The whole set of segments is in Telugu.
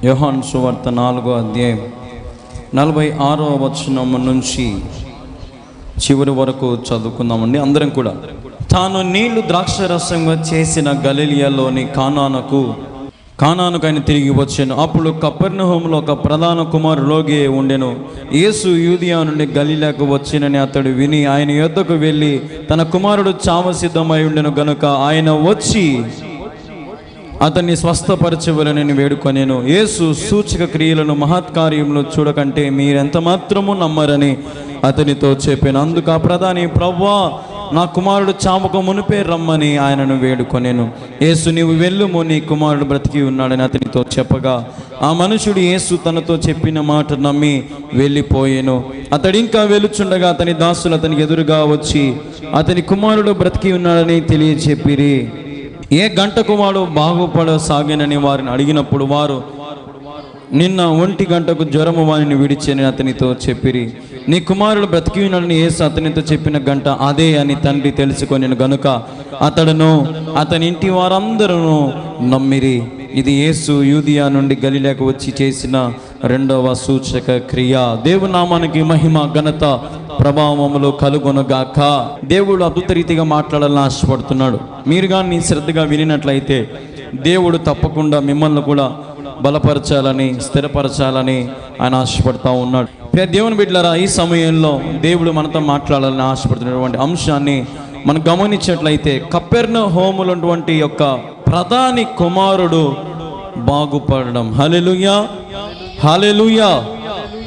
యోహాను సువార్త 4వ అధ్యాయం 46వ వచనం నుంచి చివరి వరకు చదువుకుందామండి అందరం కూడా. తాను నీళ్లు ద్రాక్షరసంగా చేసిన గలిలియాలోని కానానుకు ఆయన తిరిగి వచ్చాను. అప్పుడు కపెర్నహూములో ఒక ప్రధాన కుమారుడు రోగి ఉండెను. యేసు యూదియా నుండి గలిలియాకు వచ్చినని అతడు విని ఆయన యొద్దకు వెళ్ళి తన కుమారుడు చావ సిద్ధమై ఉండెను గనుక ఆయన వచ్చి అతన్ని స్వస్థపరచవలనని వేడుకొనెను. యేసు సూచక క్రియలను మహత్కార్యములు చూడకంటే మీరెంత మాత్రము నమ్మరని అతనితో చెప్పాను. అందుకు ఆ ప్రధాని, ప్రభువా, నా కుమారుడు చావక మునిపే రమ్మని ఆయనను వేడుకొనెను. యేసు, నీవు వెళ్ళుము, నీ కుమారుడు బ్రతికి ఉన్నాడని అతనితో చెప్పగా ఆ మనుషుడు యేసు తనతో చెప్పిన మాట నమ్మి వెళ్ళిపోయాను. అతడు ఇంకా వెలుచుండగా అతని దాసులు అతనికి ఎదురుగా వచ్చి అతని కుమారుడు బ్రతికి ఉన్నాడని తెలియచెప్పిరి. ఏ గంటకు వాడు బాగుపడసాగినని వారిని అడిగినప్పుడు వారు, నిన్న 1 గంటకు జ్వరము వారిని విడిచని అతనితో చెప్పిరి. నీ కుమారుడు బ్రతికి ఉన్నాడని యేసు అతనితో చెప్పిన గంట అదే అని తండ్రి తెలుసుకొనెను గనుక అతడును అతని ఇంటి వారందరూ నమ్మిరి. ఇది యేసు యూదియా నుండి గలిలియాకు వచ్చి చేసిన 2వ సూచక క్రియ. దేవుని నామానికి మహిమ, ఘనత, ప్రభావములు కలుగొనుగాక. దేవుడు అద్భుత రీతిగా మాట్లాడాలని ఆశపడుతున్నాడు. మీరు కానీ శ్రద్ధగా వినినట్లయితే దేవుడు తప్పకుండా మిమ్మల్ని కూడా బలపరచాలని, స్థిరపరచాలని ఆయన ఆశపడుతూ ఉన్నాడు. దేవుని బిడ్డలారా, ఈ సమయంలో దేవుడు మనతో మాట్లాడాలని ఆశపడుతున్నటువంటి అంశాన్ని మనం గమనించినట్లయితే కపెర్నహూములో ఉన్నటువంటి యొక్క ప్రధాని కుమారుడు బాగుపడడం. హల్లెలూయా, హల్లెలూయా.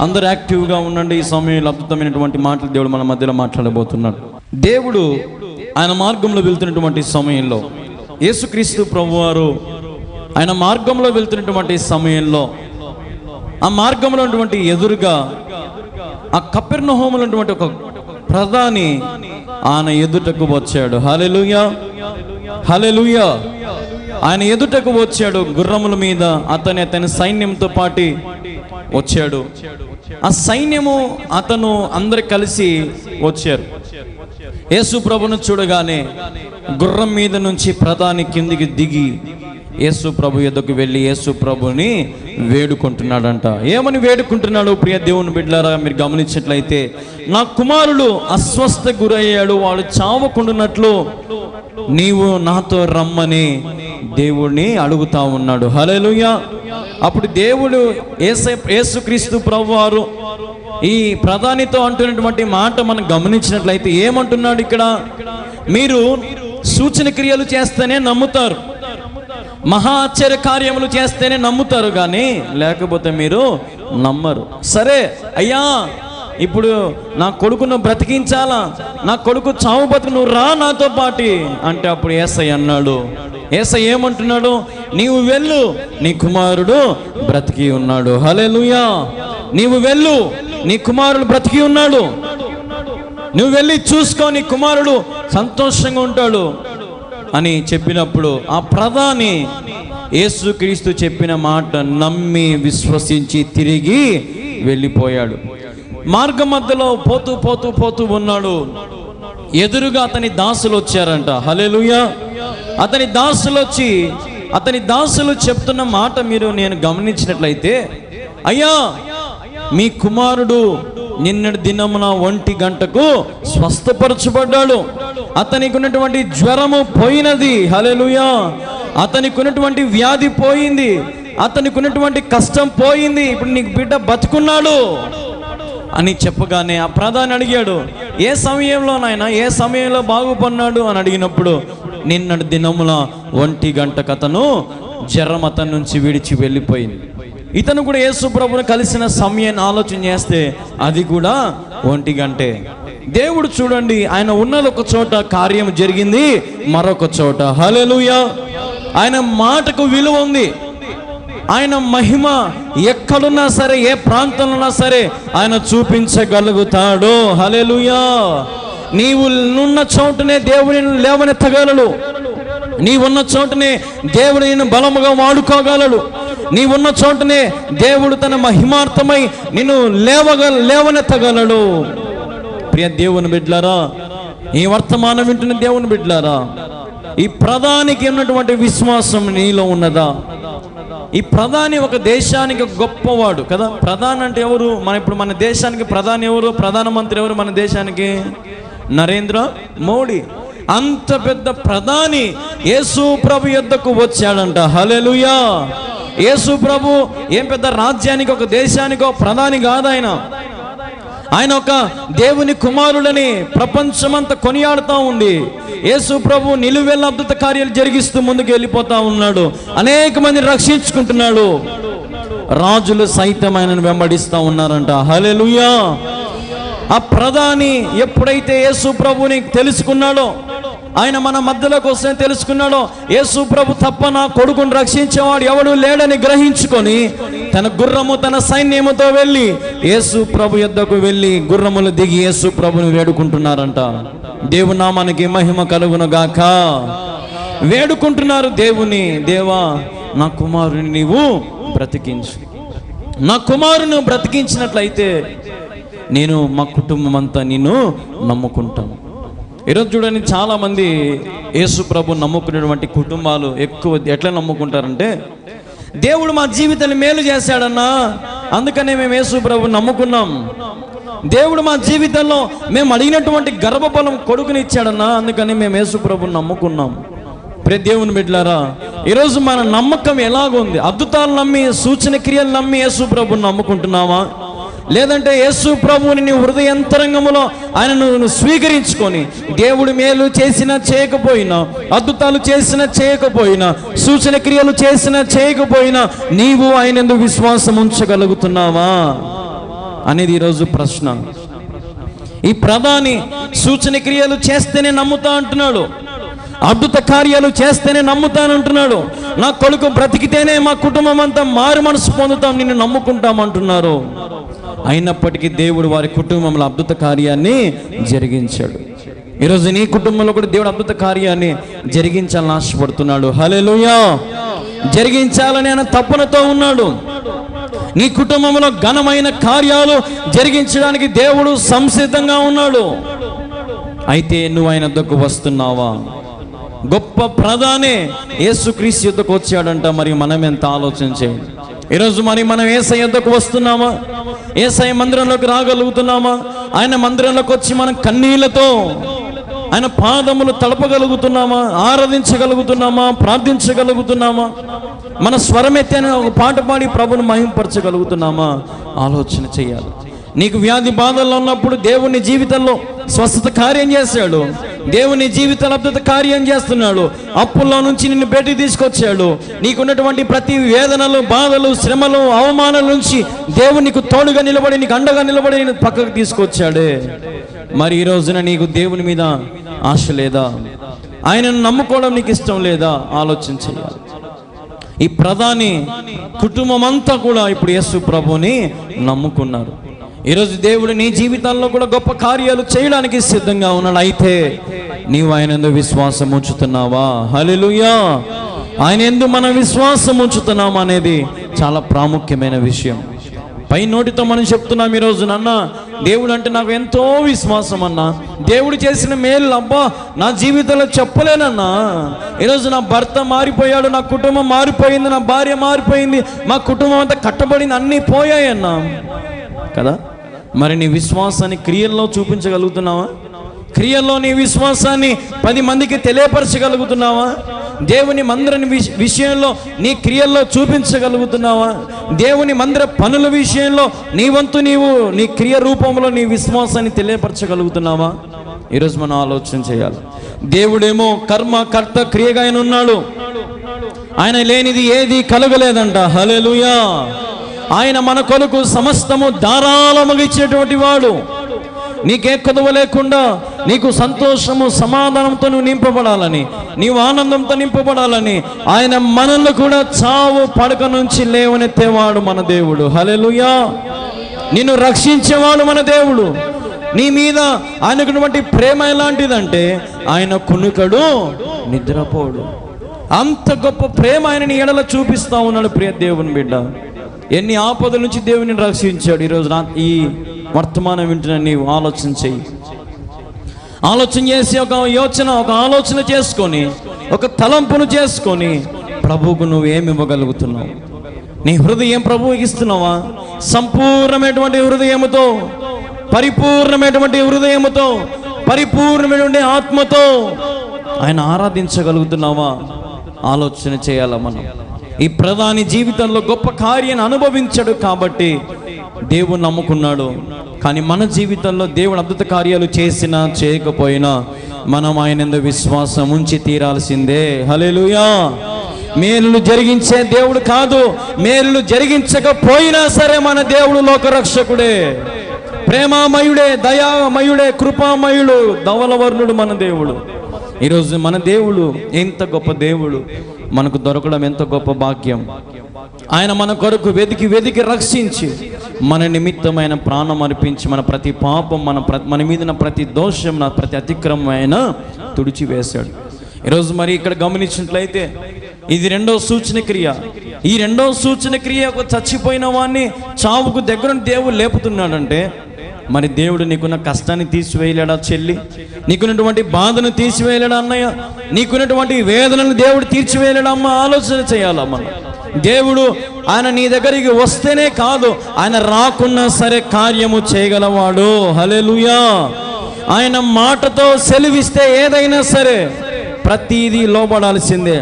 అందరూ యాక్టివ్గా ఉండండి. ఈ సమయంలో అద్భుతమైనటువంటి మాటలు దేవుడు మన మధ్యలో మాట్లాడబోతున్నాడు. దేవుడు ఆయన మార్గంలో వెళ్తున్నటువంటి సమయంలో, యేసుక్రీస్తు ప్రభువారు ఆయన మార్గంలో వెళ్తున్నటువంటి సమయంలో ఆ మార్గంలో ఉన్నటువంటి ఎదురుగా ఆ కపెర్నహూములో ఉన్నటువంటి ఒక ప్రధాని ఆయన ఎదుటకు వచ్చాడు. హల్లెలూయా, హల్లెలూయా. ఆయన ఎదుటకు వచ్చాడు. గుర్రముల మీద అతని సైన్యంతో పాటు వచ్చాడు. ఆ సైన్యము అతను అందరు కలిసి వచ్చారు. యేసు ప్రభును చూడగానే గుర్రం మీద నుంచి ప్రధాని కిందికి దిగి యేసు ప్రభు ఎదుకు వెళ్ళి యేసు ప్రభుని వేడుకుంటున్నాడంట. ఏమని వేడుకుంటున్నాడు? ప్రియ దేవుని బిడ్డలారా, మీరు గమనించినట్లయితే, నా కుమారుడు అస్వస్థ గురయ్యాడు, వాడు చావకుండునట్లు నీవు నాతో రమ్మని దేవుడిని అడుగుతా ఉన్నాడు. హల్లెలూయా. అప్పుడు దేవుడు యేసుక్రీస్తు ప్రభువారు ఈ ప్రధానితో అంటున్నటువంటి మాట మనం గమనించినట్లయితే ఏమంటున్నాడు ఇక్కడ? మీరు సూచన క్రియలు చేస్తేనే నమ్ముతారు, మహా ఆశ్చర్య కార్యములు చేస్తేనే నమ్ముతారు, కానీ లేకపోతే మీరు నమ్మరు. సరే అయ్యా, ఇప్పుడు నా కొడుకును బ్రతికించాలా, నా కొడుకు చావు బతుకు, నువ్వు రా నాతో పాటి అంటే అప్పుడు యేసయ్య అన్నాడు. యేసయ్య ఏమంటున్నాడు? నీవు వెళ్ళు, నీ కుమారుడు బ్రతికి ఉన్నాడు. హల్లెలూయా. నీవు వెళ్ళు, నీ కుమారుడు బ్రతికి ఉన్నాడు. నువ్వు వెళ్ళి చూసుకో, నీ కుమారుడు సంతోషంగా ఉంటాడు అని చెప్పినప్పుడు ఆ ప్రధాని యేసుక్రీస్తు చెప్పిన మాట నమ్మి విశ్వసించి తిరిగి వెళ్ళిపోయాడు. మార్గం మధ్యలో పోతూ ఉన్నాడు. ఎదురుగా అతని దాసులు వచ్చారంట. హల్లెలూయా. అతని దాసులు వచ్చి అతని దాసులు చెప్తున్న మాట నేను గమనించినట్లయితే, అయ్యా, మీ కుమారుడు నిన్నటి దినమున 1 గంటకు స్వస్థపరచబడ్డాడు, అతనికి ఉన్నటువంటి జ్వరము పోయినది. హల్లెలూయా. అతనికి ఉన్నటువంటి వ్యాధి పోయింది, అతనికి ఉన్నటువంటి కష్టం పోయింది, ఇప్పుడు నీకు బిడ్డ బతుకున్నాడు అని చెప్పగానే ఆ ప్రధాని అడిగాడు, ఏ సమయంలో నాయన, ఏ సమయంలో బాగుపడినాడు అని అడిగినప్పుడు, నిన్నటి దినమున 1 గంటకు అతను జ్వరం అతని నుంచి విడిచి వెళ్ళిపోయింది. ఇతను కూడా యేసు ప్రభువును కలిసిన సమయాన్ని ఆలోచన చేస్తే అది కూడా 1 గంటే. దేవుడు చూడండి, ఆయన ఉన్నది ఒక చోట, కార్యం జరిగింది మరొక చోట. హల్లెలూయా. ఆయన మాటకు విలువ ఉంది. ఆయన మహిమ ఎక్కడున్నా సరే, ఏ ప్రాంతంలో ఉన్నా సరే ఆయన చూపించగలుగుతాడు. హల్లెలూయా. నీవు ఉన్న చోటనే దేవుని లేవనెత్తగలడు. నీవున్న చోటనే దేవుడు నిన్ను బలముగా వాడుకోగలడు. నీవున్న చోటనే దేవుడు తన మహిమార్థమై నిన్ను లేవనెత్తగలడు. ప్రియ దేవుని బిడ్డలారా, ఈ వర్తమానం వింటున్న దేవుని బిడ్డలారా, ఈ ప్రధానికి ఉన్నటువంటి విశ్వాసం నీలో ఉన్నదా? ఈ ప్రధాని ఒక దేశానికి గొప్పవాడు కదా. ప్రధాని అంటే ఎవరు? ఇప్పుడు మన దేశానికి ప్రధాని ఎవరు? ప్రధానమంత్రి ఎవరు మన దేశానికి? నరేంద్ర మోడీ. అంత పెద్ద ప్రధాని యేసు ప్రభు యొద్దకు వచ్చాడంట. హల్లెలూయా. యేసు ప్రభు ఏం పెద్ద రాజ్యానికి, ఒక దేశానికో ప్రధాని కాదు. ఆయన ఒక దేవుని కుమారుడని ప్రపంచమంతా కొనియాడుతూ ఉంది. యేసు ప్రభు నిలువెల్ల అద్భుత కార్యాలు జరిగిస్తూ ముందుకు వెళ్ళిపోతా ఉన్నాడు. అనేక మందిని రక్షించుకుంటున్నాడు. రాజులు సైతం ఆయనను వెంబడిస్తూ ఉన్నారంట. హల్లెలూయా. ఆ ప్రధాని ఎప్పుడైతే యేసు ప్రభుని తెలుసుకున్నాడో, ఆయన మన మధ్యలోకి వస్తే తెలుసుకున్నాడో, యేసు ప్రభు తప్ప నా కొడుకుని రక్షించేవాడు ఎవడు లేడని గ్రహించుకొని తన గుర్రము తన సైన్యముతో వెళ్ళి యేసు ప్రభు యొద్దకు వెళ్ళి గుర్రములు దిగి యేసు ప్రభుని వేడుకుంటున్నారంట. దేవుని నామానికి మహిమ కలుగును గాక. వేడుకుంటున్నారు దేవుని. దేవా, నా కుమారుని నీవు బ్రతికించు. నా కుమారుని బ్రతికించినట్లయితే నేను, మా కుటుంబం అంతా నిన్ను నమ్ముకుంటాను. ఈరోజు చూడండి, చాలామంది యేసు ప్రభు నమ్ముకునేటువంటి కుటుంబాలు ఎక్కువ ఎట్లా నమ్ముకుంటారంటే, దేవుడు మా జీవితాన్ని మేలు చేశాడన్నా, అందుకనే మేము యేసు ప్రభు నమ్ముకున్నాం. దేవుడు మా జీవితంలో మేము అడిగినటువంటి గర్భఫలం కొడుకుని ఇచ్చాడన్నా, అందుకని మేము యేసు ప్రభుని నమ్ముకున్నాం. ప్రియ దేవుని బిడ్డలారా, ఈరోజు మన నమ్మకం ఎలాగుంది? అద్భుతాలు నమ్మి, సూచన క్రియలు నమ్మి యేసు ప్రభుని నమ్ముకుంటున్నావా? లేదంటే యేసు ప్రభువుని నీ హృదయంతరంగములో ఆయనను స్వీకరించుకొని దేవుడు మేలు చేసినా చేయకపోయినా, అద్భుతాలు చేసినా చేయకపోయినా, సూచన క్రియలు చేసినా చేయకపోయినా నీవు ఆయనందు విశ్వాసం ఉంచగలుగుతున్నావా అనేది ఈరోజు ప్రశ్న. ఈ ప్రధాని సూచన క్రియలు చేస్తేనే నమ్ముతా అంటున్నాడు, అద్భుత కార్యాలు చేస్తేనే నమ్ముతానంటున్నాడు. నా కొడుకు బ్రతికితేనే మా కుటుంబం అంతా మారు మనసు పొందుతాం, నిన్ను నమ్ముకుంటామంటున్నారు. అయినప్పటికీ దేవుడు వారి కుటుంబంలో అద్భుత కార్యాన్ని జరిగించాడు. ఈరోజు నీ కుటుంబంలో కూడా దేవుడు అద్భుత కార్యాన్ని జరిగించాలని ఆశపడుతున్నాడు. హల్లెలూయా. జరిగించాలని ఆయన తపనతో ఉన్నాడు. నీ కుటుంబంలో ఘనమైన కార్యాలు జరిగించడానికి దేవుడు సంసిద్ధంగా ఉన్నాడు. అయితే నువ్వు ఆయన వద్దకు వస్తున్నావా? గొప్ప ప్రధానే యేసుక్రీస్తు యొద్దకు వచ్చాడంట. మరి మనం ఎంత ఆలోచన చేయండి. ఈరోజు మరి మనం యేసయ్య యొద్దకు వస్తున్నామా? యేసయ్య మందిరంలోకి రాగలుగుతున్నామా? ఆయన మందిరంలోకి వచ్చి మనం కన్నీళ్లతో ఆయన పాదములు తడపగలుగుతున్నామా? ఆరాధించగలుగుతున్నామా? ప్రార్థించగలుగుతున్నామా? మన స్వరమెత్తి అని ఒక పాట పాడి ప్రభుని మహింపరచగలుగుతున్నామా? ఆలోచన చేయాలి. నీకు వ్యాధి బాధల్లో ఉన్నప్పుడు దేవుని జీవితంలో స్వస్థత కార్యం చేశాడు. దేవుని జీవితంలో అద్భుత కార్యం చేస్తున్నాడు. అప్పుల్లో నుంచి నిన్ను బయటికి తీసుకొచ్చాడు. నీకున్నటువంటి ప్రతి వేదనలు, బాధలు, శ్రమలు, అవమానాల నుంచి దేవుడు నీకు తోడుగా నిలబడి, నీకు అండగా నిలబడి నేను పక్కకు తీసుకొచ్చాడే. మరి ఈ రోజున నీకు దేవుని మీద ఆశ లేదా? ఆయనను నమ్ముకోవడం నీకు ఇష్టం లేదా? ఆలోచన చేయాలి. ఈ ప్రధాని కుటుంబం అంతా కూడా ఇప్పుడు యేసు ప్రభుని నమ్ముకున్నారు. ఈరోజు దేవుడు నీ జీవితాల్లో కూడా గొప్ప కార్యాలు చేయడానికి సిద్ధంగా ఉన్నాడు. అయితే నీవు ఆయన యందు విశ్వాసం ఉంచుతున్నావా? హల్లెలూయా. ఆయన యందు మనం విశ్వాసం ఉంచుతున్నామా అనేది చాలా ప్రాముఖ్యమైన విషయం. పై నోటితో మనం చెప్తున్నాం ఈరోజు, నాన్న దేవుడు అంటే నాకు ఎంతో విశ్వాసం అన్నా, దేవుడు చేసిన మేలు అబ్బా నా జీవితంలో చెప్పలేనన్నా. ఈరోజు నా భర్త మారిపోయాడు, నా కుటుంబం మారిపోయింది, నా భార్య మారిపోయింది, మా కుటుంబం అంతా కట్టబడింది, అన్నీ పోయాయన్నా కదా. మరి నీ విశ్వాసాన్ని క్రియల్లో చూపించగలుగుతున్నావా? క్రియల్లో నీ విశ్వాసాన్ని 10 మందికి తెలియపరచగలుగుతున్నావా? దేవుని మందిరం విషయంలో నీ క్రియల్లో చూపించగలుగుతున్నావా? దేవుని మందిర పనుల విషయంలో నీ వంతు నీవు నీ క్రియ రూపంలో నీ విశ్వాసాన్ని తెలియపరచగలుగుతున్నావా? ఈరోజు మనం ఆలోచన చేయాలి. దేవుడేమో కర్మ, కర్త, క్రియగా ఆయన ఉన్నాడు. ఆయన లేనిది ఏది కలగలేదంట. హల్లెలూయా. ఆయన మన కొరకు సమస్తము ధారాళముగా ఇచ్చినటువంటి వాడు. నీకే కొదవ లేకుండా నీకు సంతోషము, సమాధానంతో నువ్వు నింపబడాలని, నీవు ఆనందంతో నింపబడాలని ఆయన మనల్ని కూడా చావు పడక నుంచి లేవనెత్తేవాడు మన దేవుడు. హల్లెలూయా. నిన్ను రక్షించేవాడు మన దేవుడు. నీ మీద ఆయనకున్నటువంటి ప్రేమ ఎలాంటిదంటే ఆయన కునుకడు, నిద్రపోడు. అంత గొప్ప ప్రేమ ఆయన నీ ఎడల చూపిస్తా ఉన్నాడు. ప్రియ దేవుని బిడ్డ, ఎన్ని ఆపదల నుంచి దేవుని రక్షించాడు. ఈరోజు ఈ వర్తమానం వింటున్నా నీవు ఆలోచన చెయ్యి. ఆలోచన చేసి ఒక ఆలోచన చేసుకొని, ఒక తలంపును చేసుకొని ప్రభువుకు నువ్వు ఏమి ఇవ్వగలుగుతున్నావు? నీ హృదయం ప్రభువుకి ఇస్తున్నావా? సంపూర్ణమైనటువంటి హృదయముతో, పరిపూర్ణమైనటువంటి హృదయముతో, పరిపూర్ణమైనటువంటి ఆత్మతో ఆయన ఆరాధించగలుగుతున్నావా? ఆలోచన చేయాలా మనం. ఈ ప్రధాని జీవితంలో గొప్ప కార్యాన్ని అనుభవించాడు కాబట్టి దేవుడు నమ్ముకున్నాడు. కానీ మన జీవితంలో దేవుడు అద్భుత కార్యాలు చేసినా చేయకపోయినా మనం ఆయన యందు విశ్వాసం ఉంచి తీరాల్సిందే. హల్లెలూయా. మేలులు జరిగించే దేవుడు కాదు, మేలులు జరిగించకపోయినా సరే మన దేవుడు లోకరక్షకుడే, ప్రేమామయుడే, దయామయుడే, కృపామయుడు, ధవలవర్ణుడు మన దేవుడు. ఈరోజు మన దేవుడు ఎంత గొప్ప దేవుడు, మనకు దొరకడం ఎంత గొప్ప భాగ్యం. ఆయన మన కొరకు వెతికి వెతికి రక్షించి మన నిమిత్తమైన ప్రాణం అర్పించి మన ప్రతి పాపం, మన మీద ప్రతి దోషం, ప్రతి అతిక్రమం ఆయన తుడిచివేశాడు. ఈరోజు మరి ఇక్కడ గమనించినట్లయితే ఇది రెండో సూచన క్రియ. ఈ రెండో సూచన క్రియ ఒక చచ్చిపోయిన వాడిని చావుకు దగ్గర దేవుడు లేపుతున్నాడంటే మరి దేవుడు నీకున్న కష్టాన్ని తీసివేయలేడా చెల్లి? నీకున్నటువంటి బాధను తీసివేయలేడా అన్నయ్య? నీకున్నటువంటి వేదనను దేవుడు తీర్చివేయలేడా అమ్మ? ఆలోచన చేయాలమ్మ. దేవుడు ఆయన నీ దగ్గరికి వస్తేనే కాదు, ఆయన రాకున్నా సరే కార్యము చేయగలవాడు. హల్లెలూయా. ఆయన మాటతో సెలవిస్తే ఏదైనా సరే ప్రతిదీ లోబడాల్సిందే.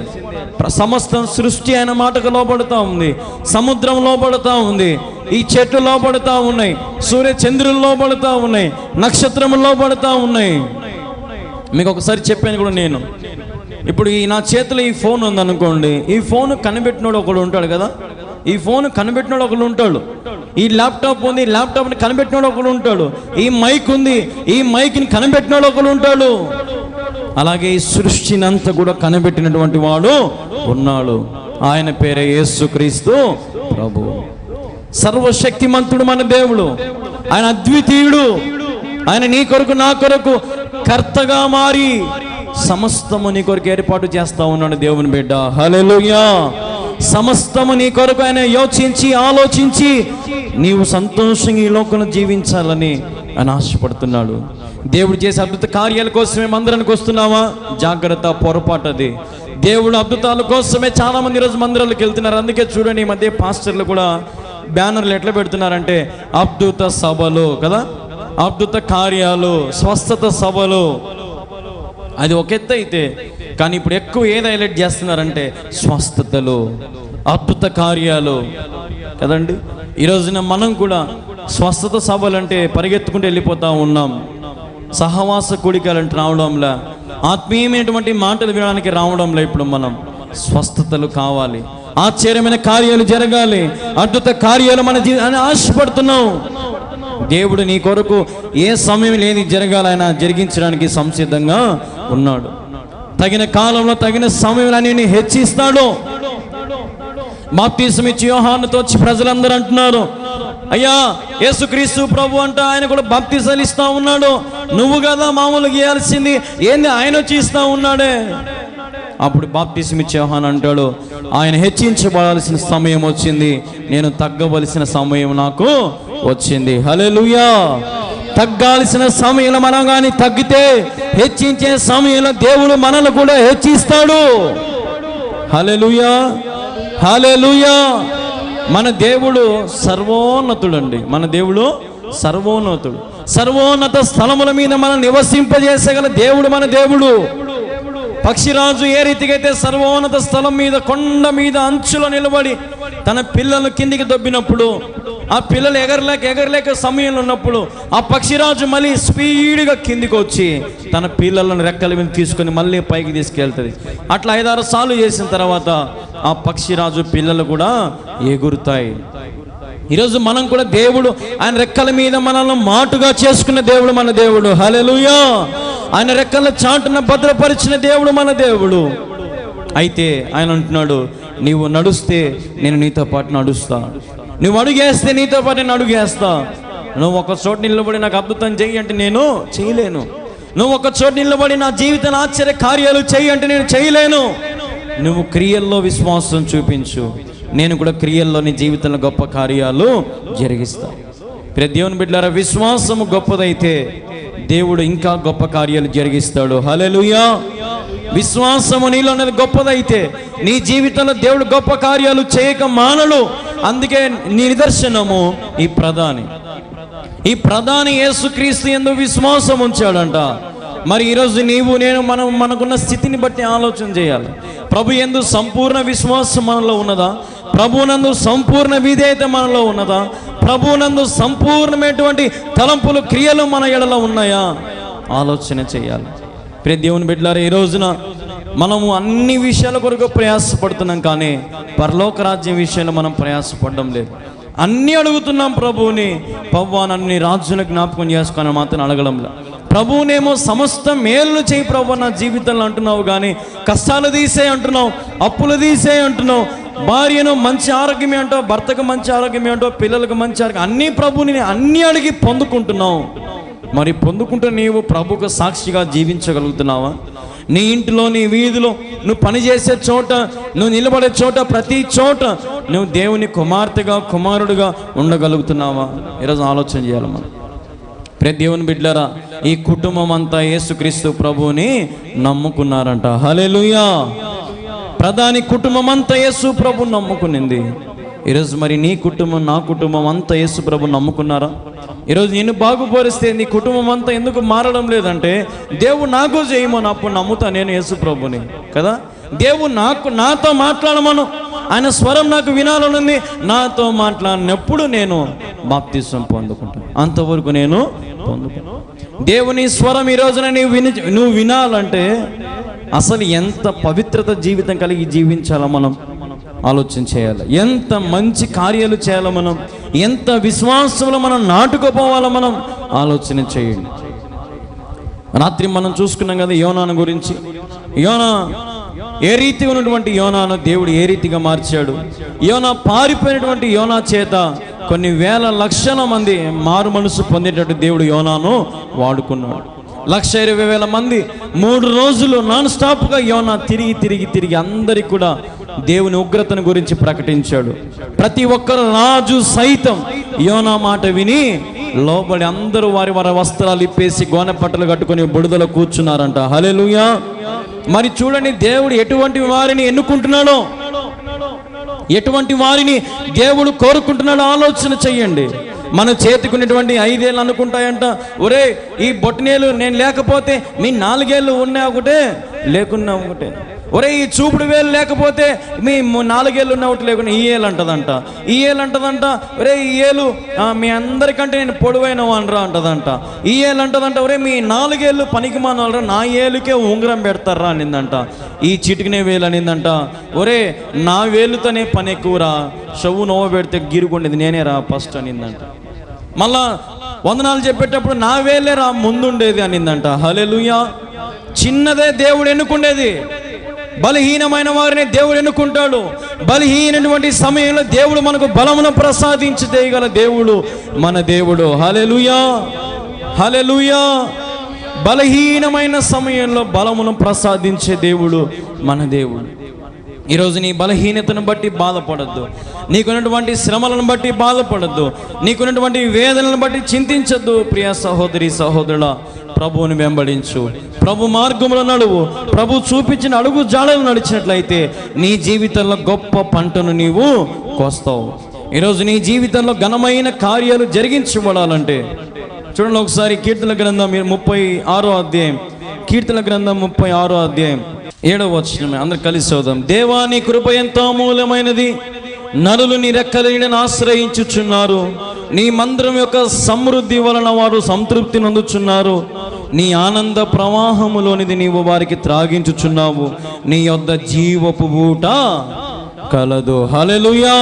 సమస్తం సృష్టి ఆయన మాటకు లోబడుతూ ఉంది. సముద్రం లోబడుతూ ఉంది, ఈ చెట్లు లోబడుతూ ఉన్నాయి, సూర్య చంద్రులు లోబడుతూ ఉన్నాయి, నక్షత్రములు లోబడుతూ ఉన్నాయి. మీకు ఒకసారి చెప్పాను కూడా నేను. ఇప్పుడు నా చేతిలో ఈ ఫోన్ ఉందనుకోండి, ఈ ఫోన్ కనిపెట్టినోడు ఒకడు ఉంటాడు కదా, ఈ ఫోన్ కనిపెట్టినోడు ఒకడు ఉంటాడు. ఈ ల్యాప్టాప్ ఉంది, ఈ ల్యాప్టాప్ని కనిపెట్టినోడు ఒకడు ఉంటాడు. ఈ మైక్ ఉంది, ఈ మైక్ని కనిపెట్టినోడు ఒకడు ఉంటాడు. అలాగే ఈ సృష్టిని అంతా కూడా కనిపెట్టినటువంటి వాడు ఉన్నాడు. ఆయన పేరే యేసుక్రీస్తు ప్రభు. సర్వశక్తిమంతుడు మన దేవుడు. ఆయన అద్వితీయుడు. ఆయన నీ కొరకు నా కొరకు కర్తగా మారి సమస్తము నీ కొరకు ఏర్పాటు చేస్తా ఉన్నాడు దేవుని బిడ్డ. హల్లెలూయా. సమస్తము నీ కొరకు ఆయన యోచించి ఆలోచించి నీవు సంతోషంగా ఈ లోకంలో జీవించాలని ఆయన ఆశపడుతున్నాడు. దేవుడు చేసే అద్భుత కార్యాల కోసమే మందిరానికి వస్తున్నావా? జాగ్రత్త, పొరపాటు అది. దేవుడు అద్భుతాల కోసమే చాలా మంది ఈరోజు మందిరాలకు వెళ్తున్నారు. అందుకే చూడండి, ఈ మధ్య పాస్టర్లు కూడా బ్యానర్లు ఎట్లా పెడుతున్నారంటే అద్భుత సభలు కదా, అద్భుత కార్యాలు, స్వస్థత సభలు. అది ఒక ఎత్తు అయితే, కానీ ఇప్పుడు ఎక్కువ ఏది హైలైట్ చేస్తున్నారంటే స్వస్థతలు, అద్భుత కార్యాలు కదండి. ఈరోజున మనం కూడా స్వస్థత సభలు అంటే పరిగెత్తుకుంటూ వెళ్ళిపోతూ ఉన్నాం. సహవాస కూడికలంటే రావడంలా, ఆత్మీయమైనటువంటి మాటలు వినడానికి రావడంలో ఇప్పుడు మనం స్వస్థతలు కావాలి, ఆశ్చర్యమైన కార్యాలు జరగాలి, అద్భుత కార్యాలు మన జీవితాన్ని ఆశపడుతున్నాం. దేవుడు నీ కొరకు ఏ సమయం లేని జరగాలైనా జరిగించడానికి సంసిద్ధంగా ఉన్నాడు. తగిన కాలంలో తగిన సమయంలో నేను హెచ్చిస్తాడు. బాప్తిసం ఇచ్చి యోహానుతో వచ్చి ప్రజలందరూ అంటున్నారు, అయ్యా యేసుక్రీస్తు ప్రభు అంట ఆయన కూడా బాప్తిసాలు ఇస్తా ఉన్నాడు, నువ్వు కదా మామూలుగా ఇవ్వాల్సింది, ఏంది ఆయన వచ్చి ఇస్తా ఉన్నాడే. అప్పుడు బాప్తిసం ఇచ్చే యోహాను అంటాడు, ఆయన హెచ్చించబడాల్సిన సమయం వచ్చింది, నేను తగ్గవలసిన సమయం నాకు వచ్చింది. హల్లెలూయా. తగ్గాల్సిన సమయంలో మనం కానీ తగ్గితే హెచ్చించే సమయంలో దేవుడు మనల్ని కూడా హెచ్చిస్తాడు. హల్లెలూయా. హల్లెలూయా. మన దేవుడు సర్వోన్నతుడండి. మన దేవుడు సర్వోన్నతుడు. సర్వోన్నత స్థలముల మీద మనం నివసింపజేసగల దేవుడు మన దేవుడు. పక్షిరాజు ఏ రీతిగా అయితే సర్వోన్నత స్థలం మీద, కొండ మీద అంచులో నిలబడి తన పిల్లలను కిందికి దొబ్బినప్పుడు, ఆ పిల్లలు ఎగరలేక సమయంలో ఉన్నప్పుడు ఆ పక్షిరాజు మళ్ళీ స్పీడ్గా కిందికి వచ్చి తన పిల్లలను రెక్కల మీద తీసుకొని మళ్ళీ పైకి తీసుకెళ్తుంది. అట్లా 5-6 సార్లు చేసిన తర్వాత ఆ పక్షిరాజు పిల్లలు కూడా ఎగురుతాయి. ఈరోజు మనం కూడా దేవుడు ఆయన రెక్కల మీద మనల్ని మాటుగా చేసుకున్న దేవుడు మన దేవుడు. హల్లెలూయా. ఆయన రెక్కల చాటున భద్రపరిచిన దేవుడు మన దేవుడు. అయితే ఆయన అంటున్నాడు, నీవు నడుస్తే నేను నీతో పాటు నడుస్తా, నువ్వు అడుగేస్తే నీతో పాటు నేను అడుగేస్తా. నువ్వు ఒక చోట నిలబడి నాకు అద్భుతం చెయ్యి అంటే నేను చేయలేను. నువ్వు ఒక చోట నిలబడి నా జీవితంలో ఆశ్చర్య కార్యాలు చెయ్యి అంటే నేను చేయలేను. నువ్వు క్రియల్లో విశ్వాసం చూపించు, నేను కూడా క్రియల్లో నీ జీవితంలో గొప్ప కార్యాలు జరిగిస్తా. ప్రియ దేవుని బిడ్డలారా, విశ్వాసము గొప్పదైతే దేవుడు ఇంకా గొప్ప కార్యాలు జరిగిస్తాడు. హల్లెలూయా. విశ్వాసము నీలో అనేది గొప్పదైతే నీ జీవితంలో దేవుడు గొప్ప కార్యాలు చేయక మానడు. అందుకే నిదర్శనము ఈ ప్రధాని యేసుక్రీస్తు యందు విశ్వాసం ఉంచాడంట. మరి ఈరోజు నీవు నేను మనకున్న స్థితిని బట్టి ఆలోచన చేయాలి. ప్రభు యందు సంపూర్ణ విశ్వాసం మనలో ఉన్నదా? ప్రభునందు సంపూర్ణ విధేయత మనలో ఉన్నదా? ప్రభునందు సంపూర్ణమైనటువంటి తలంపులు, క్రియలు మన ఎడలో ఉన్నాయా? ఆలోచన చేయాలి. ప్రియ దేవుని బిడ్డలారా, ఈ రోజున మనము అన్ని విషయాల కొరకు ప్రయాసపడుతున్నాం, కానీ పరలోక రాజ్యం విషయంలో మనం ప్రయాసపడడం లేదు. అన్నీ అడుగుతున్నాం ప్రభువుని, ప్రభువా నన్ను రాజ్యాన్ని జ్ఞాపకం చేసుకొని మాత్రం అడగడంలా. ప్రభువునేమో సమస్త మేలు చేయి ప్రభు నా జీవితంలో అంటున్నావు, కానీ కష్టాలు తీసే అంటున్నావు, అప్పులు తీసే అంటున్నావు, భార్యను మంచి ఆరోగ్యమే అంటావు, భర్తకు మంచి ఆరోగ్యమే అంటావు, పిల్లలకు మంచి ఆరోగ్యం, అన్నీ ప్రభుని అన్నీ అడిగి పొందుకుంటున్నావు. మరి పొందుకుంటూ నీవు ప్రభుకు సాక్షిగా జీవించగలుగుతున్నావా? నీ ఇంటిలో, నీ వీధిలో, నువ్వు పనిచేసే చోట, నువ్వు నిలబడే చోట, ప్రతి చోట నువ్వు దేవుని కుమార్తెగా, కుమారుడిగా ఉండగలుగుతున్నావా? ఈరోజు ఆలోచన చేయాలి మనం. ప్రతి దేవుని బిడ్డలారా, ఈ కుటుంబం అంతా యేసుక్రీస్తు ప్రభువుని నమ్ముకున్నారంట. హల్లెలూయా. ప్రధాని కుటుంబం అంతా యేసు ప్రభువుని నమ్ముకునింది. ఈరోజు మరి నీ కుటుంబం, నా కుటుంబం అంతా యేసు ప్రభువుని నమ్ముకున్నారా? ఈరోజు నేను బాగుపరిస్తే నీ కుటుంబం అంతా ఎందుకు మారడం లేదంటే, దేవుడు నాకు చేయమని అప్పుడు నమ్ముతా నేను యేసు ప్రభుని కదా. దేవుడు నాతో మాట్లాడమను, ఆయన స్వరం నాకు వినాలనుంది, నాతో మాట్లాడినప్పుడు నేను బాప్తిసం పొందుకుంటాను, అంతవరకు నేను పొందుకుంటాను. దేవుని స్వరం ఈ రోజున నువ్వు వినాలంటే అసలు ఎంత పవిత్రత జీవితం కలిగి జీవించాలో మనం ఆలోచన చేయాలి. ఎంత మంచి కార్యాలు చేయాలో మనం, ఎంత విశ్వాసంలో మనం నాటుకుపోవాలో మనం ఆలోచన చేయండి. రాత్రి మనం చూసుకున్నాం కదా యోనాను గురించి. యోనా ఏ రీతి ఉన్నటువంటి యోనాను దేవుడు ఏ రీతిగా మార్చాడు. యోనా పారిపోయినటువంటి యోనా చేత కొన్ని వేల లక్షల మంది మారు మనసు పొందేటట్టు దేవుడు యోనాను వాడుకున్నాడు. 1,20,000 మంది 3 రోజులు నాన్ స్టాప్గా యోనా తిరిగి అందరికి కూడా దేవుని ఉగ్రతను గురించి ప్రకటించాడు. ప్రతి ఒక్కరు, రాజు సైతం యోనా మాట విని లోబడి అందరూ వారి వస్త్రాలు ఇప్పేసి గోనె పట్టలు కట్టుకొని బుడదలో కూర్చున్నారంట. హల్లెలూయా. మరి చూడండి, దేవుడు ఎటువంటి వారిని ఎన్నుకుంటున్నాడో, ఎటువంటి వారిని దేవుడు కోరుకుంటున్నాడో ఆలోచన చెయ్యండి. మన చేతికున్నటువంటి 5 ఏళ్ళు అనుకుంటాయంట, ఒరే ఈ బొట్టనేలు నేను లేకపోతే మీ 4 ఏళ్ళు ఉన్నా ఒకటే లేకున్నా ఒకటే, ఒరే ఈ చూపుడు వేలు లేకపోతే మీ 4 ఏళ్ళు ఉన్న ఒకటి లేకుండా ఈ ఏళ్ళు అంటదంట, ఈ ఏళ్ళు అంటదంట, ఒరే ఈ ఏళ్ళు మీ అందరికంటే నేను పొడవైన వానరా అంటదంట, ఈ ఏళ్ళు అంటదంట, ఒరే మీ 4 ఏళ్ళు పనికి మానరా, నా ఏలుకే ఉంగరం పెడతారా అనిందంట. ఈ చిటికినే వేలు అనిందంట, ఒరే నా వేలుతోనే పని ఎక్కువరా, షవ్వు నవ్వ పెడితే గిరుగుండేది నేనే రా ఫస్ట్ అనిందంట. మళ్ళా వందనాలు చెప్పేటప్పుడు నా వేలే రా ముందుండేది అనిందంట. హల్లెలూయా. చిన్నదే దేవుడు ఎన్నుకుండేది, బలహీనమైన వారిని దేవుడు ఎన్నుకుంటాడు. బలహీనటువంటి సమయంలో దేవుడు మనకు బలమును ప్రసాదించి చేయగల దేవుడు మన దేవుడు. హల్లెలూయా, హల్లెలూయా. బలహీనమైన సమయంలో బలమును ప్రసాదించే దేవుడు మన దేవుడు. ఈరోజు నీ బలహీనతను బట్టి బాధపడద్దు, నీకున్నటువంటి శ్రమలను బట్టి బాధపడద్దు, నీకున్నటువంటి వేదనలను బట్టి చింతించద్దు. ప్రియ సహోదరి సహోదరుడా, ప్రభువుని వెంబడించు, ప్రభు మార్గంలో నడువు. ప్రభు చూపించిన అడుగు జాడలు నడిచినట్లయితే నీ జీవితంలో గొప్ప పంటను నీవు కోస్తావు. ఈరోజు నీ జీవితంలో ఘనమైన కార్యాలు జరిగించబడాలంటే చూడండి, ఒకసారి కీర్తన గ్రంథం 36వ అధ్యాయం, కీర్తన గ్రంథం 36వ అధ్యాయం 7వ వచనం అందరు కలిసి చదువుదాం. దేవా నీ కృప ఎంతో అమూల్యమైనది, నరులు నీ రెక్కల నీడను ఆశ్రయించుచున్నారు. నీ మందిరం యొక్క సమృద్ధి వలన వారు సంతృప్తి నందుచున్నారు. నీ ఆనంద ప్రవాహములోనిది నీవు వారికి త్రాగించుచున్నావు. నీ యొద్ద జీవపు ఊట కలదు. హల్లెలూయా.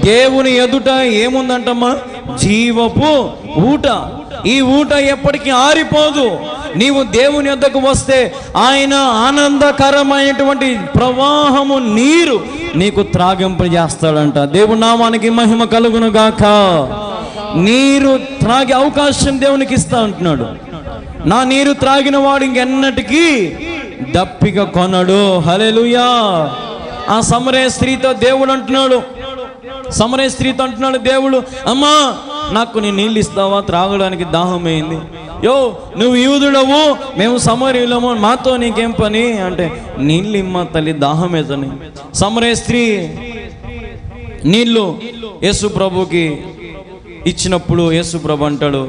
దేవుని ఎదుట ఏముందంటమ్మా? జీవపు ఊట. ఈ ఊట ఎప్పటికీ ఆరిపోదు. నీవు దేవుని యొద్దకు వస్తే ఆయన ఆనందకరమైనటువంటి ప్రవాహము నీరు నీకు త్రాగింపజేస్తాడంట. దేవుని నామానికి మహిమ కలుగును గాక. నీరు త్రాగే అవకాశం దేవునికి ఇస్తా అంటున్నాడు. నా నీరు త్రాగిన వాడు ఇంకెన్నటికీ దప్పిక కొనడు. హల్లెలూయా. ఆ సమరయ స్త్రీతో దేవుడు అంటున్నాడు, సమరయ స్త్రీతో అంటున్నాడు దేవుడు, అమ్మా నాకు నీ నీళ్ళు ఇస్తావా, త్రాగడానికి దాహం అయింది. యో నువ్వు యూదుడవు, మేము సమరయులము, మాతో నీకేం పని అంటే, నీళ్ళు ఇమ్మ తల్లి, దాహం వేసని. సమరయ స్త్రీ నీళ్ళు యేసు ప్రభుకి ఇచ్చినప్పుడు యేసు ప్రభు అంటాడు,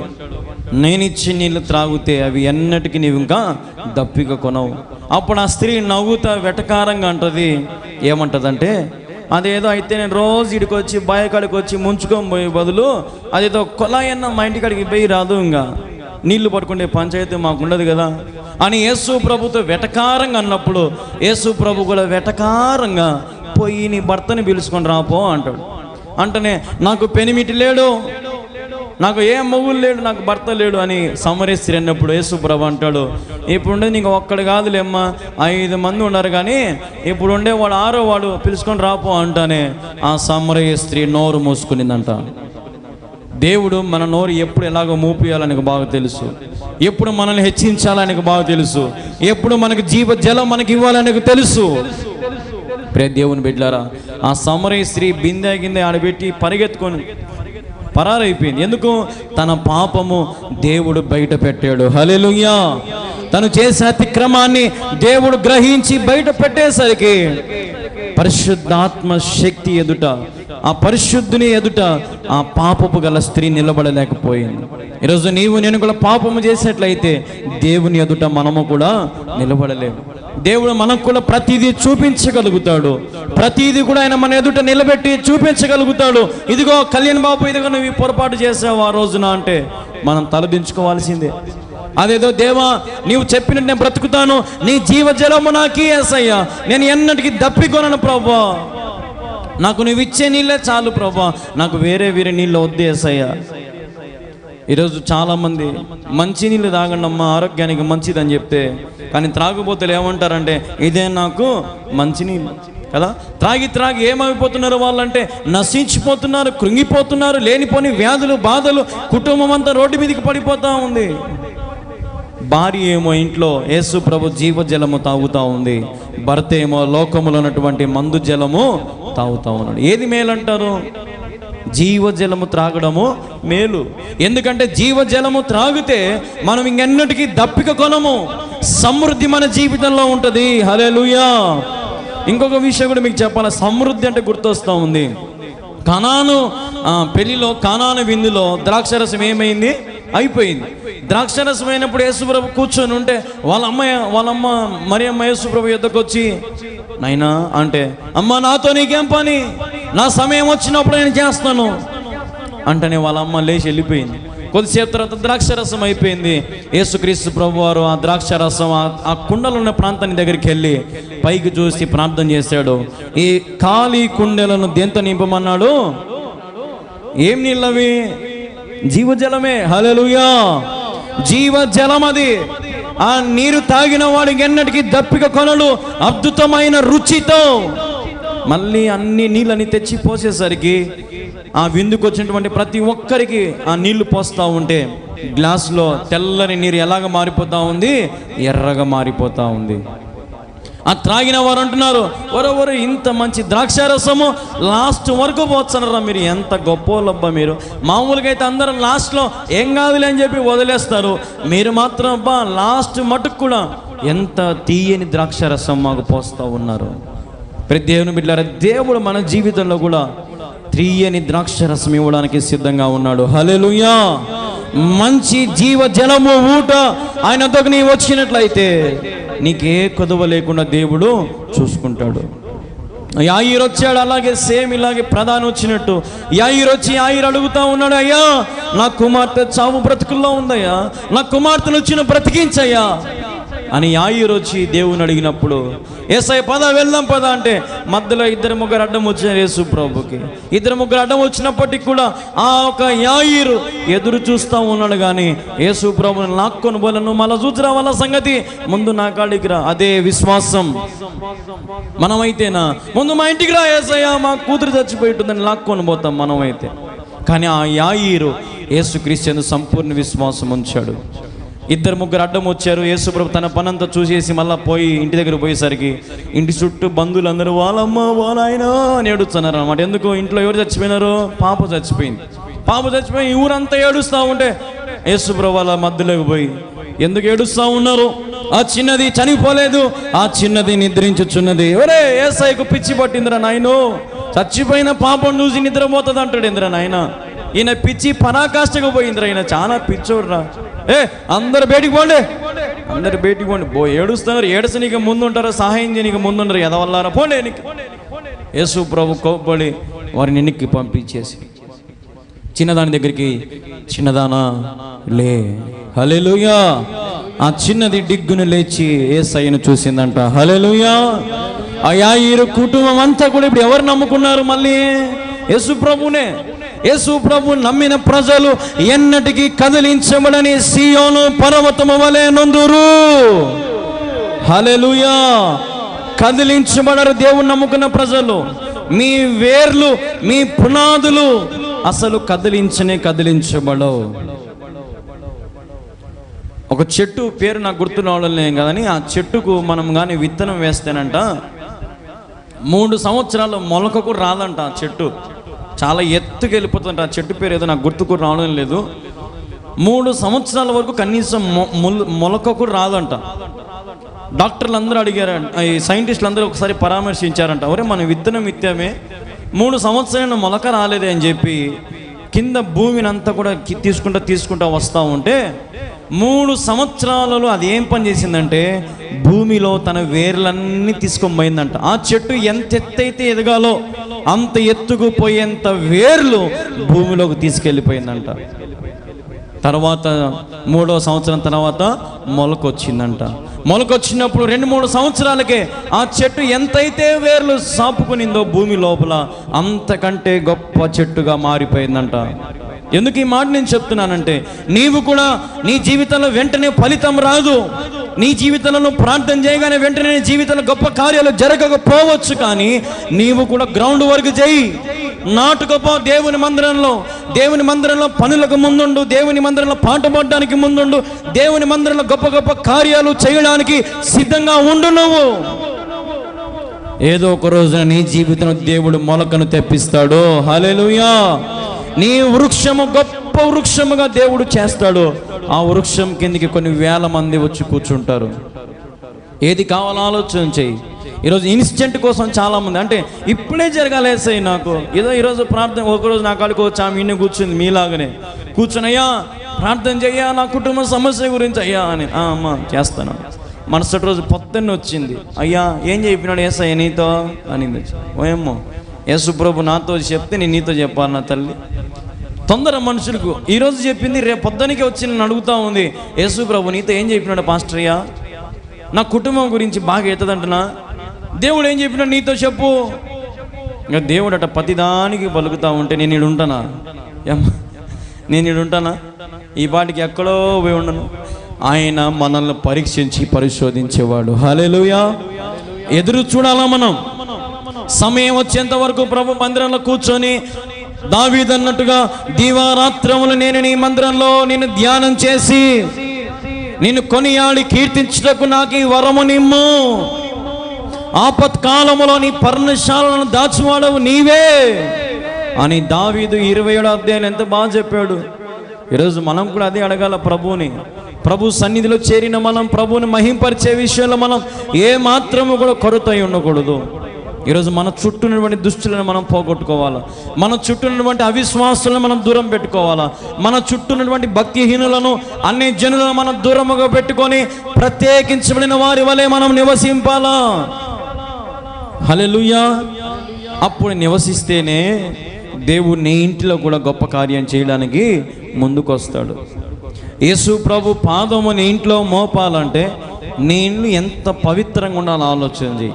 నేను ఇచ్చి నీళ్ళు త్రాగితే అవి ఎన్నటికీ నీవు ఇంకా దప్పిక కొనవు. అప్పుడు ఆ స్త్రీ నవ్వుతా వెటకారంగా అంటది, ఏమంటదంటే, అదేదో అయితే నేను రోజు ఇడికి వచ్చి బాయకాడికి వచ్చి ముంచుకొని పోయే బదులు అదేదో కొలాయన్న మా ఇంటికాడికి పోయి రాదు, ఇంకా నీళ్లు పట్టుకునే పంచాయతీ మాకు ఉండదు కదా అని యేసు ప్రభుతో వెటకారంగా అన్నప్పుడు యేసు ప్రభు కూడా వెటకారంగా పోయి నీ భర్తని పిలుచుకొని రాపో అంటాడు. అంటనే నాకు పెనిమిటి లేడు, నాకు ఏ మొగుడు లేడు, నాకు భర్త లేడు అని సమరయ స్త్రీ అన్నప్పుడు యేసు ప్రభు అంటాడు, ఇప్పుడు ఉండేది నీకు ఒక్కడు కాదులేమ్మా, 5 మంది ఉన్నారు, కానీ ఇప్పుడు ఉండేవాడు 6వ వాడు, పిలుచుకొని రాపో అంటానే ఆ సమరయ స్త్రీ నోరు మూసుకునిందంట. దేవుడు మన నోరు ఎప్పుడు ఎలాగో మూపియాలని బాగా తెలుసు, ఎప్పుడు మనల్ని హెచ్చించాలని బాగా తెలుసు, ఎప్పుడు మనకు జీవ జలం మనకి ఇవ్వాలని తెలుసు. ప్రియ దేవుని బిడ్డలారా, ఆ సమరయ స్త్రీ బిందె గిందె ఆడబెట్టి పరిగెత్తుకొని పరారైపోయింది. ఎందుకు? తన పాపము దేవుడు బయట పెట్టాడు. హల్లెలూయా. తను చేసిన అతిక్రమాన్ని దేవుడు గ్రహించి బయట పెట్టేసరికి పరిశుద్ధాత్మ శక్తి ఎదుట, ఆ పరిశుద్ధుని ఎదుట ఆ పాపపు గల స్త్రీ నిలబడలేకపోయింది. ఈరోజు నీవు నేను కూడా పాపము చేసినట్లయితే దేవుని ఎదుట మనము కూడా నిలబడలేము. దేవుడు మనకు కూడా ప్రతిదీ చూపించగలుగుతాడు, ప్రతిదీ కూడా ఆయన మన ఎదుట నిలబెట్టి చూపించగలుగుతాడు. ఇదిగో కళ్యాణ్ బాబు, ఇదిగో నువ్వు ఈ పొరపాటు చేసావు ఆ రోజున అంటే మనం తలదించుకోవాల్సిందే. అదేదో దేవా నీవు చెప్పినట్టు నేను బ్రతుకుతాను, నీ జీవజలము నాకు యేసయ్యా, నేను ఎన్నటికీ దప్పికొనను ప్రభా, నాకు నువ్వు ఇచ్చే నీళ్ళే చాలు ప్రభా, నాకు వేరే నీళ్ళు వద్దు యేసయ్యా. ఈరోజు చాలామంది మంచి నీళ్ళు తాగండి అమ్మా, ఆరోగ్యానికి మంచిదని చెప్తే, కానీ త్రాగుబోతులు ఏమంటారంటే ఇదే నాకు మంచినీళ్ళు కదా. త్రాగి ఏమైపోతున్నారు వాళ్ళంటే నశించిపోతున్నారు, కృంగిపోతున్నారు, లేనిపోని వ్యాధులు బాధలు, కుటుంబం అంతా రోడ్డు మీదకి పడిపోతూ ఉంది. భార్య ఏమో ఇంట్లో యేసు ప్రభు జీవజలము తాగుతూ ఉంది, భర్త ఏమో లోకములో ఉన్నటువంటి మందు జలము తాగుతూ ఉన్నాడు. ఏది మేలంటారు? జీవజలము త్రాగడము మేలు. ఎందుకంటే జీవజలము త్రాగితే మనం ఇంకెన్నటికీ దప్పిక కొనము, సమృద్ధి మన జీవితంలో ఉంటుంది. హల్లెలూయా. ఇంకొక విషయం కూడా మీకు చెప్పాలి, సమృద్ధి అంటే గుర్తొస్తూ ఉంది. కనాను పెళ్లిలో, కనాను విందులో ద్రాక్షరసం ఏమైంది? అయిపోయింది. ద్రాక్షరసం అయినప్పుడు యేసుప్రభు కూర్చొని ఉంటే వాళ్ళమ్మ మరియమ్మ యేసుప్రభు యొద్దకు వచ్చి, నైనా అంటే, అమ్మ నాతో నీకేం పని, నా సమయం వచ్చినప్పుడు నేను చేస్తాను అంటేనే వాళ్ళ అమ్మ లేచి వెళ్ళిపోయింది. కొద్దిసేపు తర్వాత ద్రాక్షరసం అయిపోయింది. యేసుక్రీస్తు ప్రభు వారు ఆ ద్రాక్షరసం ఆ కుండలు ఉన్న ప్రాంతాన్ని దగ్గరికి వెళ్ళి పైకి చూసి ప్రార్థన చేశాడు. ఈ ఖాళీ కుండలను దేంతో నింపమన్నాడు? ఏం నీళ్ళవి? జీవజలమే. హల్లెలూయా. జీవజలం అది. ఆ నీరు తాగిన వాడికి ఎన్నటికీ దప్పిక కొనడు, అద్భుతమైన రుచితో. మళ్ళీ అన్ని నీళ్ళని తెచ్చి పోసేసరికి ఆ విందుకు వచ్చినటువంటి ప్రతి ఒక్కరికి ఆ నీళ్లు పోస్తూ ఉంటే గ్లాసులో తెల్లని నీరు ఎలాగ మారిపోతూ ఉంది? ఎర్రగా మారిపోతూ ఉంది. ఆ త్రాగిన వారు అంటున్నారు, ఒరొరు ఇంత మంచి ద్రాక్షారసము లాస్ట్ వరకు పోతున్నారా మీరు, ఎంత గొప్పోళ్ళబ్బా మీరు. మామూలుగా అయితే అందరూ లాస్ట్లో ఏం కాదులే అని చెప్పి వదిలేస్తారు, మీరు మాత్రం అబ్బా లాస్ట్ మటుకు కూడా ఎంత తీయని ద్రాక్షారసం మాకు పోస్తూ ఉన్నారు. ప్రతి దేవుని బిడ్డలారా, దేవుడు మన జీవితంలో కూడా తీయని ద్రాక్షరసం ఇవ్వడానికి సిద్ధంగా ఉన్నాడు. హల్లెలూయా. మంచి జీవ జలము ఊట ఆయనతో నీవు వచ్చినట్లయితే నీకే కొదువ లేకుండా దేవుడు చూసుకుంటాడు. యాయిర్ వచ్చాడు, అలాగే సేమ్ ఇలాగే ప్రధాని వచ్చినట్టు యాయిర్ వచ్చి అడుగుతా ఉన్నాడు, అయ్యా నా కుమార్తె చావు బ్రతుకుల్లో ఉందయ్యా, నా కుమార్తెను వచ్చిన బ్రతికించయ్యా అని యాయిర్ వచ్చి దేవుని అడిగినప్పుడు, యేసయ్య పద వెళ్దాం పద అంటే మధ్యలో 2-3 అడ్డం వచ్చారు యేసు ప్రభుకి. 2-3 అడ్డం వచ్చినప్పటికి కూడా ఆ ఒక యాయిరు ఎదురు చూస్తూ ఉన్నాడు, కానీ యేసు ప్రభుని లాక్కొని పోలే, నువ్వు మళ్ళీ చూసిరా వాళ్ళ సంగతి, ముందు నా కాడికి రా. అదే విశ్వాసం మనమైతేనా, ముందు మా ఇంటికి రా యేసయ్య, మా కూతురు చచ్చిపోయి ఉంటుందని లాక్కొని పోతాం మనమైతే. కానీ ఆ యాయిరు యేసుక్రీస్తు సంపూర్ణ విశ్వాసం ఉంచాడు. 2-3 అడ్డం వచ్చారు. యేసుప్రభు తన పనంతా చూసేసి మళ్ళీ పోయి ఇంటి దగ్గర పోయేసరికి ఇంటి చుట్టూ బంధువులందరూ వాళ్ళమ్మ వాళ్ళాయన అని ఏడుస్తున్నారు అనమాట. ఎందుకు? ఇంట్లో ఎవరు చచ్చిపోయినారు? పాప చచ్చిపోయింది. పాప చచ్చిపోయి ఊరంతా ఏడుస్తూ ఉంటే యేసుప్రభు వాళ్ళ మధ్యలోకి పోయి, ఎందుకు ఏడుస్తూ ఉన్నారు? ఆ చిన్నది చనిపోలేదు, ఆ చిన్నది నిద్రించుచున్నది. ఒరే యేసయ్యకు పిచ్చి పట్టిందిరా నాయనో, చచ్చిపోయిన పాపం చూసి నిద్రపోతుంది అంటాడు ఇంద్ర నాయన. ఈయన పిచ్చి పరాకాష్ఠగా పోయిందిరా, ఈయన చాలా పిచ్చోడ్రా. అందరు బయటికి పోండి, అందరు బయటికి పోండి. ఏడుస్తున్నారు, ఏడసనీకి ముందుంటారు, సహాయం చేయనీకి ముందుంటారు, ఎదవల్లారా పోండి. యేసు ప్రభు కోప్పడి వారిని ఎన్నికి పంపించేసి చిన్నదాని దగ్గరికి, చిన్నదానా లే. హల్లెలూయా. ఆ చిన్నది డిగ్గును లేచి యేసయ్యను చూసిందంట. హల్లెలూయా. ఆ యాయిరు కుటుంబం అంతా కూడా ఇప్పుడు ఎవరు నమ్ముకున్నారు? మళ్ళీ యేసు ప్రభునే. యేసు ప్రభు నమ్మిన ప్రజలు ఎన్నటికీ కదిలించబడని సీయోను పర్వతము వలె నొందురు. హల్లెలూయా. కదిలించబడరు దేవుని నమ్ముకున్న ప్రజలు. మీ వేర్లు, మీ పునాదులు అసలు కదిలించబడవు. ఒక చెట్టు పేరు నాకు గుర్తు రావడం కదని, ఆ చెట్టుకు మనం కానీ విత్తనం వేస్తేనంట 3 సంవత్సరాలు మొలకకు రాదంట. ఆ చెట్టు చాలా ఎత్తుకు వెళ్ళిపోతుందంట. ఆ చెట్టు పేరు ఏదో నాకు గుర్తుకు రావడం లేదు. 3 సంవత్సరాల వరకు కనీసం మొలకకు రాదంట. డాక్టర్లు అందరూ అడిగారంట, ఈ సైంటిస్టులు అందరూ ఒకసారి పరామర్శించారంట. ఒరే మనం విత్తనం ఇత్తామే 3 సంవత్సరాలు మొలక రాలేదే అని చెప్పి కింద భూమిని అంతా కూడా తీసుకుంటా వస్తూ ఉంటే 3 సంవత్సరాలలో అది ఏం పని చేసిందంటే భూమిలో తన వేర్లన్నీ తీసుకొని పోయిందంట. ఆ చెట్టు ఎంత ఎత్తైతే ఎదగాలో అంత ఎత్తుకు పోయేంత వేర్లు భూమిలోకి తీసుకెళ్ళిపోయిందంట. తర్వాత 3వ సంవత్సరం తర్వాత మొలకొచ్చిందంట. మొలకొచ్చినప్పుడు 2-3 సంవత్సరాలకే ఆ చెట్టు ఎంతైతే వేర్లు సాపుకునిందో భూమి లోపల అంతకంటే గొప్ప చెట్టుగా మారిపోయిందంట. ఎందుకు ఈ మాట నేను చెప్తున్నానంటే, నీవు కూడా నీ జీవితంలో వెంటనే ఫలితం రాదు. నీ జీవితంలో ప్రార్థన చేయగానే వెంటనే నీ జీవితంలో గొప్ప కార్యాలు జరగకపోవచ్చు. కానీ నీవు కూడా గ్రౌండ్ వర్క్ చేయి, నాటుకపో. దేవుని మందిరంలో పనులకు ముందుండు, దేవుని మందిరంలో పాట పాడడానికి ముందుండు, దేవుని మందిరంలో గొప్ప గొప్ప కార్యాలు చేయడానికి సిద్ధంగా ఉండు. నువ్వు ఏదో ఒక రోజున నీ జీవితంలో దేవుడు మొలకను తెప్పిస్తాడు. హల్లెలూయా. నీ వృక్షము గొప్ప వృక్షముగా దేవుడు చేస్తాడు. ఆ వృక్షం కిందికి కొన్ని వేల మంది వచ్చి కూర్చుంటారు. ఏది కావాలో ఆలోచన చేయి. ఈరోజు ఇన్స్టెంట్ కోసం చాలామంది అంటే ఇప్పుడే జరగాలేసాయి నాకు ఏదో ఈరోజు ప్రార్థన, ఒకరోజు నా కాడికి వచ్చి ఆమె ఇన్ని కూర్చుంది మీలాగనే కూర్చుని, అయ్యా ప్రార్థన చెయ్యా నా కుటుంబ సమస్య గురించి అయ్యా అని. అమ్మా చేస్తాను. మరుసటి రోజు పొద్దున్న వచ్చింది, అయ్యా ఏం చెప్పినాడు యేసయ్య నీతో అనింది. ఓయమ్మో యేసు ప్రభు నాతో చెప్తే నేను నీతో చెప్పాలి నా తల్లి. తొందర మనుషులకు ఈరోజు చెప్పింది రేపు పొద్దునకే వచ్చి నన్ను అడుగుతూ ఉంది, యేసు ప్రభు నీతో ఏం చెప్పినాడు పాస్టర్య్యా, నా కుటుంబం గురించి బాగా ఎత్తదంటున్నా, దేవుడు ఏం చెప్పినాడు నీతో చెప్పు. ఇంకా దేవుడు అట ప్రతిదానికి పలుకుతూ ఉంటే నేను ఈడు ఉంటానా? నేను ఈడు ఉంటానా? ఈ పాటికి ఎక్కడో పోయి ఉండను. ఆయన మనల్ని పరీక్షించి పరిశోధించేవాడు. హల్లెలూయా. ఎదురు చూడాలా మనం. సమయం వచ్చేంత వరకు ప్రభు మందిరంలో కూర్చొని దావీదు అన్నట్టుగా దీవారాత్రములు నేను నీ మందిరంలో నిన్ను ధ్యానం చేసి నిన్ను కొనియాడి కీర్తించుటకు నాకు ఈ వరము నిమ్ము. ఆపత్కాలములో నీ పర్ణశాలను దాచువాడవు నీవే అని దావీదు 27వ అధ్యాయం ఎంత బాగా చెప్పాడు. ఈరోజు మనం కూడా అదే అడగాల ప్రభువుని. ప్రభు సన్నిధిలో చేరిన మనం ప్రభువుని మహింపరిచే విషయంలో మనం ఏ మాత్రము కూడా కొరత ఉండకూడదు. ఈరోజు మన చుట్టూ ఉన్నటువంటి దుష్టులను మనం పోగొట్టుకోవాలా, మన చుట్టూ ఉన్నటువంటి అవిశ్వాసులను మనం దూరం పెట్టుకోవాలా, మన చుట్టూ ఉన్నటువంటి భక్తిహీనులను అన్ని జనులను మనం దూరముగా పెట్టుకొని ప్రత్యేకించబడిన వారి వలె మనం నివసింపాలా. హల్లెలూయా. అప్పుడు నివసిస్తేనే దేవుడు నీ ఇంటిలో కూడా గొప్ప కార్యం చేయడానికి ముందుకు వస్తాడు. యేసు ప్రభు పాదము నీ ఇంట్లో మోపాలంటే నీ ఇల్లు ఎంత పవిత్రంగా ఉండాలో ఆలోచన చేయి,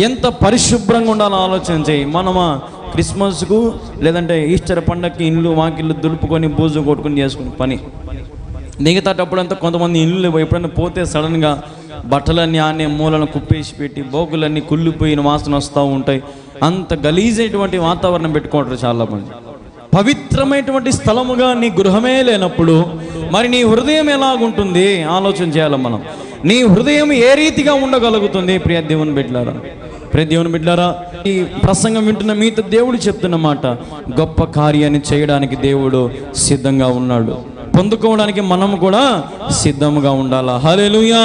ఎంత పరిశుభ్రంగా ఉండాలో ఆలోచన చేయి. మనమా క్రిస్మస్కు లేదంటే ఈస్టర్ పండగకి ఇల్లు వాకిళ్ళు దులుపుకొని బూజు కొట్టుకుని చేసుకునే పని. మిగతాటప్పుడంతా కొంతమంది ఇల్లు ఎప్పుడైనా పోతే సడన్గా బట్టలన్నీ ఆనే మూలను కుప్పేసి పెట్టి బోగులన్నీ కుళ్ళిపోయిన వాసన వస్తూ ఉంటాయి. అంత గలీజైనటువంటి వాతావరణం పెట్టుకుంటారు చాలామంది. పవిత్రమైనటువంటి స్థలముగా నీ గృహమే లేనప్పుడు మరి నీ హృదయం ఎలాగుంటుంది ఆలోచన చేయాలి మనం. నీ హృదయం ఏ రీతిగా ఉండగలుగుతుంది? ప్రియ దేవుని బిడ్డలారా, ఈ ప్రసంగం వింటున్న మీతో దేవుడు చెప్తున్న మాట, గొప్ప కార్యాన్ని చేయడానికి దేవుడు సిద్ధంగా ఉన్నాడు. పొందుకోవడానికి మనం కూడా సిద్ధంగా ఉండాలా. హల్లెలూయా.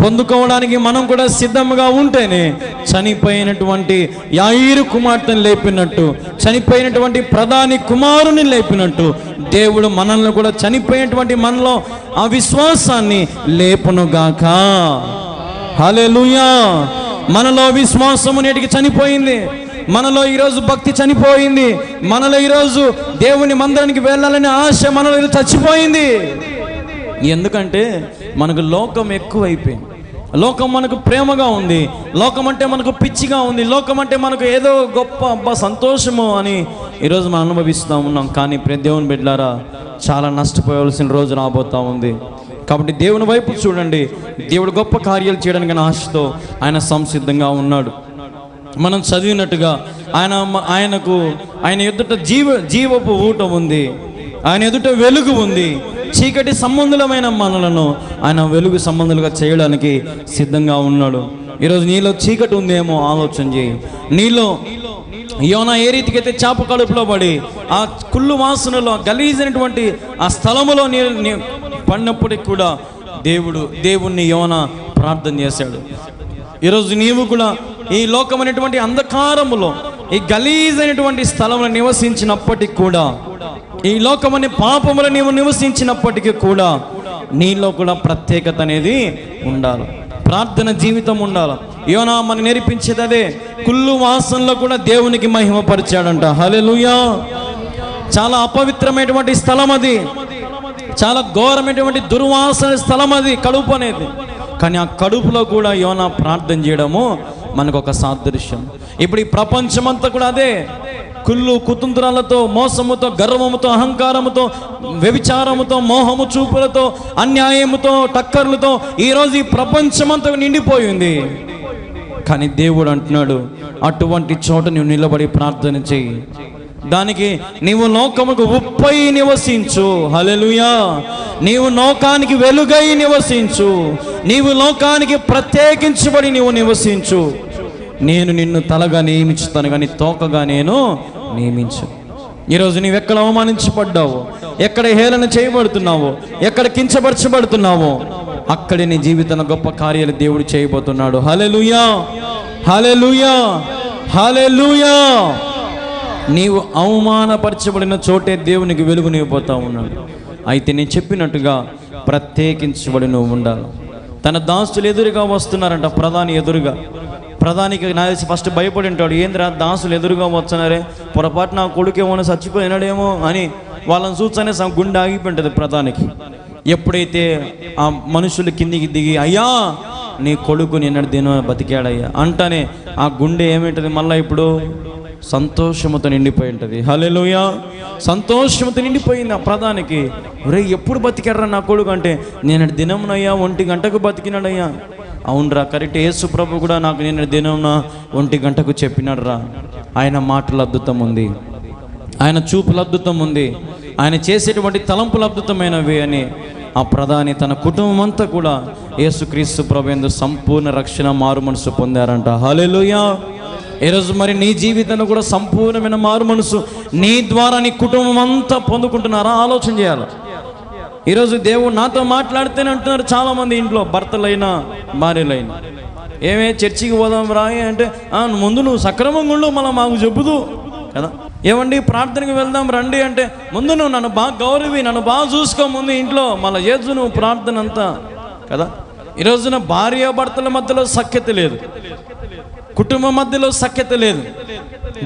పొందుకోవడానికి మనం కూడా సిద్ధంగా ఉంటేనే చనిపోయినటువంటి యాయీరు కుమార్తెను లేపినట్టు, చనిపోయినటువంటి ప్రధాని కుమారుని లేపినట్టు దేవుడు మనల్ని కూడా చనిపోయినటువంటి మనలో ఆ విశ్వాసాన్ని లేపునుగాక. హల్లెలూయా. మనలో విశ్వాసము నేటికి చనిపోయింది, మనలో ఈరోజు భక్తి చనిపోయింది, మనలో ఈరోజు దేవుని మందిరానికి వెళ్ళాలనే ఆశ మనలో చచ్చిపోయింది. ఎందుకంటే మనకు లోకం ఎక్కువైపోయింది, లోకం మనకు ప్రేమగా ఉంది, లోకం అంటే మనకు పిచ్చిగా ఉంది, లోకం అంటే మనకు ఏదో గొప్ప సంతోషము అని ఈరోజు మనం అనుభవిస్తూ ఉన్నాం. కానీ దేవుని బిడ్డలారా, చాలా నష్టపోవలసిన రోజు రాబోతూ ఉంది. కాబట్టి దేవుని వైపు చూడండి. దేవుడు గొప్ప కార్యాలు చేయడానికి ఆశతో ఆయన సంసిద్ధంగా ఉన్నాడు. మనం చదివినట్టుగా ఆయన ఎదుట జీవపు ఊట ఉంది, ఆయన ఎదుట వెలుగు ఉంది. చీకటి సంబంధులమైన మనలను ఆయన వెలుగు సంబంధులుగా చేయడానికి సిద్ధంగా ఉన్నాడు. ఈరోజు నీలో చీకటి ఉందేమో ఆలోచన చేయి. నీలో యోనా ఏ రీతికైతే చేప కడుపులో పడి ఆ కుళ్ళు వాసనలో గలీజైనటువంటి ఆ స్థలములో పడినప్పటికి కూడా దేవుణ్ణి యోనా ప్రార్థన చేశాడు. ఈరోజు నీవు కూడా ఈ లోకమైనటువంటి అంధకారములో, ఈ గలీజైనటువంటి స్థలంలో నివసించినప్పటికి కూడా, ఈ లోకమనే పాపములో నీవు నివసించినప్పటికీ కూడా నీలో కూడా ప్రత్యేకత అనేది ఉండాలి, ప్రార్థన జీవితం ఉండాలి. యోనా మనకు నేర్పించేది అదే. కుళ్ళు వాసనలో కూడా దేవునికి మహిమపరిచాడంట. హల్లెలూయా. చాలా అపవిత్రమైనటువంటి స్థలం అది, చాలా ఘోరమైనటువంటి దుర్వాసన స్థలం అది, కడుపు అనేది. కానీ ఆ కడుపులో కూడా యోనా ప్రార్థన చేయడము మనకు ఒక సాదృశ్యం. ఇప్పుడు ఈ ప్రపంచమంతా కూడా అదే. కుళ్ళు కుతంత్రాలతో, మోసముతో, గర్వముతో, అహంకారముతో, వ్యభిచారముతో, మోహము చూపులతో, అన్యాయముతో, టక్కర్లతో ఈరోజు ఈ ప్రపంచమంతా నిండిపోయింది. కానీ దేవుడు అంటున్నాడు, అటువంటి చోట నువ్వు నిలబడి ప్రార్థన చెయ్యి. దానికి నీవు లోకముకు ఉప్పై నివసించు. హల్లెలూయా. నీవు లోకానికి వెలుగై నివసించు, నీవు లోకానికి ప్రత్యేకించబడి నీవు నివసించు. నేను నిన్ను తలగా నియమించుతాను కానీ తోకగా నేను నియమించు. ఈరోజు నీవెక్కడ అవమానించబడ్డావో, ఎక్కడ హేళన చేయబడుతున్నావో, ఎక్కడ కించపరచబడుతున్నావో అక్కడే నీ జీవితంలో గొప్ప కార్యాలు దేవుడు చేయబోతున్నాడు. హల్లెలూయా. హల్లెలూయా. హల్లెలూయా. నీవు అవమానపరచబడిన చోటే దేవునికి వెలుగునివ్వబోతా ఉన్నాడు. అయితే నేను చెప్పినట్టుగా ప్రత్యేకించబడి నువ్వు ఉండాలి. తన దాసులు ఎదురుగా వస్తున్నారంట, ప్రధాని ఎదురుగా. ప్రధానికి నాకు ఫస్ట్ భయపడి ఉంటాడు. ఏంద్రా దాసులు ఎదురుగా వస్తున్నారే, పొరపాటు నా కొడుకు ఏమో చచ్చిపోయినాడేమో అని వాళ్ళని చూస్తేనే గుండె ఆగిపోయింటుంది ప్రధానికి. ఎప్పుడైతే ఆ మనుషులు కిందికి దిగి, అయ్యా నీ కొడుకు నిన్నటి దినం బతికాడయ్యా అంటానే ఆ గుండె ఏమింటుంది, మళ్ళీ ఇప్పుడు సంతోషముతో నిండిపోయి ఉంటుంది. హల్లెలూయా. సంతోషముతో నిండిపోయింది ఆ ప్రధానికి. రే ఎప్పుడు బతికాడరా నా కొడుకు అంటే, నిన్నటి దినంనయ్యా 1 గంటకు బతికినాడయ్యా. అవునరా, కరెక్ట్. యేసు ప్రభు కూడా నాకు నిన్నటి దినం 1 గంటకు చెప్పినాడు రా. ఆయన మాటలు అద్భుతం ఉంది, ఆయన చూపులు అద్భుతం ఉంది, ఆయన చేసేటువంటి తలంపులు అద్భుతమైనవి అని ఆ ప్రధాని తన కుటుంబం అంతా కూడా యేసుక్రీస్తు ప్రభువునందు సంపూర్ణ రక్షణ, మారు మనసు పొందారంట. హల్లెలూయా. ఈరోజు మరి నీ జీవితంలో కూడా సంపూర్ణమైన మారు మనసు నీ ద్వారా నీ కుటుంబం అంతా పొందుకుంటున్నారా? ఆలోచన చేయాలి. ఈరోజు దేవుడు నాతో మాట్లాడితేనే అంటున్నారు చాలామంది ఇంట్లో, భర్తలైనా భార్యలైనా, ఏమే చర్చికి పోదాం రాయి అంటే, ముందు నువ్వు సక్రమంగా ఉండు, మళ్ళీ మాకు చెబుదు కదా. ఏమండి ప్రార్థనకి వెళ్దాం రండి అంటే, ముందు నువ్వు నన్ను బాగా గౌరవి, నన్ను బాగా చూసుకో ముందు ఇంట్లో, మళ్ళీ చేసు నువ్వు ప్రార్థన అంతా కదా. ఈరోజున భార్య భర్తల మధ్యలో సఖ్యత లేదు, కుటుంబం మధ్యలో సఖ్యత లేదు.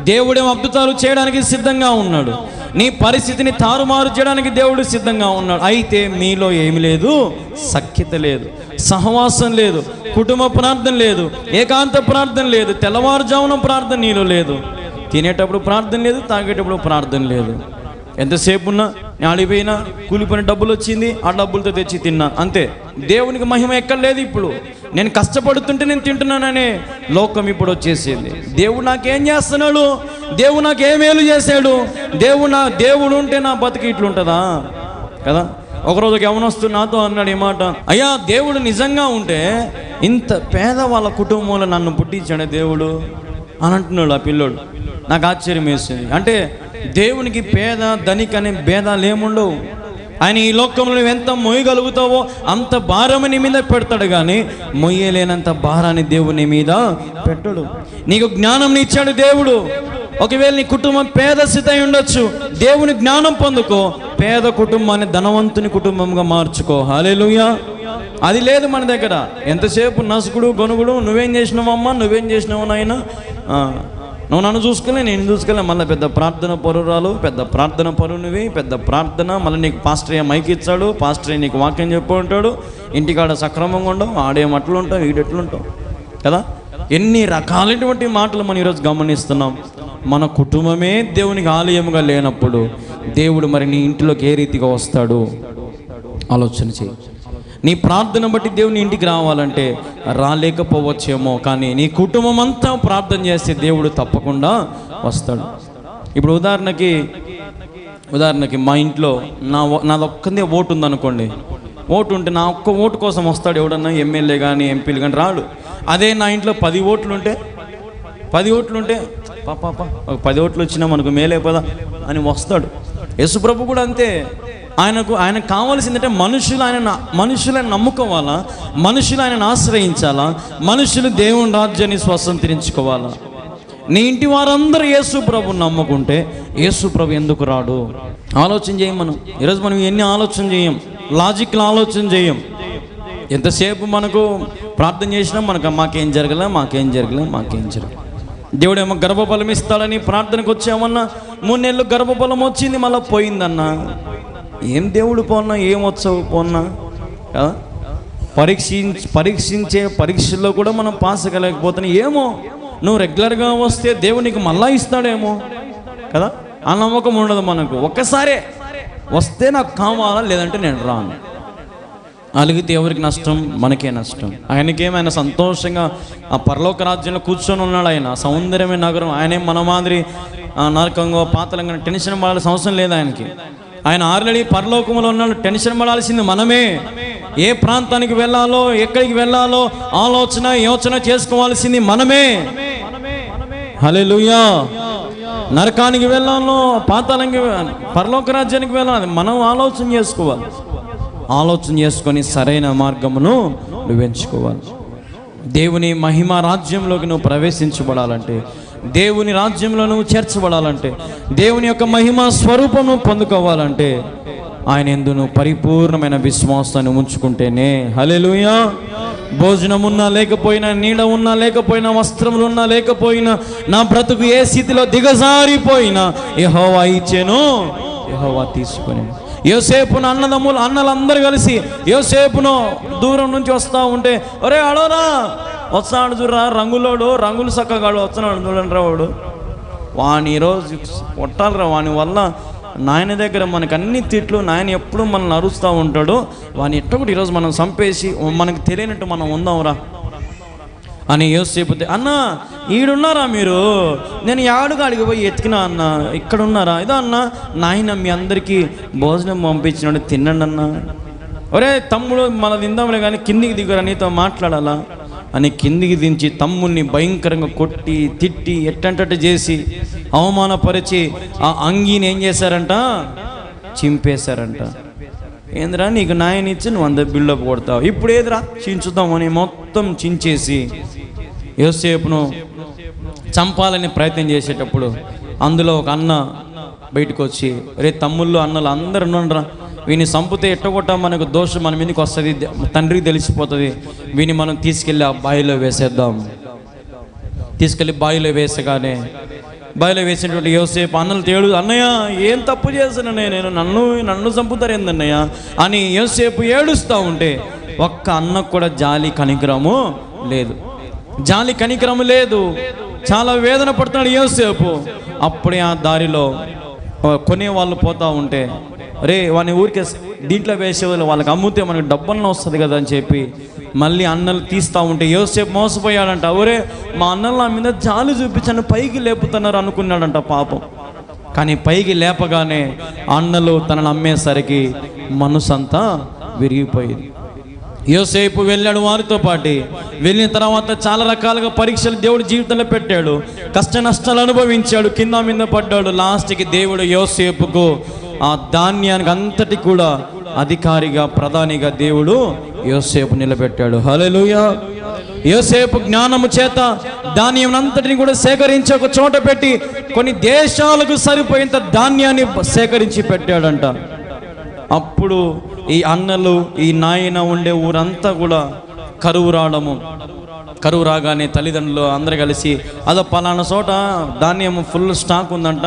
దేవుడేమో అద్భుతాలు చేయడానికి సిద్ధంగా ఉన్నాడు, నీ పరిస్థితిని తారుమారు చేయడానికి దేవుడు సిద్ధంగా ఉన్నాడు. అయితే మీలో ఏమి లేదు, సఖ్యత లేదు, సహవాసం లేదు, కుటుంబ ప్రార్థన లేదు, ఏకాంత ప్రార్థన లేదు, తెల్లవారుజామున ప్రార్థన నీలో లేదు, తినేటప్పుడు ప్రార్థన లేదు, తాగేటప్పుడు ప్రార్థన లేదు. ఎంతసేపు ఉన్నా ఆడిపోయినా కూలిపోయిన డబ్బులు వచ్చింది, ఆ డబ్బులతో తెచ్చి తిన్నా అంతే. దేవునికి మహిమ ఎక్కడ లేదు. ఇప్పుడు నేను కష్టపడుతుంటే నేను తింటున్నాననే లోకం ఇప్పుడు వచ్చేసింది. దేవుడు నాకేం చేస్తున్నాడు, దేవుడు నాకు ఏ మేలు చేశాడు, దేవుడు ఉంటే నా బతికి ఇట్లుంటుందా కదా. ఒకరోజు యవనస్తు నాతో అన్నాడు ఈ మాట, అయ్యా దేవుడు నిజంగా ఉంటే ఇంత పేద వాళ్ళ కుటుంబంలో నన్ను పుట్టించాడే దేవుడు అని అంటున్నాడు ఆ పిల్లోడు. నాకు ఆశ్చర్యం వేసింది. అంటే దేవునికి పేద ధనిక అనే భేదాలు ఏముండవు. ఆయన ఈ లోకంలో నువ్వు ఎంత మోయగలుగుతావో అంత భారం నీ మీద పెడతాడు, కానీ మొయ్యలేనంత భారాన్ని దేవుడు నీ మీద పెట్టడు. నీకు జ్ఞానం ఇచ్చాడు దేవుడు. ఒకవేళ నీ కుటుంబం పేద స్థితి అయి ఉండొచ్చు, దేవుని జ్ఞానం పొందుకో, పేద కుటుంబాన్ని ధనవంతుని కుటుంబంగా మార్చుకో. హల్లెలూయా. అది లేదు మన దగ్గర. ఎంతసేపు నసుకుడు గొనుగుడు, నువ్వేం చేసినావమ్మా, నువ్వేం చేసినావు నాయన, నువ్వు నన్ను చూసుకుని నేను చూసుకెళ్ళి, మళ్ళీ పెద్ద ప్రార్థన పరురాలు, పెద్ద ప్రార్థన పరునివి, పెద్ద ప్రార్థన, మళ్ళీ నీకు పాస్టర్ మైక్ ఇచ్చాడు, పాస్టర్ నీకు వాక్యం చెప్పు ఉంటాడు, ఇంటికాడ సక్రమంగా ఉండవు, ఆడేం అట్లుంటావు, ఈడెట్లుంటావు కదా. ఎన్ని రకాలైనటువంటి మాటలు మనం ఈరోజు గమనిస్తున్నాం. మన కుటుంబమే దేవునికి ఆలయముగా లేనప్పుడు దేవుడు మరి నీ ఇంటిలోకి ఏ రీతిగా వస్తాడు ఆలోచన చేయి. నీ ప్రార్థన బట్టి దేవుని ఇంటికి రావాలంటే రాలేకపోవచ్చేమో, కానీ నీ కుటుంబం అంతా ప్రార్థన చేస్తే దేవుడు తప్పకుండా వస్తాడు. ఇప్పుడు ఉదాహరణకి మా ఇంట్లో నాదొక్కదే ఓటు ఉందనుకోండి. ఓటు ఉంటే నా ఒక్క ఓటు కోసం వస్తాడు ఎవడన్నా, ఎమ్మెల్యే కానీ ఎంపీలు కానీ రాడు. అదే నా ఇంట్లో 10 ఓట్లు ఉంటే పాప 10 ఓట్లు వచ్చినా మనకు మేలైపోదా అని వస్తాడు. యేసుప్రభు కూడా అంతే. ఆయనకు కావాల్సిందంటే మనుషులను నమ్ముకోవాలా, మనుషులు ఆయనను ఆశ్రయించాలా, మనుషులు దేవుని రాజ్యాన్ని స్వతంత్రించుకోవాలా. నీ ఇంటి వారందరూ యేసుప్రభుని నమ్ముకుంటే యేసుప్రభు ఎందుకు రాడు? ఆలోచన చేయం. ఈరోజు మనం ఎన్ని ఆలోచన చేయం, లాజిక్లు ఆలోచన చేయం. ఎంతసేపు మనకు ప్రార్థన చేసినా మాకేం జరగలే. దేవుడేమో గర్భఫలం ఇస్తాడని ప్రార్థనకు వచ్చామన్నా 3 నెలలు గర్భఫలం వచ్చింది, మళ్ళీ పోయిందన్నా. ఏం దేవుడు పోన్నా, ఏం వచ్చావు పోన్నా కదా. పరీక్షించే పరీక్షల్లో కూడా మనం పాస్ కాలేకపోతున్నాం. ఏమో నువ్వు రెగ్యులర్గా వస్తే దేవునికి మళ్ళా ఇస్తాడేమో కదా. ఆ నమ్మకం ఉండదు మనకు. ఒక్కసారే వస్తే నాకు కావాలా, లేదంటే నేను రాను. అలిగితే ఎవరికి నష్టం? మనకే నష్టం. ఆయనకేమైనా సంతోషంగా ఆ పరలోక రాజ్యంలో కూర్చొని ఉన్నాడు. ఆయన సౌందర్యమైన నగరం. ఆయనే మన మాదిరి నరకంగా పాతలంగా టెన్షన్ పడాల్సిన అవసరం లేదు ఆయనకి. ఆయన ఆల్రెడీ పరలోకంలో ఉన్నాడు. టెన్షన్ పడాల్సింది మనమే. ఏ ప్రాంతానికి వెళ్ళాలో, ఎక్కడికి వెళ్ళాలో యోచన చేసుకోవాల్సింది మనమే. హల్లెలూయా. నరకానికి వెళ్ళాలో, పాతాళానికి, పరలోక రాజ్యానికి వెళ్ళాలి, మనం ఆలోచన చేసుకోవాలి. ఆలోచన చేసుకొని సరైన మార్గమును నువ్వు ఎంచుకోవాలి. దేవుని మహిమ రాజ్యంలోకి నువ్వు ప్రవేశించబడాలంటే, దేవుని రాజ్యంలో నువ్వు చేర్చబడాలంటే, దేవుని యొక్క మహిమ స్వరూపం నువ్వు పొందుకోవాలంటే ఆయన యందు నువ్వు పరిపూర్ణమైన విశ్వాసాన్ని ఉంచుకుంటేనే. హల్లెలూయా. భోజనం ఉన్నా లేకపోయినా, నీడ ఉన్నా లేకపోయినా, వస్త్రములు ఉన్నా లేకపోయినా, నా బ్రతుకు ఏ స్థితిలో దిగజారిపోయినా యెహోవా ఇచ్చెను, యెహోవా తీసుకొని. యోసేపును అన్నలందరూ కలిసి యోసేపును దూరం నుంచి వస్తూ ఉంటే, ఒరే అడోరా వస్తాడు చూడరా, రంగులు చక్కగాడు వస్తున్నాడు చూడండి రా వాడు, వాని ఈరోజు కొట్టాలరా. వాని వల్ల నాయన దగ్గర మనకు అన్ని తిట్లు, నాయన ఎప్పుడు మనల్ని అరుస్తూ ఉంటాడు, వాని ఎట్ట కూడా ఈరోజు మనం చంపేసి మనకు తెలియనట్టు మనం ఉందాంరా అని యోసేపు. అన్న ఈడున్నారా మీరు? నేను యాడుగాడికి పోయి ఎత్తికినా అన్న, ఇక్కడ ఉన్నారా? ఇదో అన్న, నాయన మీ అందరికీ భోజనం పంపించినాడు, తినండి అన్న. ఒరే తమ్ముడు మన తిందాంలే కానీ కిందికి దిగురా, నీతో మాట్లాడాలా అని కిందికి దించి తమ్ముడిని భయంకరంగా కొట్టి తిట్టి ఎట్టంటట్టు చేసి అవమానపరిచి ఆ అంగీని ఏం చేశారంట? చింపేశారంట. ఏందిరా నీకు నాయన ఇచ్చి నువ్వు అంత బిల్డప్ కొడతావు, ఇప్పుడు ఏదిరా చించుదామని మొత్తం చించేసి యోసేపును చంపాలని ప్రయత్నం చేసేటప్పుడు అందులో ఒక అన్న బయటకు వచ్చి, రే తమ్ముళ్ళు అన్నలు అందరు ఉన్నారా, వీని చంపితే ఎట్టగొట్టా మనకు దోషం మన మీదకి వస్తుంది, తండ్రికి తెలిసిపోతుంది, వీని మనం తీసుకెళ్ళి ఆ బావిలో వేసేద్దాం. తీసుకెళ్ళి బావిలో వేసగానే బావిలో వేసినటువంటి యోసేపు అన్నలు తేడు, అన్నయ్య ఏం తప్పు చేశానన్నయ్య, నేను నన్ను చంపుతారు ఏందన్నయ్య అని యోసేపు ఏడుస్తూ ఉంటే ఒక్క అన్నకు కూడా జాలి కనికరము లేదు. చాలా వేదన పడుతున్నాడు యోసేపు. అప్పుడే ఆ దారిలో కొనేవాళ్ళు పోతూ ఉంటే, రే వాని ఊరికే దీంట్లో వేసేవాళ్ళు, వాళ్ళకి అమ్ముతే మనకు డబ్బన్న వస్తుంది కదా అని చెప్పి మళ్ళీ అన్నలు తీస్తూ ఉంటే యోసేపు మోసపోయాడంట. ఒరే మా అన్నలు నా మీద జాలి చూపించాను, పైకి లేపుతున్నారు అనుకున్నాడంట పాపం. కానీ పైకి లేపగానే అన్నలు తనను అమ్మేసరికి మనసంతా విరిగిపోయింది. యోసేపు వెళ్ళాడు వారితో పాటు. వెళ్ళిన తర్వాత చాలా రకాలుగా పరీక్షలు దేవుడు జీవితంలో పెట్టాడు. కష్ట నష్టాలు అనుభవించాడు, కింద మీద పడ్డాడు. లాస్ట్కి దేవుడు యోసేపుకు ఆ ధాన్యానికి అంతటి కూడా అధికారిగా, ప్రధానిగా దేవుడు యోసేపు నిలబెట్టాడు. హల్లెలూయా. యోసేపు జ్ఞానము చేత ధాన్యం అంతటిని కూడా సేకరించి ఒక చోట పెట్టి కొన్ని దేశాలకు సరిపోయేంత ధాన్యాన్ని సేకరించి పెట్టాడంట. అప్పుడు ఈ అన్నలు, ఈ నాయన ఉండే ఊరంతా కూడా కరువు రాగానే తల్లిదండ్రులు అందరు కలిసి అదో పలానా చోట ధాన్యం ఫుల్ స్టాక్ ఉందంట,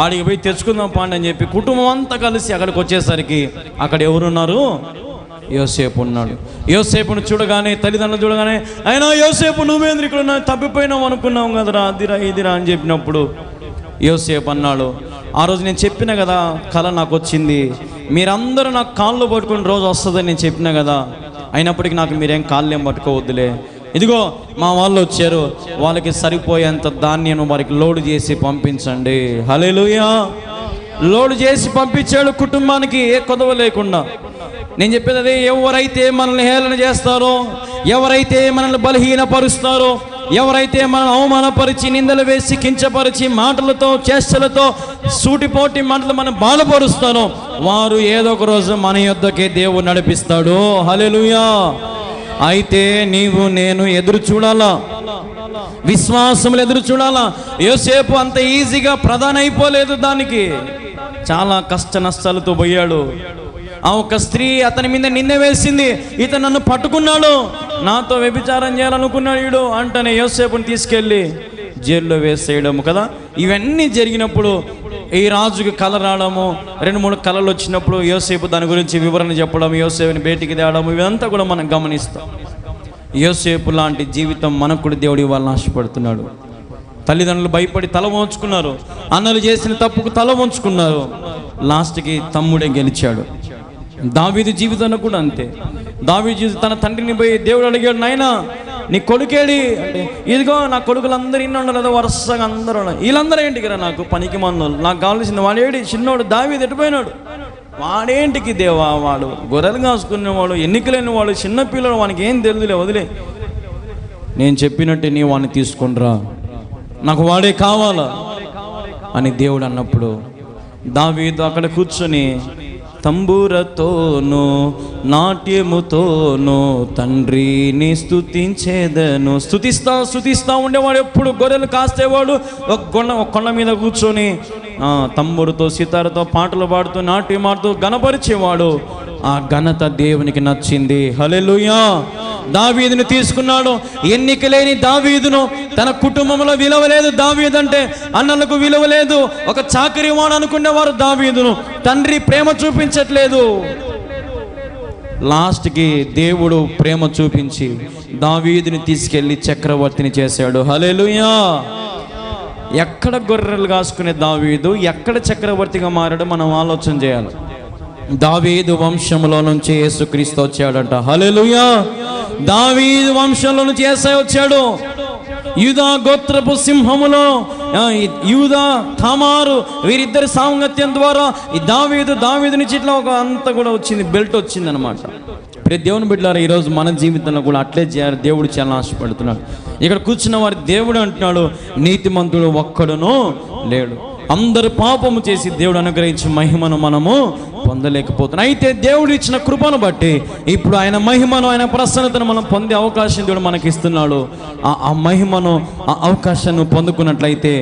ఆడికి పోయి తెచ్చుకుందాం పాండి అని చెప్పి కుటుంబం అంతా కలిసి అక్కడికి వచ్చేసరికి అక్కడ ఎవరున్నారు? యోసేపు ఉన్నాడు. యోసేపును చూడగానే, తల్లిదండ్రులు చూడగానే, అయినా యోసేపు నువ్వేంద్ర ఇక్కడ తప్పిపోయినావు అనుకున్నావు కదరా, అదిరా ఇదిరా అని చెప్పినప్పుడు యోసేపు అన్నాడు, ఆ రోజు నేను చెప్పిన కదా, కళ నాకు వచ్చింది, మీరందరూ నాకు కాళ్ళు పట్టుకుని రోజు వస్తుందని నేను చెప్పిన కదా, అయినప్పటికీ నాకు మీరేం కాళ్ళు ఏం పట్టుకోవద్దులే, ఇదిగో మా వాళ్ళు వచ్చారు, వాళ్ళకి సరిపోయేంత ధాన్యం వారికి లోడు చేసి పంపించండి. హల్లెలూయా. లోడు చేసి పంపించాడు కుటుంబానికి, ఏ కొదవ లేకుండా. నేను చెప్పేది అదే, ఎవరైతే మనల్ని హేళన చేస్తారో, ఎవరైతే మనల్ని బలహీనపరుస్తారో, ఎవరైతే మనల్ని అవమానపరిచి, నిందలు వేసి, కించపరిచి, మాటలతో, చేష్టలతో, సూటిపోటి మాటలు మనం బాధపరుస్తారో, వారు ఏదో ఒక రోజు మన యొద్దకే దేవుడు నడిపిస్తాడు. హల్లెలూయా. అయితే నీవు నేను ఎదురు చూడాలా, విశ్వాసములు ఎదురు చూడాలా. యోసేపు అంత ఈజీగా ప్రధాని అయిపోలేదు, దానికి చాలా కష్ట నష్టాలతో పోయాడు. ఆ ఒక స్త్రీ అతని మీద నింద వేసింది, ఇతను నన్ను పట్టుకున్నాడు, నాతో వ్యభిచారం చేయాలనుకున్నాడు అంటనే యోసేపుని తీసుకెళ్ళి జైల్లో వేసేయడము కదా. ఇవన్నీ జరిగినప్పుడు ఈ రాజుకి కళ రావడము, 2-3 కళలు వచ్చినప్పుడు యోసేపు దాని గురించి వివరణ చెప్పడం, యోసేపుని బయటికి తేవడం, ఇవంతా కూడా మనం గమనిస్తాం. యోసేపు లాంటి జీవితం మనకు కూడా దేవుడి వాళ్ళని ఆశపడుతున్నాడు. తల్లిదండ్రులు భయపడి తల వంచుకున్నారు, అన్నలు చేసిన తప్పుకు తల వంచుకున్నారు, లాస్ట్కి తమ్ముడే గెలిచాడు. దావీదు జీవితంలో కూడా అంతే. దావీదు తన తండ్రిని పోయి దేవుడు అడిగాడు, నాయనా నీ కొడుకేడి అంటే, ఇదిగో నా కొడుకులందరూ ఇన్ని ఉన్నారు కదా, వరుసగా అందరూ వీళ్ళందరూ ఏంటికి రా, నాకు పనికి మందోళ్ళు, నాకు కావాల్సింది వాడేడి, చిన్నోడు దావీదు ఎటుపోయినాడు, వాడేంటికి దేవా, వాడు గొర్రెలు కాసుకునేవాడు, ఎన్నికలేని వాడు, చిన్నపిల్లడు, వానికి ఏం తెలియదులే, వదిలే, నేను చెప్పినట్టే నీ వాడిని తీసుకునిరా, నాకు వాడే కావాలా అని దేవుడు అన్నప్పుడు దావీదు అక్కడ కూర్చొని తంబూరతోను నాట్యముతోను తండ్రిని స్తుతించేదను. స్తుతిస్తా ఉండేవాడు. ఎప్పుడు గొర్రెలు కాస్తేవాడు ఒక కొండ మీద కూర్చొని తమ్ముడుతో, సితారతో పాటలు పాడుతూ, నాట్యం ఆడుతూ గణపరిచేవాడు. ఆ ఘనత దేవునికి నచ్చింది. హల్లెలూయా. దావీదును తీసుకున్నాడు. ఎన్నిక లేని దావీదును, తన కుటుంబంలో విలువ లేదు దావీదు అంటే, అన్నలకు విలువ లేదు, ఒక చాకరీ వాడు అనుకునేవారు దావీదును. తండ్రి ప్రేమ చూపించట్లేదు. లాస్ట్కి దేవుడు ప్రేమ చూపించి దావీదుని తీసుకెళ్ళి చక్రవర్తిని చేశాడు. హల్లెలూయా. ఎక్కడ గొర్రెలు కాసుకునే దావీదు ఎక్కడ చక్రవర్తిగా మారాడో మనం ఆలోచన చేయాలి. దావీదు వంశంలో నుంచి యేసుక్రీస్తు వచ్చాడట. హల్లెలూయా. దావీదు వంశంలో నుంచి యేసయ్య వచ్చాడు. యూదా గోత్రపు సింహములో యూదా, తామారు వీరిద్దరి సాంగత్యం ద్వారా ఈ దావీదు నుంచి ఇట్లా ఒక అంతా కూడా వచ్చింది, బెల్ట్ వచ్చింది అనమాట. ప్రతి దేవుని బిడ్డలారా, ఈరోజు మన జీవితంలో కూడా అట్లే చేయాలి. దేవుడు చాలా ఆశపడుతున్నాడు. ఇక్కడ కూర్చున్న వారి దేవుడు అంటున్నాడు, నీతిమంతుడు ఒక్కడును లేడు. అందరు పాపము చేసి దేవుడు అనుగ్రహించిన మహిమను మనము పొందలేకపోతున్నాం. అయితే దేవుడు ఇచ్చిన కృపను బట్టి ఇప్పుడు ఆయన మహిమను, ఆయన ప్రసన్నతను మనం పొందే అవకాశం దేవుడు మనకి ఇస్తున్నాడు. ఆ మహిమను, ఆ అవకాశాన్ని పొందుకున్నట్లయితే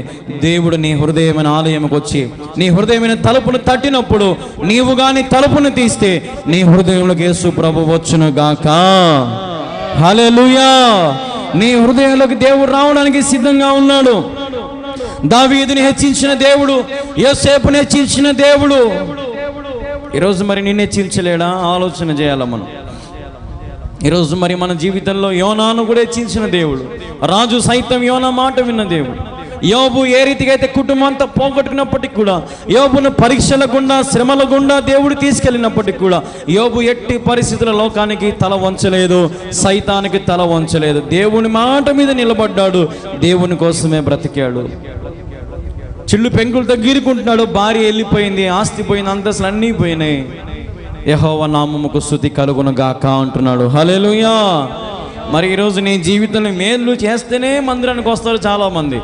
దేవుడు నీ హృదయమైన ఆలయంకి వచ్చి నీ హృదయమైన తలుపును తట్టినప్పుడు, నీవు కానీ తలుపును తీస్తే నీ హృదయంలోకి యేసు ప్రభు వచ్చును గాక. హల్లెలూయా. నీ హృదయంలోకి దేవుడు రావడానికి సిద్ధంగా ఉన్నాడు. దావీదుని హెచ్చించిన దేవుడు, యోసేపుని హెచ్చించిన దేవుడు ఈరోజు మరి నిన్ను హెచ్చించలేడా? ఆలోచన చేయాల మనం. ఈరోజు మరి మన జీవితంలో యోనాను కూడా హెచ్చించిన దేవుడు. రాజు సైతం యోనా మాట విన్న దేవుడు. యోబు ఏ రీతిగా అయితే కుటుంబం అంతా పోగొట్టుకున్నప్పటికీ కూడా, యోబును పరీక్షల గుండా, శ్రమల గుండా దేవుడు తీసుకెళ్ళినప్పటికీ కూడా, యోబు ఎట్టి పరిస్థితుల లోకానికి తల వంచలేదు, సైతానికి తల వంచలేదు. దేవుని మాట మీద నిలబడ్డాడు, దేవుని కోసమే బ్రతికాడు. చిల్లు పెంకులతో గీరుకుంటున్నాడు, భార్య వెళ్ళిపోయింది, ఆస్తి పోయింది, అంతస్తులు అన్నీ పోయినాయి. యెహోవా నామముకు స్తుతి కలుగును గాక అంటున్నాడు. హల్లెలూయా. మరి ఈరోజు నీ జీవితంలో మేలు చేస్తేనే మందిరానికి వస్తారు చాలామంది,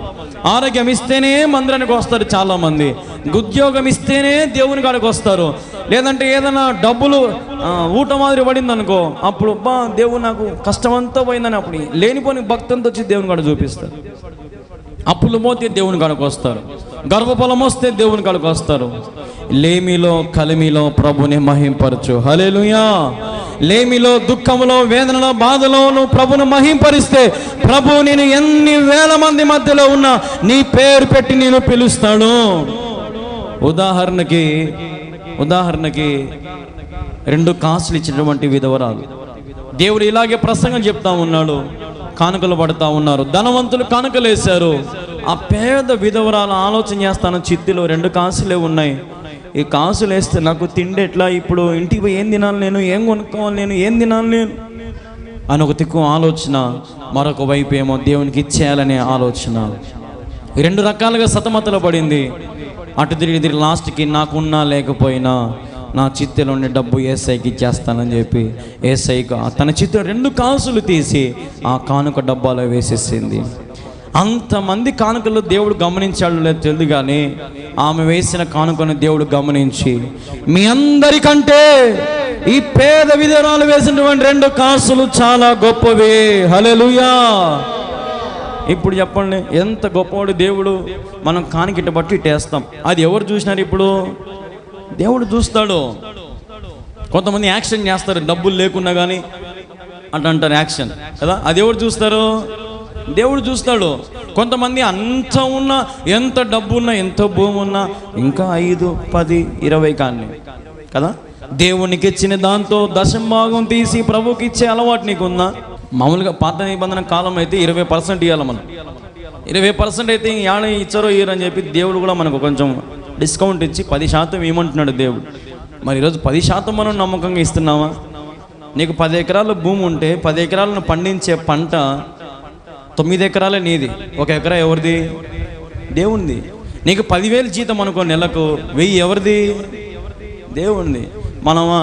ఆరోగ్యం ఇస్తేనే మందిరానికి వస్తారు చాలామంది, ఉద్యోగం ఇస్తేనే దేవుని కాడికి వస్తారు. లేదంటే ఏదైనా డబ్బులు ఊట మాదిరి పడింది అనుకో, అప్పుడు దేవుడు నాకు కష్టమంతా పోయిందని అప్పుడు లేనిపోని భక్తంతో వచ్చి దేవుని కాడ చూపిస్తారు. అప్పులు మోతే దేవుని కాడికి వస్తారు, గర్భఫలం వస్తే దేవుని కాడికి వస్తారు. లేమిలో కలిమిలో ప్రభుని మహింపరచు. హల్లెలూయా. లేమిలో దుఃఖములో వేదనలో బాధలో నువ్వు ప్రభుని మహింపరిస్తే ప్రభు నేను ఎన్ని వేల మంది మధ్యలో ఉన్నా నీ పేరు పెట్టి నేను పిలుస్తాడు. ఉదాహరణకి 2 కాసులు ఇచ్చినటువంటి విధవరాలు దేవుడు ఇలాగే ప్రసంగం చెప్తా ఉన్నాడు. కానుకలు పడతా ఉన్నారు, ధనవంతులు కానుకలు వేశారు. ఆ పేద విధవరాలు ఆలోచన చేస్తాను, చిత్తిలో 2 కాసులే ఉన్నాయి, ఈ కాసులు వేస్తే నాకు తిండి ఎట్లా, ఇప్పుడు ఇంటికి పోయి ఏం తినాలి నేను, ఏం కొనుక్కోవాలి నేను, ఏం తినాలి నేను అని ఒక దిక్కు ఆలోచన, మరొక వైపు ఏమో దేవునికి ఇచ్చేయాలనే ఆలోచన. 2 రకాలుగా సతమతలు పడింది. అటు తిరిగి లాస్ట్కి నాకున్నా లేకపోయినా నా చిత్తెలోని డబ్బు ఏసైకి ఇచ్చేస్తానని చెప్పి ఏసైకి తన చిత్త 2 కాసులు తీసి ఆ కానుక డబ్బాలో వేసేసింది. అంతమంది కానుకలు దేవుడు గమనించాడు లేదు తెలియదు, కానీ ఆమె వేసిన కానుకను దేవుడు గమనించి మీ అందరికంటే ఈ పేద విధవరాలు వేసినటువంటి 2 కాసులు చాలా గొప్పవి. హల్లెలూయా. ఇప్పుడు చెప్పండి, ఎంత గొప్పవాడు దేవుడు. మనం కానికిట్ట బట్టి ఇట్టేస్తాం, అది ఎవరు చూసినారు? ఇప్పుడు దేవుడు చూస్తాడు. కొంతమంది యాక్షన్ చేస్తారు డబ్బులు లేకున్నా కానీ అట్లా అంటారు, యాక్షన్ కదా, అది ఎవరు చూస్తారు? దేవుడు చూస్తాడు. కొంతమంది అంత ఉన్నా, ఎంత డబ్బు ఉన్నా, ఎంత భూమి ఉన్నా ఇంకా 5, 10, 20 కానీ కదా, దేవునికి ఇచ్చిన దాంతో 10% తీసి ప్రభుకి ఇచ్చే అలవాటు నీకుందా? మామూలుగా పాత నిబంధన కాలం అయితే 20% ఇవ్వాలి మనం, 20% అయితే ఏడ ఇచ్చారో ఇయ్యరని చెప్పి దేవుడు కూడా మనకు కొంచెం డిస్కౌంట్ ఇచ్చి 10% ఇవ్వమంటున్నాడు దేవుడు. మరి ఈరోజు 10% మనం నమ్మకంగా ఇస్తున్నావా? నీకు 10 ఎకరాల భూమి ఉంటే 10 ఎకరాలను పండించే పంట 9 ఎకరాలే నీది, 1 ఎకరా ఎవరిది? దేవునిది. నీకు 10,000 జీతం అనుకో, నెలకు 1000 ఎవరిది? దేవునిది. మనమా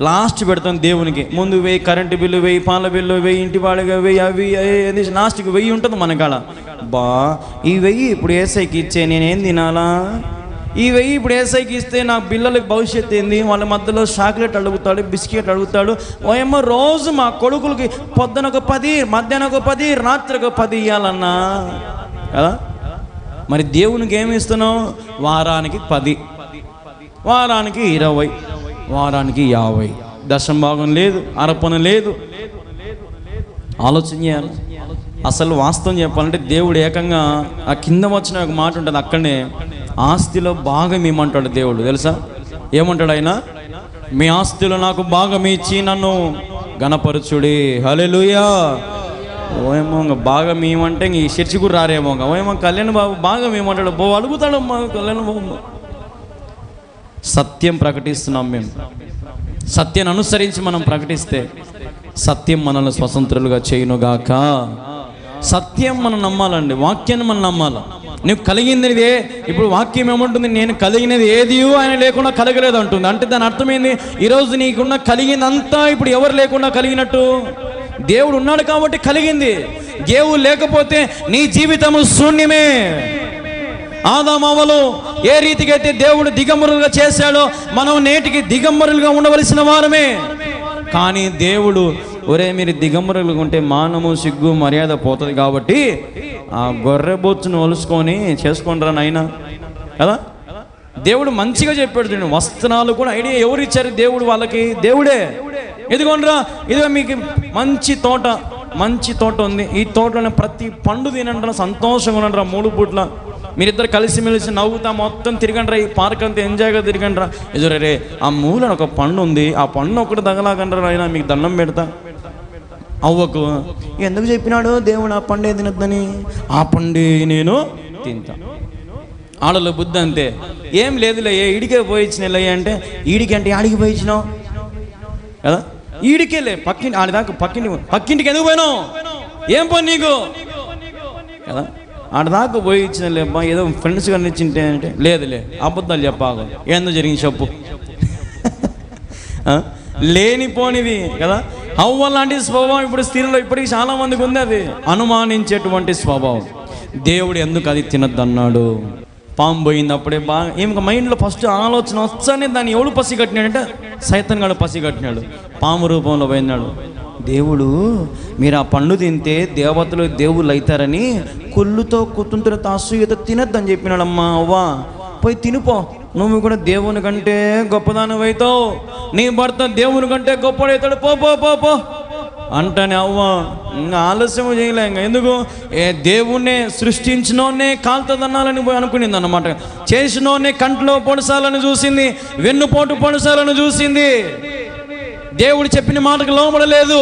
లాస్ట్ పెడతాం దేవునికి, ముందు 1000 కరెంటు బిల్లు, 1000 పాల బిల్లు, 1000 ఇంటి వాడగా, 1000 అవి లాస్ట్కి 1000 ఉంటుంది మన కాడ. ఈ 1000 ఇప్పుడు ఏసైకి ఇచ్చే నేనేం తినాలా? ఈ 1000 ఇప్పుడు ఏసైకి ఇస్తే నా పిల్లలకి భవిష్యత్తు ఏంది? వాళ్ళ మధ్యలో చాక్లెట్ అడుగుతాడు, బిస్కెట్ అడుగుతాడు. ఓయమ్మ రోజు మా కొడుకులకి పొద్దున ఒక 10, మధ్యాహ్నం ఒక 10, రాత్రి ఒక 10 ఇవ్వాలన్నా కదా. మరి దేవునికి ఏమి ఇస్తున్నావు? వారానికి 10, వారానికి 20, వారానికి 50. 10% లేదు, అరపన లేదు. ఆలోచన చేయాలి. అసలు వాస్తవం చెప్పాలంటే దేవుడు ఏకంగా ఆ కింద వచ్చిన ఒక మాట ఉంటుంది, అక్కడనే ఆస్తిలో భాగం ఏమంటాడు దేవుడు తెలుసా? ఏమంటాడు ఆయన? మీ ఆస్తిలో నాకు భాగం ఇచ్చి నన్ను గణపరచుడి. హల్లెలూయా. ఓయేమో ఇంకా భాగం ఏమంటే ఇంక ఈ చర్చి కూడా రారేమో. ఓయేమో కళ్యాణ్ బాబు భాగం ఏమంటాడు? అడుగుతాడు కళ్యాణ్ బాబు. సత్యం ప్రకటిస్తున్నాం మేము. సత్యాన్ని అనుసరించి మనం ప్రకటిస్తే సత్యం మనల్ని స్వతంత్రులుగా చేయునుగాక. సత్యం మనం నమ్మాలండి, వాక్యాన్ని మనం నమ్మాలి. నువ్వు కలిగింది ఇప్పుడు వాక్యం ఏమంటుంది? నేను కలిగినది ఏది ఆయన లేకుండా కలగలేదు అంటుంది. అంటే దాని అర్థమైంది, ఈరోజు నీకున్న కలిగిందంతా ఇప్పుడు ఎవరు లేకుండా కలిగినట్టు? దేవుడు ఉన్నాడు కాబట్టి కలిగింది. దేవుడు లేకపోతే నీ జీవితము శూన్యమే. ఆదామవ్వలు ఏ రీతిగా అయితే దేవుడు దిగంబరులుగా చేశాడో మనం నేటికి దిగంబరులుగా ఉండవలసిన వారమే. కానీ దేవుడు ఒరే మీరు దిగంబరులుగా ఉంటే మానము, సిగ్గు, మర్యాద పోతుంది కాబట్టి ఆ గొర్రె బొచ్చును ఒలుసుకొని చేసుకుంటారా నాయన కదా. దేవుడు మంచిగా చెప్పాడు చూడండి. వస్త్రాలు కూడా ఐడియా ఎవరు ఇచ్చారు? దేవుడు వాళ్ళకి. దేవుడే. ఇదిగోండ్రా, ఇదిగో మీకు మంచి తోట ఉంది, ఈ తోటలోనే ప్రతి పండు తినండి, సంతోషంగా ఉండండి, 3 పూట్ల మీరిద్దరు కలిసిమెలిసి నవ్వుతా మొత్తం తిరగండ్రా, ఈ పార్క్ అంతా ఎంజాయ్గా తిరగండ్రా. ఎదురే ఆ మూలను ఒక పండు ఉంది, ఆ పండు ఒకటి తగలాగండ్రా అయినా మీకు దండం పెడతా. అవ్వకు ఎందుకు చెప్పినాడు దేవుడు ఆ పండే తినద్దని? ఆ పండే నేను తింటా. ఆడలో బుద్ధి అంతే. ఏం లేదులే, ఈడికే పోయించినలే అంటే, ఈడికి అంటే ఆడికి పోయించినావు కదా, ఈడికేలే పక్కింటి ఆడిదాకా పక్కింటికి ఎందుకు పోయినావు? ఏం పని నీకు కదా. ఆడదాకా పోయి ఇచ్చినలే అబ్బా, ఏదో ఫ్రెండ్స్ కనిచ్చింటే అంటే లేదులే, అబద్ధాలు చెప్పాలి, ఏందో జరిగింది చెప్పు. లేనిపోనివి కదా. హవ్వ లాంటి స్వభావం ఇప్పుడు స్త్రీలో ఇప్పటికి చాలా మందికి ఉంది, అది అనుమానించేటువంటి స్వభావం. దేవుడు ఎందుకు అది తినద్దన్నాడు? పాము పోయింది అప్పుడే బాగా ఏమి మైండ్లో ఫస్ట్ ఆలోచన వచ్చానే దాన్ని ఎవడు పసిగట్టినాడంటే సైతాన్ గాడు పసిగట్టినాడు, పాము రూపంలో పోయినాడు. దేవుడు మీరు ఆ పండు తింటే దేవతలు దేవుళ్ళు అవుతారని కొల్లుతో కుతుంతున్న అసూయత తినద్దని చెప్పినాడమ్మా. అవ్వా పోయి తినిపో, నువ్వు కూడా దేవుని కంటే గొప్పదాని అవుతావు, నీ భర్త దేవుని కంటే గొప్పడవుతాడు, పో పో పో పో అంటానే. అవ్వ ఇంకా ఆలస్యం చేయలే, ఇంకా ఎందుకు దేవుణ్ణే సృష్టించినోనే కాలుతుందన్నాలని పోయి అనుకునింది అన్నమాట. చేసినోనే కంట్లో పొడసాలని చూసింది, వెన్నుపోటు పొడసాలని చూసింది. దేవుడు చెప్పిన మాటకు లోబడలేదు.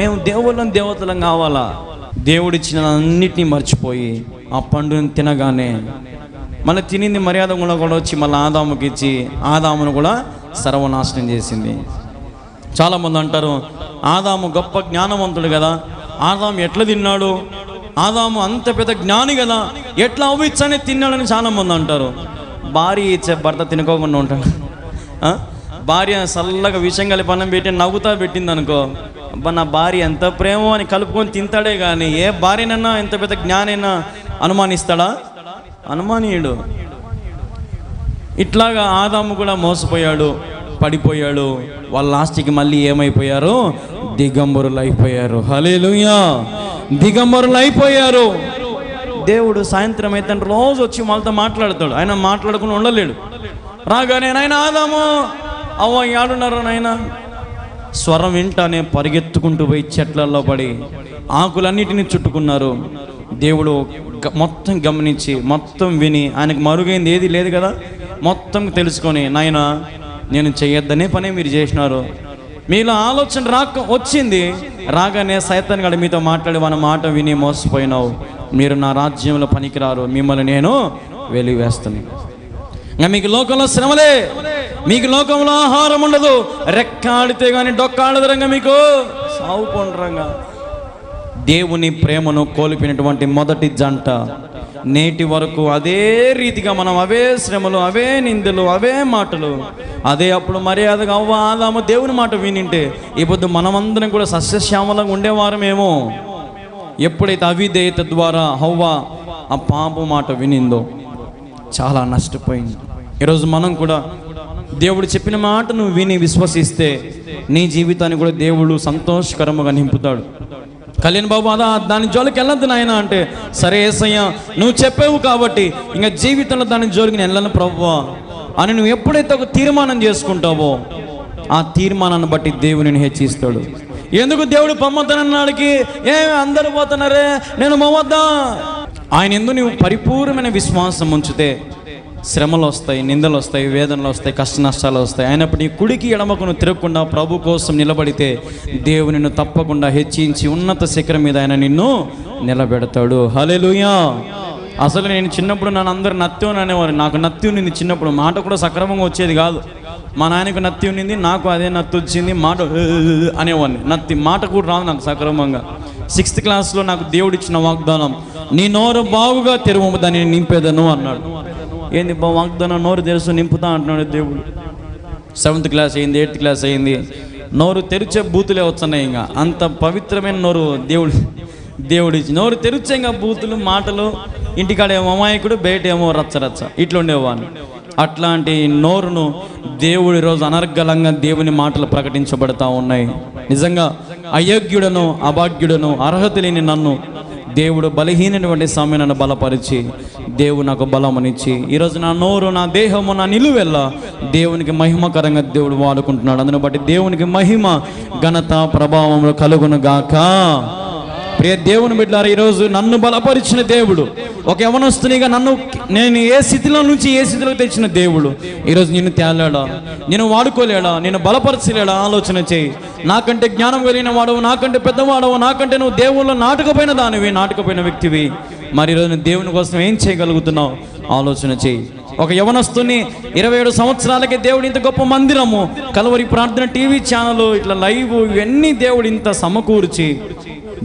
మేము దేవుళ్ళం దేవతలం కావాలా? దేవుడిచ్చిన అన్నిటినీ మర్చిపోయి ఆ పండుని తినగానే మళ్ళీ తినింది మర్యాద కూడా వచ్చి మళ్ళీ ఆదాముకి ఇచ్చి ఆదామును కూడా సర్వనాశనం చేసింది. చాలామంది అంటారు ఆదాము గొప్ప జ్ఞానవంతుడు కదా, ఆదాము ఎట్లా తిన్నాడు, ఆదాము అంత పెద్ద జ్ఞాని కదా, ఎట్లా అవ్విచ్చనే తిన్నాడని చాలామంది అంటారు. భార్య ఇచ్చే భర్త తినుకోకుండా ఉంటాడు. భార్య చల్లగా విషం కలిపి అన్నం పెట్టి నవ్వుతా పెట్టింది అనుకో, అబ్బా నా భార్య ఎంత ప్రేమో అని కలుపుకొని తింటాడే కానీ ఏ భార్యనైనా ఎంత పెద్ద జ్ఞానైనా అనుమానిస్తాడా? అనుమానీయుడు. ఇట్లాగా ఆదాము కూడా మోసపోయాడు, పడిపోయాడు. వాళ్ళ లాస్ట్కి మళ్ళీ ఏమైపోయారు? దిగంబరులు అయిపోయారు. హల్లెలూయా, దిగంబరులు అయిపోయారు. దేవుడు సాయంత్రం అయితే రోజు వచ్చి వాళ్ళతో మాట్లాడతాడు. ఆయన మాట్లాడకుండా ఉండలేడు. రాగానే నాయన ఆదాము అవ్వ ఏడున్నారు నాయన, స్వరం వింటానే పరిగెత్తుకుంటూ పోయి చెట్లలో పడి ఆకులన్నిటినీ చుట్టుకున్నారు. దేవుడు మొత్తం గమనించి మొత్తం విని ఆయనకు మరుగైంది ఏది లేదు కదా, మొత్తం తెలుసుకొని నాయన నేను చేయొద్దనే పనే మీరు చేసినారు, మీలో ఆలోచన వచ్చింది. రాగానే సైతాన్ గడ మీతో మాట్లాడి మన మాట విని మోసపోయినావు, మీరు నా రాజ్యంలో పనికిరారు, మిమ్మల్ని నేను వెలివేస్తాను. ఇంకా మీకు లోకంలో శ్రమలే, మీకు లోకంలో ఆహారం ఉండదు, రెక్కాడితే కానీ డొక్కాడదురంగా మీకు సాగు పొండరంగా. దేవుని ప్రేమను కోల్పోయినటువంటి మొదటి జంట నేటి వరకు అదే రీతిగా మనం అవే శ్రమలు, అవే నిందలు, అవే మాటలు, అదే అప్పుడు మర్యాదగా అవ్వ ఆదాము దేవుని మాట వినింటే ఇప్పుడు మనమందరం కూడా సస్యశ్యామలంగా ఉండేవారమేమో. ఎప్పుడైతే అవిధేయత ద్వారా హవ్వ ఆ పాప మాట వినిందో చాలా నష్టపోయింది. ఈరోజు మనం కూడా దేవుడు చెప్పిన మాటను విని విశ్వసిస్తే నీ జీవితాన్ని కూడా దేవుడు సంతోషకరముగా నింపుతాడు. కళ్యాణ్ బాబు అదా దాని జోలికి వెళ్ళొద్దు నాయన అంటే, సరే యేసయ్య నువ్వు చెప్పావు కాబట్టి ఇంకా జీవితంలో దాని జోలికి నేను వెళ్ళను ప్రభువా అని నువ్వు ఎప్పుడైతే ఒక తీర్మానం చేసుకుంటావో ఆ తీర్మానాన్ని బట్టి దేవుడు నిన్ను హెచ్చిస్తాడు. ఎందుకు దేవుడు పొమ్మద్దనన్నాడికి అందరూ పోతున్నారే నేను పోవద్దా? ఆయన ఎందుకు నువ్వు పరిపూర్ణమైన విశ్వాసం ఉంచితే శ్రమలు వస్తాయి, నిందలు వస్తాయి, వేదనలు వస్తాయి, కష్ట నష్టాలు వస్తాయి. అయినప్పుడు నీ కుడికి ఎడమకు నువ్వు తిరగకుండా ప్రభు కోసం నిలబడితే దేవుడు నిన్ను తప్పకుండా హెచ్చించి ఉన్నత శిఖరం మీద ఆయన నిన్ను నిలబెడతాడు. హల్లెలూయా. అసలు నేను చిన్నప్పుడు నన్ను అందరు నత్తి అనేవారు. నాకు నత్తి ఉన్నింది చిన్నప్పుడు, మాట కూడా సక్రమంగా వచ్చేది కాదు. మా నాయనకు నత్తి ఉన్నింది, నాకు అదే నత్తి వచ్చింది, మాట అనేవాడిని. నత్తి మాట కూడా రాదు నాకు సక్రమంగా. 6th క్లాస్లో నాకు దేవుడు ఇచ్చిన వాగ్దానం, నీ నోరు బాగుగా తెరువు దాన్ని నింపేదను అన్నాడు. ఏంది బా వాగ్దానం, నోరు తెరుసు నింపుతా అంటున్నాడు దేవుడు. 7th క్లాస్ అయింది, 8th క్లాస్ అయింది, నోరు తెరిచే బూతులే వస్తున్నాయి. ఇంకా అంత పవిత్రమైన నోరు దేవుడు ఇచ్చి నోరు తెరిచే ఇంకా బూతులు మాటలు, ఇంటికాడేమో అమాయకుడు, బయట ఏమో రచ్చరచ్చ, ఇట్లా ఉండేవాడిని. అట్లాంటి నోరును దేవుడి రోజు అనర్గళంగా దేవుని మాటలు ప్రకటించబడతా ఉన్నాయి. నిజంగా అయోగ్యుడను అభాగ్యుడను అర్హత లేని నన్ను దేవుడు బలహీనటువంటి సమయాన్ని బలపరిచి దేవుడు నాకు బలమనిచ్చి ఈరోజు నా నోరు, నా దేహము, నా నిలువెల్ల దేవునికి మహిమకరంగా దేవుడు వాడుకుంటున్నాడు. అందుని బట్టి దేవునికి మహిమ, ఘనత, ప్రభావములు కలుగును గాక. ప్రియ దేవుని బిడ్డలారా, ఈరోజు నన్ను బలపరిచిన దేవుడు, ఒక యవనస్తునిగా నేను ఏ స్థితిలో నుంచి ఏ స్థితిలోకి తెచ్చిన దేవుడు ఈరోజు నిన్ను తేలాడా, నేను వాడుకోలేడా, నేను బలపరచలేడా? ఆలోచన చేయి. నాకంటే జ్ఞానం కలిగిన వాడవు, నాకంటే పెద్దవాడవు, నాకంటే నువ్వు దేవుళ్ళు నాటకపోయిన దానివి, నాటకపోయిన వ్యక్తివి. మరి ఈరోజు నువ్వు దేవుని కోసం ఏం చేయగలుగుతున్నావు? ఆలోచన చేయి. ఒక యవనస్తుని 27 సంవత్సరాలకి దేవుడు ఇంత గొప్ప మందిరము, కలువరి ప్రార్థన టీవీ ఛానల్, ఇట్లా లైవ్, ఇవన్నీ దేవుడు ఇంత సమకూర్చి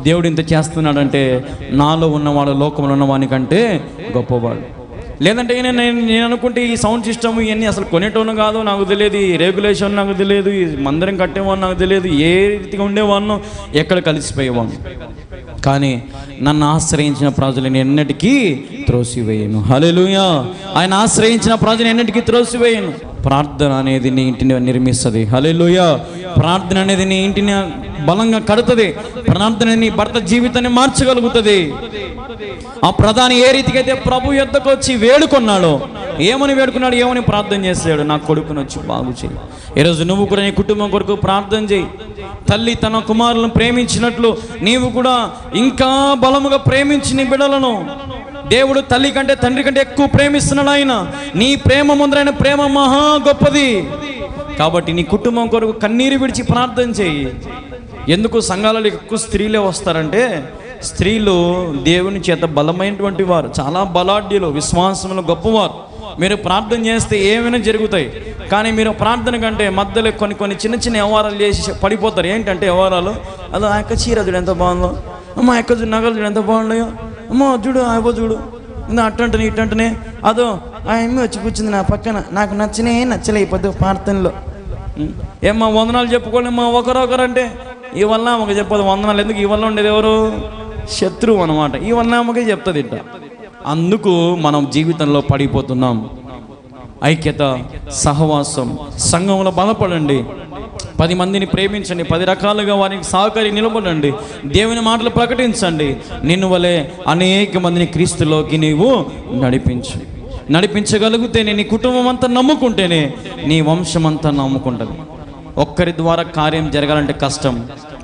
దేవుడు ఇంత చేస్తున్నాడంటే నాలో ఉన్నవాడు లోకంలో ఉన్నవాని కంటే గొప్పవాడు. లేదంటే నేను అనుకుంటే ఈ సౌండ్ సిస్టమ్ ఇవన్నీ అసలు కొనేటోను కాదు, నాకు తెలియదు, ఈ రెగ్యులేషన్ నాకు తెలియదు, ఈ మందిరం కట్టేవాడిని నాకు తెలియదు, ఏ రీతిగా ఉండేవాడినో, ఎక్కడ కలిసిపోయేవాడిని. కానీ నన్ను ఆశ్రయించిన ప్రజలను ఎన్నటికీ త్రోసివేయను. హల్లెలూయా. ఆయన ఆశ్రయించిన ప్రజలను ఎన్నటికీ త్రోసివేయను. ప్రార్థన అనేది నీ ఇంటిని నిర్మిస్తుంది. హల్లెలూయా. ప్రార్థన అనేది నీ ఇంటిని బలంగా కడుతుంది. ప్రార్థన నీ భర్త జీవితాన్ని మార్చగలుగుతుంది. ఆ ప్రధాని ఏ రీతికి అయితే ప్రభు యొద్దకు వచ్చి వేడుకున్నాడో, ఏమని వేడుకున్నాడు, ఏమని ప్రార్థన చేశాడు, నా కొడుకుని వచ్చి బాగు చేయి. ఈరోజు నువ్వు కూడా నీ కుటుంబం కొరకు ప్రార్థన చేయి. తల్లి తన కుమారులను ప్రేమించినట్లు నీవు కూడా ఇంకా బలముగా ప్రేమించి నీ బిడ్డలను. దేవుడు తల్లి కంటే తండ్రి కంటే ఎక్కువ ప్రేమిస్తున్నాడు. ఆయన నీ ప్రేమ ముందరైన ప్రేమ మహా గొప్పది. కాబట్టి నీ కుటుంబం కొరకు కన్నీరు విడిచి ప్రార్థన చేయి. ఎందుకు సంఘాలలో ఎక్కువ స్త్రీలే వస్తారంటే, స్త్రీలు దేవుని చేత బలమైనటువంటి వారు, చాలా బలాఢ్యులు, విశ్వాసములు గొప్పవారు. మీరు ప్రార్థన చేస్తే ఏమైనా జరుగుతాయి. కానీ మీరు ప్రార్థన కంటే మధ్యలో కొన్ని చిన్న చిన్న వ్యవహారాలు చేసి పడిపోతారు. ఏంటంటే వ్యవహారాలు, అదో ఆ యొక్క చీర చూడు ఎంత బాగుందో, అమ్మ ఆ యొక్క నగలు చూడు ఎంత బాగున్నాయో, అమ్మ చూడు అవో చూడు, అట్టంటనే ఇట్టంటనే, అదో ఆ అమ్మ వచ్చి కూర్చుంది నా పక్కన, నాకు నచ్చలే పొద్దు ప్రార్థనలో. ఏమ్మా వందనాలు చెప్పుకోండి అమ్మా ఒకరొకరంటే, ఈ వల్ల ఆమెకు చెప్పదు వందనాలు. ఎందుకు? ఈ వల్ల ఉండేది ఎవరు? శత్రువు అనమాట. ఈ వల్ల ఆమెకే చెప్తుంది ఇట్ట. అందుకు మనం జీవితంలో పడిపోతున్నాం. ఐక్యత, సహవాసం, సంఘంలో బలపడండి. 10 మందిని ప్రేమించండి, 10 రకాలుగా వారికి సహకారి నిలబడండి, దేవుని మాటలు ప్రకటించండి. నిన్ను వలె అనేక మందిని క్రీస్తులోకి నీవు నడిపించగలిగితేనే, నీ కుటుంబం అంతా నమ్ముకుంటేనే నీ వంశం అంతా నమ్ముకుంటుంది. ఒక్కరి ద్వారా కార్యం జరగాలంటే కష్టం.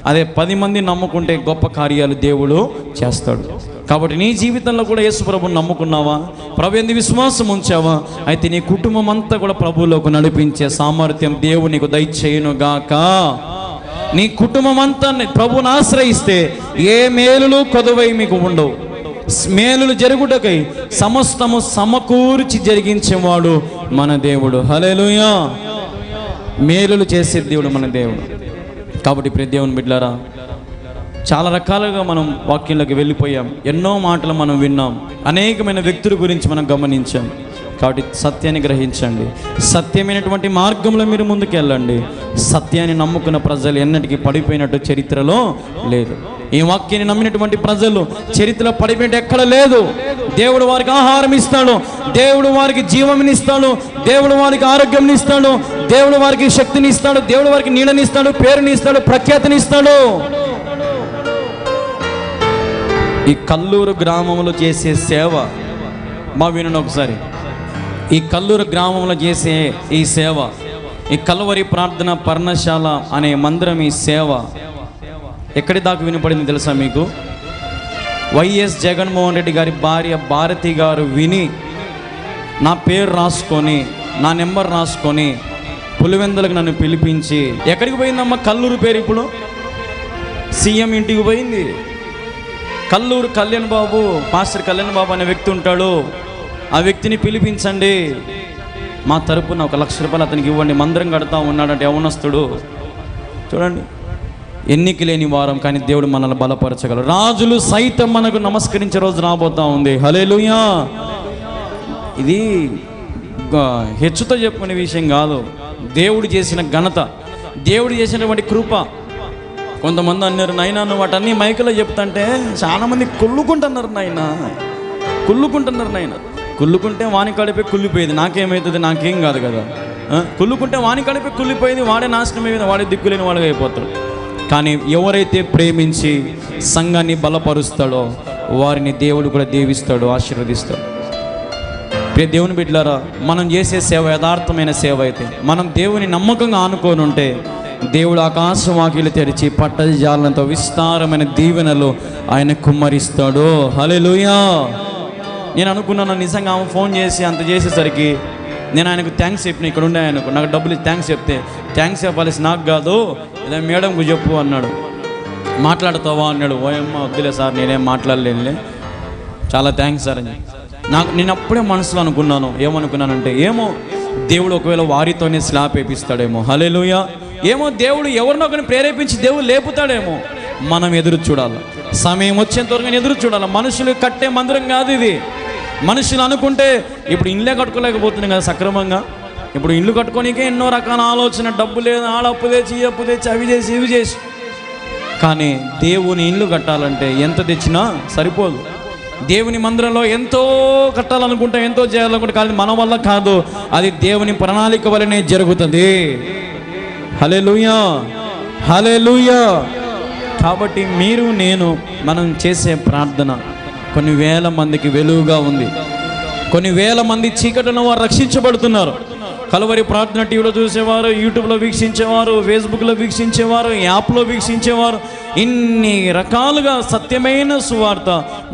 అదే 10 మంది నమ్ముకుంటే గొప్ప కార్యాలు దేవుడు చేస్తాడు. కాబట్టి నీ జీవితంలో కూడా యేసు ప్రభువుని నమ్ముకున్నావా? ప్రభు ఎందు విశ్వాసం ఉంచావా? అయితే నీ కుటుంబం అంతా కూడా ప్రభువులోకి నడిపించే సామర్థ్యం దేవుడు నీకు దయచేయును గాక. నీ కుటుంబం అంతా ప్రభువుని ఆశ్రయిస్తే ఏ మేలులు కొదువై మీకు ఉండవు. మేలులు జరుగుటకై సమస్తము సమకూర్చి జరిగించేవాడు మన దేవుడు. హల్లెలూయా. మేలులు చేసే దేవుడు మన దేవుడు. కాబట్టి ప్రియ దేవుని బిడ్డలారా, చాలా రకాలుగా మనం వాక్యంలోకి వెళ్ళిపోయాం. ఎన్నో మాటలు మనం విన్నాం, అనేకమైన వ్యక్తుల గురించి మనం గమనించాం. కాబట్టి సత్యాన్ని గ్రహించండి, సత్యమైనటువంటి మార్గంలో మీరు ముందుకు వెళ్ళండి. సత్యాన్ని నమ్ముకున్న ప్రజలు ఎన్నటికీ పడిపోయినట్టు చరిత్రలో లేదు. ఈ వాక్యాన్ని నమ్మినటువంటి ప్రజలు చరిత్రలో పడిపోయినట్టు ఎక్కడ లేదు. దేవుడు వారికి ఆహారం ఇస్తాడు, దేవుడు వారికి జీవముని ఇస్తాడు, దేవుడు వారికి ఆరోగ్యం ఇస్తాడు, దేవుడు వారికి శక్తిని ఇస్తాడు, దేవుడు వారికి నీడని ఇస్తాడు, పేరుని ఇస్తాడు, ప్రఖ్యాతిని ఇస్తాడు. ఈ కల్లూరు గ్రామంలో చేసే సేవ మా వినండి ఒకసారి. ఈ కల్లూరు గ్రామంలో చేసే ఈ సేవ, ఈ కల్వరి ప్రార్థన పర్ణశాల అనే మందిరం, ఈ సేవ ఎక్కడి దాకా వినపడింది తెలుసా మీకు? వైఎస్ జగన్మోహన్ రెడ్డి గారి భార్య భారతి గారు విని, నా పేరు రాసుకొని, నా నెంబర్ రాసుకొని పులివెందులకు నన్ను పిలిపించి, ఎక్కడికి పోయిందమ్మా కల్లూరు పేరు? ఇప్పుడు సీఎం ఇంటికి పోయింది. కల్లూరు కళ్యాణ్ బాబు, పాస్టర్ కళ్యాణ్ బాబు అనే వ్యక్తి ఉంటాడు, ఆ వ్యక్తిని పిలిపించండి, మా తరపున 1 లక్ష రూపాయలు అతనికి ఇవ్వండి, మందిరం కడతా ఉన్నాడంటే యవనస్తుడు. చూడండి, ఎన్నిక లేని వారం కానీ దేవుడు మనల్ని బలపరచగలరు. రాజులు సైతం మనకు నమస్కరించే రోజు రాబోతా ఉంది. హల్లెలూయా. ఇది హెచ్చుతో చెప్పుకునే విషయం కాదు, దేవుడు చేసిన ఘనత, దేవుడు చేసినటువంటి కృప. కొంతమంది అన్నారు, నాయనా నువ్వు వాటన్నీ మైకులో చెప్తుంటే చాలామంది కుళ్ళుకుంటున్నారు నాయన, కుళ్ళుకుంటున్నారు నాయన. కుళ్ళుకుంటే వాని కడిపే కుళ్ళిపోయేది, నాకేమవుతుంది? నాకేం కాదు కదా. కుళ్ళుకుంటే వాని కడిపే కుళ్ళిపోయేది, వాడే నాశనం అయ్యేది, వాడే దిక్కులేని వాడుగా అయిపోతాడు. కానీ ఎవరైతే ప్రేమించి సంఘాన్ని బలపరుస్తాడో వారిని దేవుడు కూడా దీవిస్తాడు, ఆశీర్వదిస్తాడు. ప్రియ దేవుని బిడ్డలారా, మనం చేసే సేవ యథార్థమైన సేవ అయితే, మనం దేవుని నమ్మకంగా ఆనుకొని ఉంటే, దేవుడు ఆకాశవాకిలు తెరిచి పట్టది జాలంతో విస్తారమైన దీవెనలు ఆయన కుమ్మరిస్తాడు. హల్లెలూయా. నేను అనుకున్నాను, నిజంగా ఆమె ఫోన్ చేసి అంత చేసేసరికి నేను ఆయనకు థ్యాంక్స్ చెప్పిన, ఇక్కడ ఉండే ఆయనకు నాకు డబ్బులు థ్యాంక్స్ చెప్తే, థ్యాంక్స్ చెప్పాల్సి నాకు కాదు, ఇలా మేడంకు చెప్పు అన్నాడు. మాట్లాడతావా అన్నాడు. ఓయమ్మ వద్దులే సార్, నేనేం మాట్లాడలేనులే, చాలా థ్యాంక్స్ సార్ అని. నేను అప్పుడే మనసులో అనుకున్నాను, ఏమనుకున్నానంటే, ఏమో దేవుడు ఒకవేళ వారితోనే స్లాప్ వేపిస్తాడేమో. హల్లెలూయా. ఏమో దేవుడు ఎవరినొకరిని ప్రేరేపించి దేవుడు లేపుతాడేమో. మనం ఎదురు చూడాలి, సమయం వచ్చేంత వరకు ఎదురు చూడాలి. మనుషులు కట్టే మందిరం కాదు ఇది, మనుషులు అనుకుంటే ఇప్పుడు ఇల్లే కట్టుకోలేకపోతున్నాం కదా సక్రమంగా. ఇప్పుడు ఇల్లు కట్టుకోనికే ఎన్నో రకాల ఆలోచన, డబ్బు లేదు, ఆడప్పు తెచ్చి ఈ అప్పు తెచ్చి అవి చేసి ఇవి చేసి. కానీ దేవుని ఇల్లు కట్టాలంటే ఎంత తెచ్చినా సరిపోదు. దేవుని మందిరంలో ఎంతో కట్టాలనుకుంటాం, ఎంతో చేయాలనుకుంటాం, కానీ మన వల్ల కాదు. అది దేవుని ప్రణాళిక వలనే జరుగుతుంది. హల్లెలూయా, హల్లెలూయా. కాబట్టి మీరు నేను మనం చేసే ప్రార్థన కొన్ని వేల మందికి వెలుగుగా ఉంది. కొన్ని వేల మంది చీకటిలో వారు రక్షించబడుతున్నారు. కలువరి ప్రార్థన టీవీలో చూసేవారు, యూట్యూబ్లో వీక్షించేవారు, ఫేస్బుక్లో వీక్షించేవారు, యాప్లో వీక్షించేవారు. ఇన్ని రకాలుగా సత్యమైన సువార్త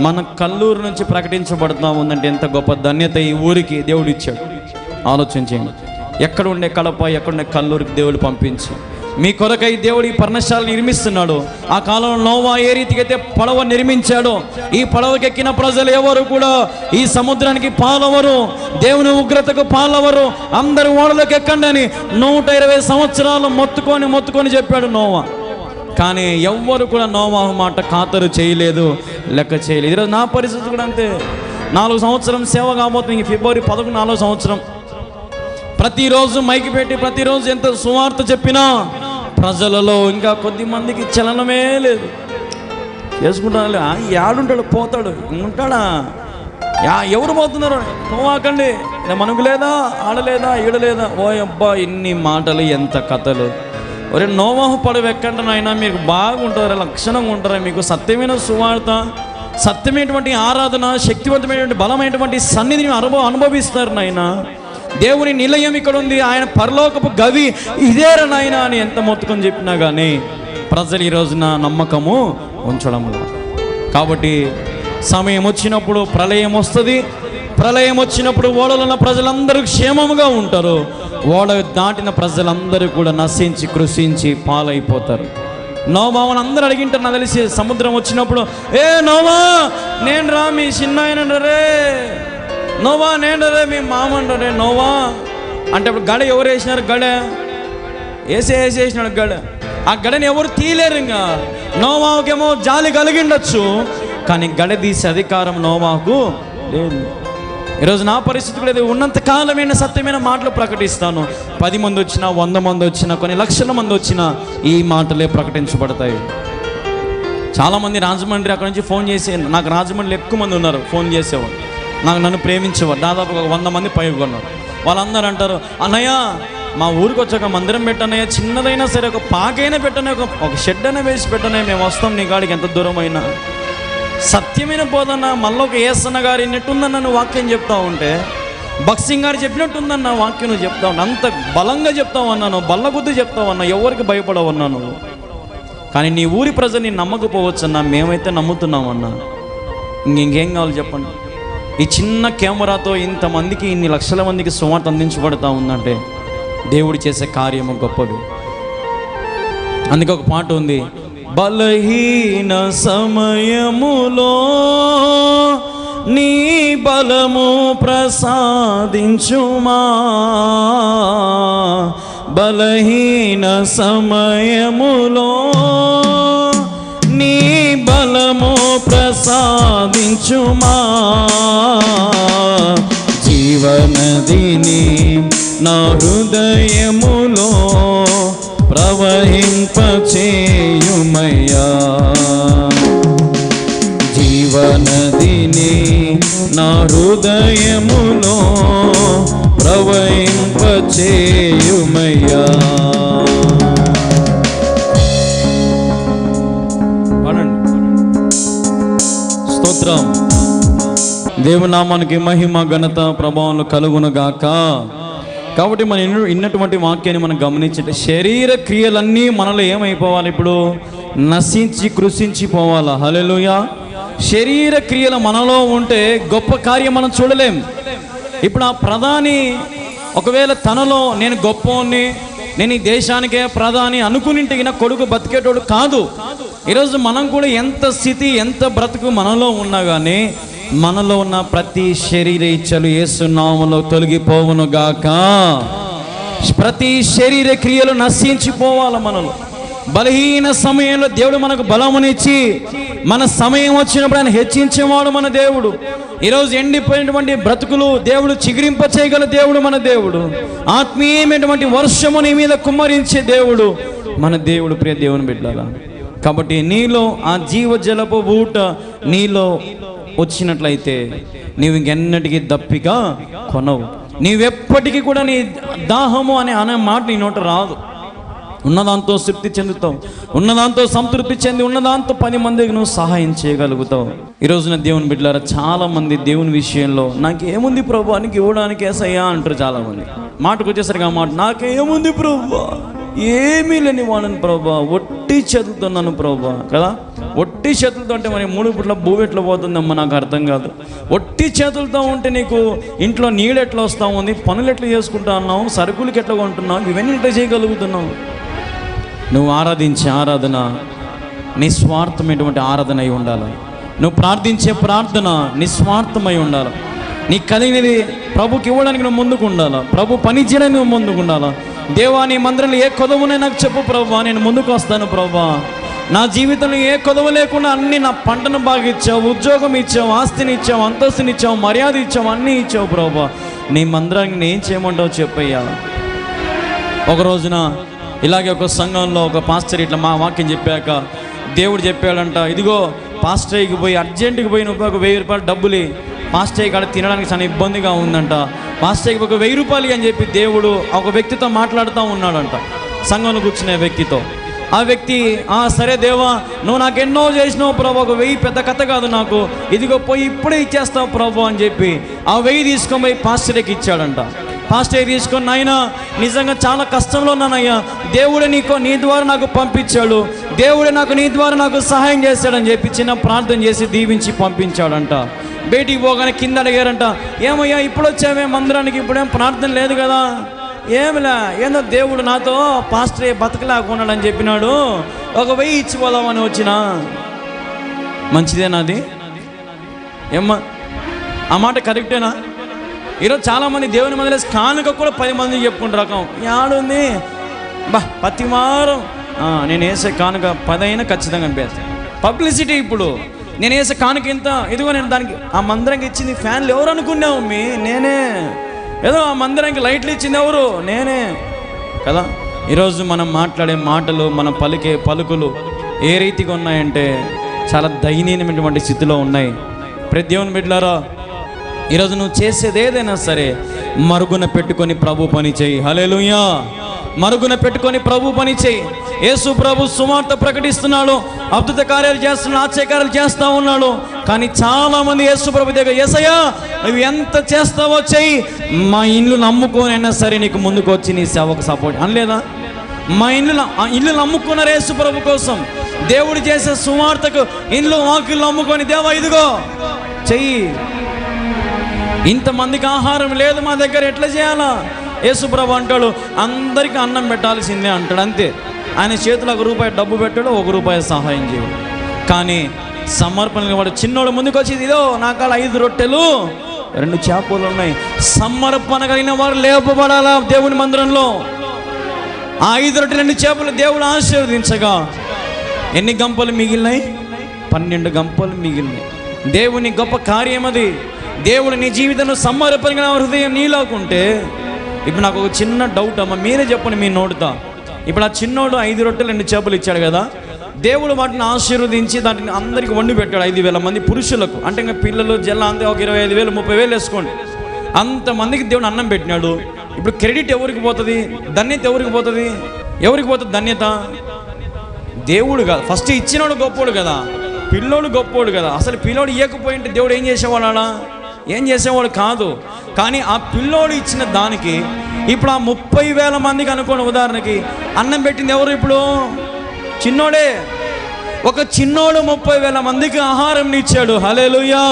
మన కల్లూరు నుంచి ప్రకటించబడుతూ ఉందంటే ఎంత గొప్ప ధన్యత ఈ ఊరికి దేవుడు ఇచ్చాడు. ఆలోచించండి. ఎక్కడుండే కడప, ఎక్కడుండే కల్లూరుకి దేవుడు పంపించి మీ కొరకై దేవుడు ఈ పర్ణశాల నిర్మిస్తున్నాడు. ఆ కాలంలో నోవా ఏ రీతికి అయితే పడవ నిర్మించాడో, ఈ పడవకి ఎక్కిన ప్రజలు ఎవరు కూడా ఈ సముద్రానికి పాలవరు, దేవుని ఉగ్రతకు పాలవరు, అందరూ ఓడలోకి ఎక్కండి అని 120 సంవత్సరాలు మొత్తుకొని చెప్పాడు నోవా. కానీ ఎవ్వరు కూడా నోవా మాట ఖాతరు చేయలేదు, లెక్క చేయలేదు. ఈరోజు నా పరిస్థితి కూడా అంతే. 4 సంవత్సరం సేవ కాబోతుంది. ఇంక ఫిబ్రవరి 11 4 సంవత్సరం. ప్రతిరోజు మైకి పెట్టి ప్రతిరోజు ఎంత సువార్త చెప్పినా ప్రజలలో ఇంకా కొద్ది మందికి చలనమే లేదు. చేసుకుంటాను, యాడుంటాడు, పోతాడు, ఉంటాడా, ఎవరు పోతున్నారు, పోవాకండి, మనకు లేదా, ఆడలేదా, ఈడలేదా. ఓ అబ్బా, ఇన్ని మాటలు, ఎంత కథలు. ఒరే నోవాహు పడవ ఎక్కండి నాయన, మీకు బాగుంటారు, లక్షణంగా ఉంటారా, మీకు సత్యమైన సువార్త, సత్యమైనటువంటి ఆరాధన, శక్తివంతమైనటువంటి బలమైనటువంటి సన్నిధిని అనుభవిస్తారు నాయన. దేవుని నిలయం ఇక్కడ ఉంది, ఆయన పరలోకపు గవి ఇదేరా నాయన అని ఎంత మొత్తుకొని చెప్పినా కానీ ప్రజలు ఈ రోజున నమ్మకము ఉంచడం లేదు. కాబట్టి సమయం వచ్చినప్పుడు ప్రళయం వస్తుంది. ప్రళయం వచ్చినప్పుడు ఓడలో ఉన్న ప్రజలందరూ క్షేమముగా ఉంటారు. ఓడ దాటిన ప్రజలందరూ కూడా నశించి కృషించి పాలైపోతారు. నోవాహుని అందరూ అడిగింటారు నాకు తెలిసి. సముద్రం వచ్చినప్పుడు, ఏ నోవా నేను రా, మీ చిన్న ఆయన రే, నోవా నేను రే, మీ మామ అంటారే నోవా అంటే. అప్పుడు గడ ఎవరు వేసినారు? గడ వేసేసినాడు గడ. ఆ గడని ఎవరు తీయలేరు. ఇంకా నోవాహుకేమో జాలి కలిగిండొచ్చు, కానీ గడ తీసే అధికారం నోవాహుకు లేదు. ఈరోజు నా పరిస్థితి కూడా ఉన్నంత కాలమైన సత్యమైన మాటలు ప్రకటిస్తాను. 10 మంది వచ్చినా, 100 మంది వచ్చినా, కొన్ని లక్షల మంది వచ్చినా ఈ మాటలే ప్రకటించబడతాయి. చాలామంది రాజమండ్రి అక్కడ నుంచి ఫోన్ చేసి, నాకు రాజమండ్రిలో ఎక్కువ మంది ఉన్నారు ఫోన్ చేసేవారు, నన్ను ప్రేమించేవారు. దాదాపు 100 మంది పైగా ఉన్నారు. వాళ్ళందరూ అంటారు, అన్నయ్య మా ఊరికి వచ్చాక మందిరం పెట్టనయ్య, చిన్నదైనా సరే ఒక పాకైనా పెట్టనే, ఒక షెడ్ అయినా వేసి పెట్టనే, మేము వస్తాం నీ కాడికి ఎంత దూరం అయినా. సత్యమైన పోదన్న మళ్ళీ ఒక ఏసన్న గారు ఎన్నట్టుందన్న నువ్వు వాక్యం చెప్తా ఉంటే, భక్సింగ్ గారు చెప్పినట్టుందన్న వాక్యం నువ్వు చెప్తా ఉన్నా, అంత బలంగా చెప్తావు అన్నాను, బల్లగుద్ది చెప్తావు అన్నా, ఎవరికి భయపడవన్నా నువ్వు. కానీ నీ ఊరి ప్రజలు నీ నమ్మకపోవచ్చు అన్నా, మేమైతే నమ్ముతున్నామన్నా. ఇంకేం కావాలి చెప్పండి. ఈ చిన్న కెమెరాతో ఇంతమందికి, ఇన్ని లక్షల మందికి సువార్త అందించబడతా ఉందంటే దేవుడు చేసే కార్యము గొప్పది. అందుకే ఒక పాట ఉంది, బలహీన సమయములో నీ బలము ప్రసాదించుమా, బలహీన సమయములో నీ బలము ప్రసాదించుమా, జీవనదిని నా హృదయములో ప్రవహింపచేయుమయ్యా, జీవనదిని నా హృదయములో ప్రవహింపచేయుమయ్యా. స్తోత్రం. దేవుని నామానికి మహిమ, ఘనత, ప్రభావాలు కలుగును గాక. కాబట్టి మనం ఇన్నటువంటి వాక్యాన్ని మనం గమనించండి. శరీర క్రియలన్నీ మనలో ఏమైపోవాలి? ఇప్పుడు నశించి కృషించి పోవాలా? హల్లెలూయా. శరీర క్రియలు మనలో ఉంటే గొప్ప కార్యం మనం చూడలేం. ఇప్పుడు ఆ ప్రధాని ఒకవేళ తనలో నేను గొప్పని, నేను ఈ దేశానికే ప్రధాని అనుకునింటికి నా కొడుకు బతికేటోడు కాదు. ఈరోజు మనం కూడా ఎంత స్థితి, ఎంత బ్రతుకు మనలో ఉన్నా కానీ మనలో ఉన్న ప్రతి శరీర ఇచ్చలు యేసు నామములో తొలగిపోవును గాక. ప్రతి శరీర క్రియలు నశించిపోవాలి మనలో. బలహీన సమయంలో దేవుడు మనకు బలమునిచ్చి మన సమయం వచ్చినప్పుడు ఆయన హెచ్చించేవాడు మన దేవుడు. ఈరోజు ఎండిపోయినటువంటి బ్రతుకులు దేవుడు చిగురింప చేయగల దేవుడు మన దేవుడు. ఆత్మీయమైనటువంటి వర్షము నీ మీద కుమ్మరించే దేవుడు మన దేవుడు. ప్రియ దేవుని బిడ్డలారా, కాబట్టి నీలో ఆ జీవజలపు ఊట నీలో వచ్చినట్లయితే నీవు ఇంకెన్నటికీ దప్పిక కొనవు. నీవెప్పటికీ కూడా నీ దాహము అనే మాట నీ నోట రాదు. ఉన్నదాంతో తృప్తి చెందుతావు, ఉన్నదాంతో సంతృప్తి చెంది ఉన్నదాంతో 10 మందికి నువ్వు సహాయం చేయగలుగుతావు. ఈ రోజున దేవుని బిడ్డలారా, చాలా మంది దేవుని విషయంలో నాకేముంది ప్రభు అని ఇవ్వడానికి ఏసయ్యా అంటారు. చాలా మంది మాటకు వచ్చేసరికి ఆ మాట, నాకేముంది ప్రభు, ఏమీ లేని వాడను ప్రభా, ఒట్టి చేతులుతున్నాను ప్రభా కదా. ఒట్టి చేతులతో అంటే మరి 3 పుట్ల భూమి ఎట్లా పోతుందమ్మా నాకు అర్థం కాదు. ఒట్టి చేతులతో ఉంటే నీకు ఇంట్లో నీళ్ళు ఎట్లా వస్తూ ఉంది, పనులు ఎట్లా చేసుకుంటా ఉన్నావు, సరుకులకి ఎట్లా కొంటున్నావు, ఇవన్నీ ఎట్లా చేయగలుగుతున్నావు? నువ్వు ఆరాధించే ఆరాధన నిస్వార్థమైనటువంటి ఆరాధన అయి ఉండాలి. నువ్వు ప్రార్థించే ప్రార్థన నిస్వార్థమై ఉండాలి. నీకు కలిగినది ప్రభుకి ఇవ్వడానికి నువ్వు ముందుకు ఉండాలా, ప్రభు పని చేయడానికి నువ్వు ముందుకు ఉండాలా. దేవా, నీ మందిరంలో ఏ కొదవునే నాకు చెప్పు ప్రభా, నేను ముందుకు వస్తాను ప్రభా. నా జీవితంలో ఏ కొదవ లేకుండా అన్ని నా పంటను బాగా ఇచ్చావు, ఉద్యోగం ఇచ్చావు, ఆస్తిని ఇచ్చావు, అంతస్తుని ఇచ్చావు, మర్యాద ఇచ్చావు, అన్నీ ఇచ్చావు ప్రభా. నీ మందిరానికి నేను ఏం చేయమంటావు చెప్పయ్యా. ఒక రోజున ఇలాగే ఒక సంఘంలో ఒక పాస్టర్ ఇట్లా మా వాక్యం చెప్పాక దేవుడు చెప్పాడంట, ఇదిగో పాస్టర్కి పోయి అర్జెంటుకి పోయి నువ్వు ఒక 1000 రూపాయలు డబ్బులు పాస్టర్ కాడ తినడానికి చాలా ఇబ్బందిగా ఉందంట, పాస్టర్కి ఒక 1000 రూపాయలు అని చెప్పి దేవుడు ఒక వ్యక్తితో మాట్లాడుతూ ఉన్నాడంట. సంఘంలో కూర్చునే వ్యక్తితో. ఆ వ్యక్తి, సరే దేవా, నువ్వు నాకు ఎన్నో చేసినావు ప్రభు, ఒక 1000 పెద్ద కథ కాదు నాకు, ఇదిగో పోయి ఇప్పుడే ఇచ్చేస్తావు ప్రభు అని చెప్పి ఆ 1000 తీసుకొని పోయి పాస్టర్కి ఇచ్చాడంట. పాస్టర్ తీసుకొని, నాయనా నిజంగా చాలా కష్టంలో ఉన్నానయ్యా, దేవుడే నీ ద్వారా నాకు పంపించాడు, దేవుడే నీ ద్వారా నాకు సహాయం చేశాడని చెప్పి చిన్న ప్రార్థన చేసి దీవించి పంపించాడంట. బయటికి పోగానే కింద అడిగారంట, ఏమయ్యా ఇప్పుడు వచ్చామే మందిరానికి, ఇప్పుడేం ప్రార్థన లేదు కదా? ఏమిలే, ఏందో దేవుడు నాతో పాస్టర్ బతకలేకున్నాడని చెప్పినాడు, ఒక 1000 ఇచ్చిపోదామని వచ్చినా. మంచిదేనా అది? ఏమ్మా, ఆ మాట కరెక్టేనా? ఈరోజు చాలామంది దేవుని మందిలో కానుక కూడా 10 మందికి చెప్పుకుంటారు రకం. ఏడుంది ప్రతి వారం నేను వేసే కానుక 10 అయినా ఖచ్చితంగా అనిపిస్తాను. పబ్లిసిటీ. ఇప్పుడు నేను వేసే కానుక ఇంత, ఇదిగో నేను దానికి ఆ మందిరానికి ఇచ్చింది ఫ్యాన్లు ఎవరు అనుకున్నావు? నేనే. ఏదో ఆ మందిరానికి లైట్లు ఇచ్చింది ఎవరు? నేనే కదా. ఈరోజు మనం మాట్లాడే మాటలు, మనం పలికే పలుకులు ఏ రీతిగా ఉన్నాయంటే చాలా దయనీయమైనటువంటి స్థితిలో ఉన్నాయి. ప్రతి దేవుని బిడ్డలారా, ఈరోజు నువ్వు చేసేది ఏదైనా సరే మరుగున పెట్టుకొని ప్రభు పని చేయి. హల్లెలూయా. మరుగున పెట్టుకొని ప్రభు పని చేయి. యేసు ప్రభు సువార్త ప్రకటిస్తున్నాడు, అద్భుత కార్యాలు చేస్తున్నాడు, ఆశ్చర్యకార్యాలు చేస్తూ ఉన్నాడు. కానీ చాలామంది యేసు ప్రభు దగ్గర, యేసయ్యా నువ్వు ఎంత చేస్తావో చెయ్యి, మా ఇల్లు నమ్ముకొని అయినా సరే నీకు ముందుకు వచ్చి నీ సేవకు సపోర్ట్ అనలేదా? మా ఇల్లు నమ్ముకున్నారు యేసు ప్రభు కోసం. దేవుడు చేసే సువార్తకు ఇల్లు వాకిళ్ళు నమ్ముకొని, దేవా ఇదిగో చెయ్యి, ఇంతమందికి ఆహారం లేదు మా దగ్గర, ఎట్లా చేయాలా? యేసుప్రభు అంటాడు, అందరికీ అన్నం పెట్టాల్సిందే అంటాడు, అంతే. ఆయన చేతిలో 1 రూపాయి డబ్బు పెట్టాడు, 1 రూపాయి సహాయం చేయడు. కానీ సమర్పణగా వాడు చిన్నోడు ముందుకు వచ్చి, ఇదో నా కాడ 5 రొట్టెలు 2 చేపలు ఉన్నాయి. సమర్పణ కలిగిన వారు లేపబడాలా దేవుని మందిరంలో. ఆ 5 రొట్టెలు 2 చేపలు దేవుడు ఆశీర్వదించగా ఎన్ని గంపలు మిగిలినాయి? 12 గంపలు మిగిలినాయి. దేవుని గొప్ప కార్యం అది. దేవుడు నీ జీవితంలో సమర్పణగా హృదయం నీలోకుంటే, ఇప్పుడు నాకు ఒక చిన్న డౌట్ అమ్మ, మీరే చెప్పండి మీ నోటితో. ఇప్పుడు ఆ చిన్నోడు 5 రొట్టెలు 2 చేపలు ఇచ్చాడు కదా, దేవుడు వాటిని ఆశీర్వదించి దాటిని అందరికి వండి పెట్టాడు. 5,000 మంది పురుషులకు, అంటే ఇంకా పిల్లలు జల్లా అంతే ఒక 25,000 30,000 వేసుకోండి, అంతమందికి దేవుడు అన్నం పెట్టినాడు. ఇప్పుడు క్రెడిట్ ఎవరికి పోతుంది? ధన్యత ఎవరికి పోతుంది? ఎవరికి పోతుంది ధన్యత? దేవుడు కాదు. ఫస్ట్ ఇచ్చినోడు గొప్పోడు కదా, పిల్లోడు గొప్పోడు కదా. అసలు పిల్లోడు ఇవ్వకపోయింటే దేవుడు ఏం చేసేవాడా? ఏం చేసేవాడు కాదు. కానీ ఆ పిల్లోడు ఇచ్చిన దానికి ఇప్పుడు ఆ 30,000 మందికి అనుకోండి ఉదాహరణకి, అన్నం పెట్టింది ఎవరు? ఇప్పుడు చిన్నోడే. ఒక చిన్నోడు 30,000 మందికి ఆహారం ఇచ్చాడు. హల్లెలూయా.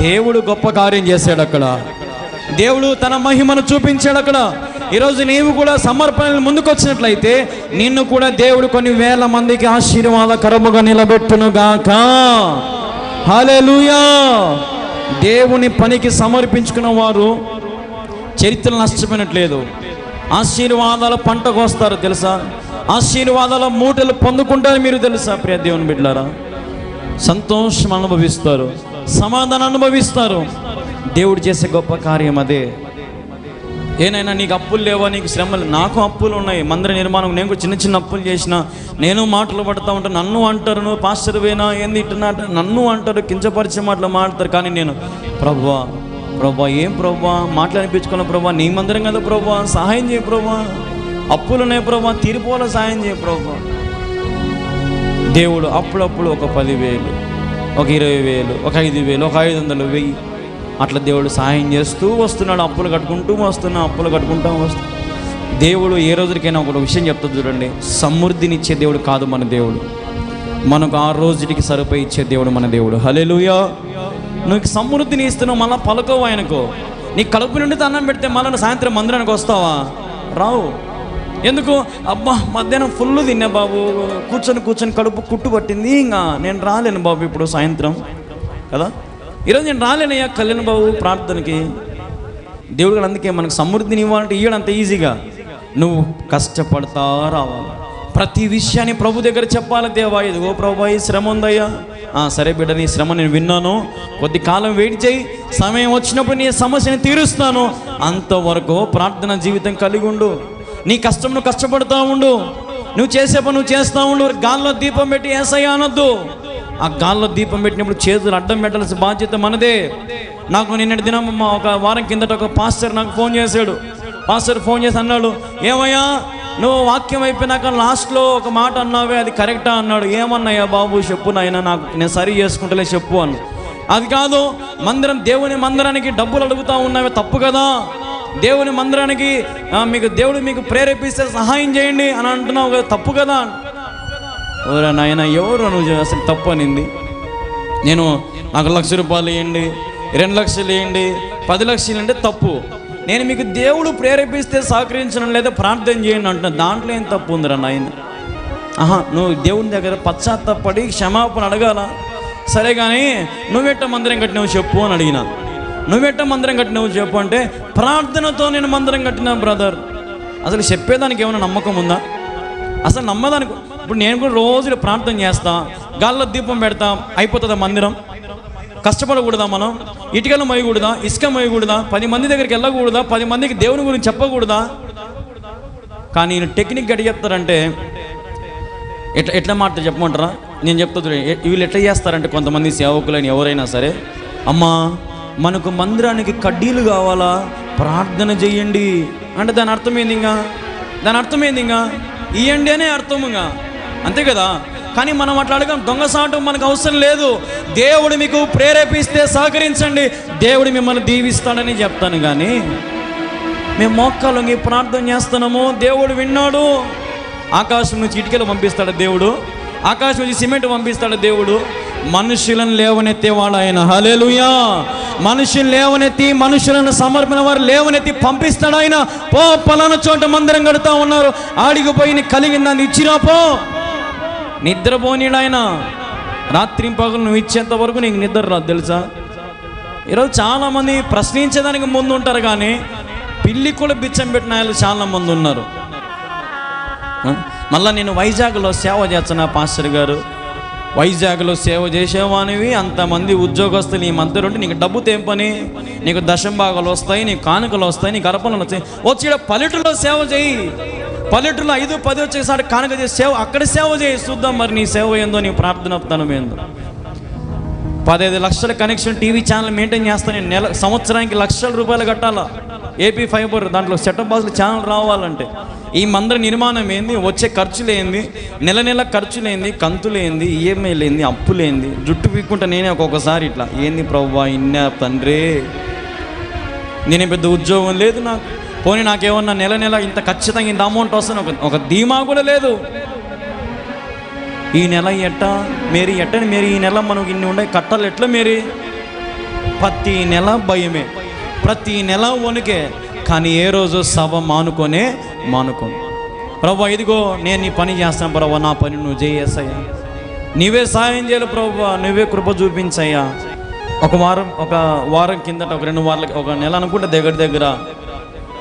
దేవుడు గొప్ప కార్యం చేశాడు అక్కడ. దేవుడు తన మహిమను చూపించాడు అక్కడ. ఈరోజు నీవు కూడా సమర్పణలు ముందుకు వచ్చినట్లయితే నిన్ను కూడా దేవుడు కొన్ని 1000 మందికి ఆశీర్వాదకరముగా నిలబెట్టును గాక. హల్లెలూయా. దేవుని పనికి సమర్పించుకున్న వారు చరిత్ర నష్టపోయినట్లేదు. ఆశీర్వాదాల పంట కోస్తారు తెలుసా? ఆశీర్వాదాల మూటలు పొందుకుంటారు మీరు తెలుసా? ప్రియ దేవుని బిడ్డలారా, సంతోషం అనుభవిస్తారు, సమాధానం అనుభవిస్తారు. దేవుడు చేసే గొప్ప కార్యం అదే. ఏనైనా నీకు అప్పులు లేవా, నీకు శ్రమలు? నాకు అప్పులు ఉన్నాయి. మందిర నిర్మాణం నేను కూడా చిన్న చిన్న అప్పులు చేసిన. నేను మాటలు పడతా ఉంటాను, నన్ను అంటారు నువ్వు పాస్టర్ వేనా ఏంది ఇట్లా నన్ను అంటారు, కించపరిచే మాటలు మాట్లాడతారు. కానీ నేను ప్రభువా ప్రభువా ఏం ప్రభువా మాటలు అనిపించుకున్న ప్రభువా, నీ మందిరం కదా ప్రభువా, సహాయం చేయ ప్రభువా, అప్పులు ఉన్నాయి ప్రభువా, తీరిపోవాల సహాయం చేయ ప్రభువా. దేవుడు అప్పుడప్పుడు ఒక 10,000, ఒక 20,000, ఒక 5,000, ఒక 500, 1000 అట్లా దేవుడు సహాయం చేస్తూ వస్తున్నాడు. అప్పులు కట్టుకుంటూ వస్తున్నాడు. దేవుడు ఏ రోజుకైనా ఒక విషయం చెప్తుంది చూడండి, సమృద్ధినిచ్చే దేవుడు కాదు మన దేవుడు, మనకు ఆ రోజుకి సరిపోయి ఇచ్చే దేవుడు మన దేవుడు. హల్లెలూయా. నువ్వు సమృద్ధిని ఇస్తున్నావు, మళ్ళీ పలకవు ఆయనకు. నీ కడుపు నుండి అన్నం పెడితే మళ్ళీ సాయంత్రం మందిరానికి వస్తావా? రావు. ఎందుకు? అబ్బా మధ్యాహ్నం ఫుల్ తిన్నా బాబు, కూర్చొని కడుపు కుట్టు పట్టింది, ఇంకా నేను రాలేను బాబు ఇప్పుడు సాయంత్రం కదా, ఈరోజు నేను రాలేనయ్యా కళ్యాణ్ బాబు ప్రార్థనకి. దేవుడు కూడా అందుకే మనకు సమృద్ధిని ఇవ్వాలంటే ఇవ్వడం అంత ఈజీగా, నువ్వు కష్టపడతా రావాలి. ప్రతి విషయాన్ని ప్రభు దగ్గర చెప్పాలి. దేవా ఇదిగో ప్రభు ఈ శ్రమ ఉందయ్యా, సరే బిడ్డ నీ శ్రమ నేను విన్నాను, కొద్ది కాలం వెయిట్ చేయి, సమయం వచ్చినప్పుడు నీ సమస్యని తీరుస్తాను, అంతవరకు ప్రార్థన జీవితం కలిగి ఉండు. నీ కష్టం నువ్వు కష్టపడతా ఉండు, నువ్వు చేసే పని నువ్వు చేస్తూ ఉండు. గాల్లో దీపం పెట్టి యేసయ్యా అనొద్దు. ఆ గాల్లో దీపం పెట్టినప్పుడు చేతులు అడ్డం పెట్టాల్సిన బాధ్యత మనదే. నాకు నిన్నటి దినం ఒక వారం కిందట ఒక పాస్టర్ నాకు ఫోన్ చేశాడు. పాస్టర్ ఫోన్ చేసి అన్నాడు, ఏమయ్యా నువ్వు వాక్యం అయిపోయినాక లాస్ట్లో ఒక మాట అన్నావే అది కరెక్టా అన్నాడు. ఏమన్నాయా బాబు చెప్పు నాయన, నాకు నేను సరి చేసుకుంటలే చెప్పు అన్న. అది కాదు, దేవుని మందిరానికి డబ్బులు అడుగుతా ఉన్నావే తప్పు కదా, దేవుని మందిరానికి దేవుడు మీకు ప్రేరేపిస్తే సహాయం చేయండి అని అంటున్నావు కదా, తప్పు కదా. ఓరా నాయన ఎవరు నువ్వు అసలు తప్పు అనింది? నేను నాకు 1,00,000 రూపాయలు ఇవ్వండి, 2 లక్షలు ఇవ్వండి, 10 లక్షలు అంటే తప్పు. నేను మీకు దేవుడు ప్రేరేపిస్తే సహకరించడం లేదా ప్రార్థన చేయండి అంటున్నా, దాంట్లో ఏం తప్పు ఉందిరా నాయన? నువ్వు దేవుని దగ్గర పశ్చాత్తాపడి క్షమాపణ అడగాల. సరే కానీ నువ్వెట్ట మందిరం కట్టినావు చెప్పు అని అడిగినా. నువ్వెట్ట మందిరం కట్టినావు చెప్పు అంటే, ప్రార్థనతో నేను మందిరం కట్టినా బ్రదర్. అసలు చెప్పేదానికి ఏమైనా నమ్మకం ఉందా? అసలు నమ్మదానికి. ఇప్పుడు నేను కూడా రోజు ప్రార్థన చేస్తా, గాల్లో దీపం పెడతా, అయిపోతుందా మందిరం? కష్టపడకూడదా మనం? ఇటుకలు మోయకూడదా? ఇసుక మోయకూడదా? 10 మంది దగ్గరికి వెళ్ళకూడదా? 10 మందికి దేవుని గురించి చెప్పకూడదా? కానీ ఈయన టెక్నిక్ గడి చెప్తారంటే ఎట్లా మాట చెప్పమంటారా? నేను చెప్తా, వీళ్ళు ఎట్లా చేస్తారంటే కొంతమంది సేవకులని ఎవరైనా సరే, అమ్మా మనకు మందిరానికి కడ్డీలు కావాలా, ప్రార్థన చెయ్యండి అంటే దాని అర్థమైంది ఇంకా ఇయ్యండి అనే అర్థముగా, అంతే కదా. కానీ మనం అట్లా అడగం, దొంగసాటు మనకు అవసరం లేదు. దేవుడు మీకు ప్రేరేపిస్తే సహకరించండి, దేవుడు మిమ్మల్ని దీవిస్తాడని చెప్తాను. కానీ మేము మోకాళ్ళొంగి ప్రార్థన చేస్తున్నాము, దేవుడు విన్నాడు. ఆకాశం నుంచి ఇటుకలు పంపిస్తాడు దేవుడు, ఆకాశం నుంచి సిమెంట్ పంపిస్తాడు దేవుడు. మనుషులను లేవనెత్తేవాడు ఆయన. హల్లెలూయా. మనుషులు లేవనెత్తి, మనుషులను సమర్పణ వారు లేవనెత్తి పంపిస్తాడు ఆయన. పో పలానా చోట మందిరం కడుతూ ఉన్నారు, ఆడికి పోయి నీకు కలిగిందాన్ని ఇచ్చినా పో. నిద్రపోనీడు ఆయన. రాత్రి పగలు నువ్వు ఇచ్చేంత వరకు నీకు నిద్ర రాదు తెలుసా. ఈరోజు చాలామంది ప్రశ్నించేదానికి ముందు ఉంటారు, కానీ పిల్లి కూడా బిచ్చం పెట్టిన వాళ్ళు చాలామంది ఉన్నారు. మళ్ళీ నేను వైజాగ్లో సేవ చేస్తున్నా పాస్టర్ గారు, వైజాగ్లో సేవ చేసేవానివి, అంతమంది ఉద్యోగస్తులు ఈ మధ్య ఉంటే నీకు డబ్బు ఏం పని? నీకు దశంభాగాలు వస్తాయి, నీకు కానుకలు వస్తాయి, నీకు అర్పణలు వస్తాయి. వచ్చి ఇక్కడ పల్లెటూరులో సేవ చేయి, పల్లెటూరులో 5-10 వచ్చేసారి కానుక చేసి సేవ, అక్కడ సేవ చేయి, చూద్దాం మరి నీ సేవ ఏందో, నీ ప్రార్థన తనం ఏందో. 15 లక్షల కనెక్షన్ టీవీ ఛానల్ మెయింటైన్ చేస్తాను నేను. సంవత్సరానికి లక్షల రూపాయలు కట్టాలా. ఏపీ ఫైబర్ దాంట్లో సెటప్ బాక్స్లు ఛానల్ రావాలంటే ఈ మందిర నిర్మాణం ఏంది, వచ్చే ఖర్చులేంది, నెల ఖర్చులేంది, కంతులేంది, ఈఎంఐలేంది, అప్పులేంది. జుట్టు పీక్కుంటా నేనే ఒక్కొక్కసారి ఇట్లా, ఏంది ప్రభువా ఇన్నా తండ్రి, నేనే పెద్ద ఉద్యోగం లేదు నాకు, పోనీ నాకేమన్నా నెల ఇంత ఖచ్చితంగా ఇంత అమౌంట్ వస్తుంది ఒక ధీమా కూడా లేదు. ఈ నెల ఎట్టని మేరీ ఈ నెల మనకు ఇన్ని ఉండే కట్టాలి ఎట్లా మేరీ? ప్రతి నెల భయమే, ప్రతి నెల వణుకే. కానీ ఏ రోజు సభ మానుకోను. ప్రభువా ఇదిగో నేను నీ పని చేస్తాను ప్రభువా, నా పని నువ్వు చేయేసయ్యా, నీవే సాయం చేయాలి ప్రభువా, నువ్వే కృప చూపించయ్యా. ఒక వారం కిందట, ఒక 2 వారాలకి, ఒక నెల అనుకుంటే దగ్గర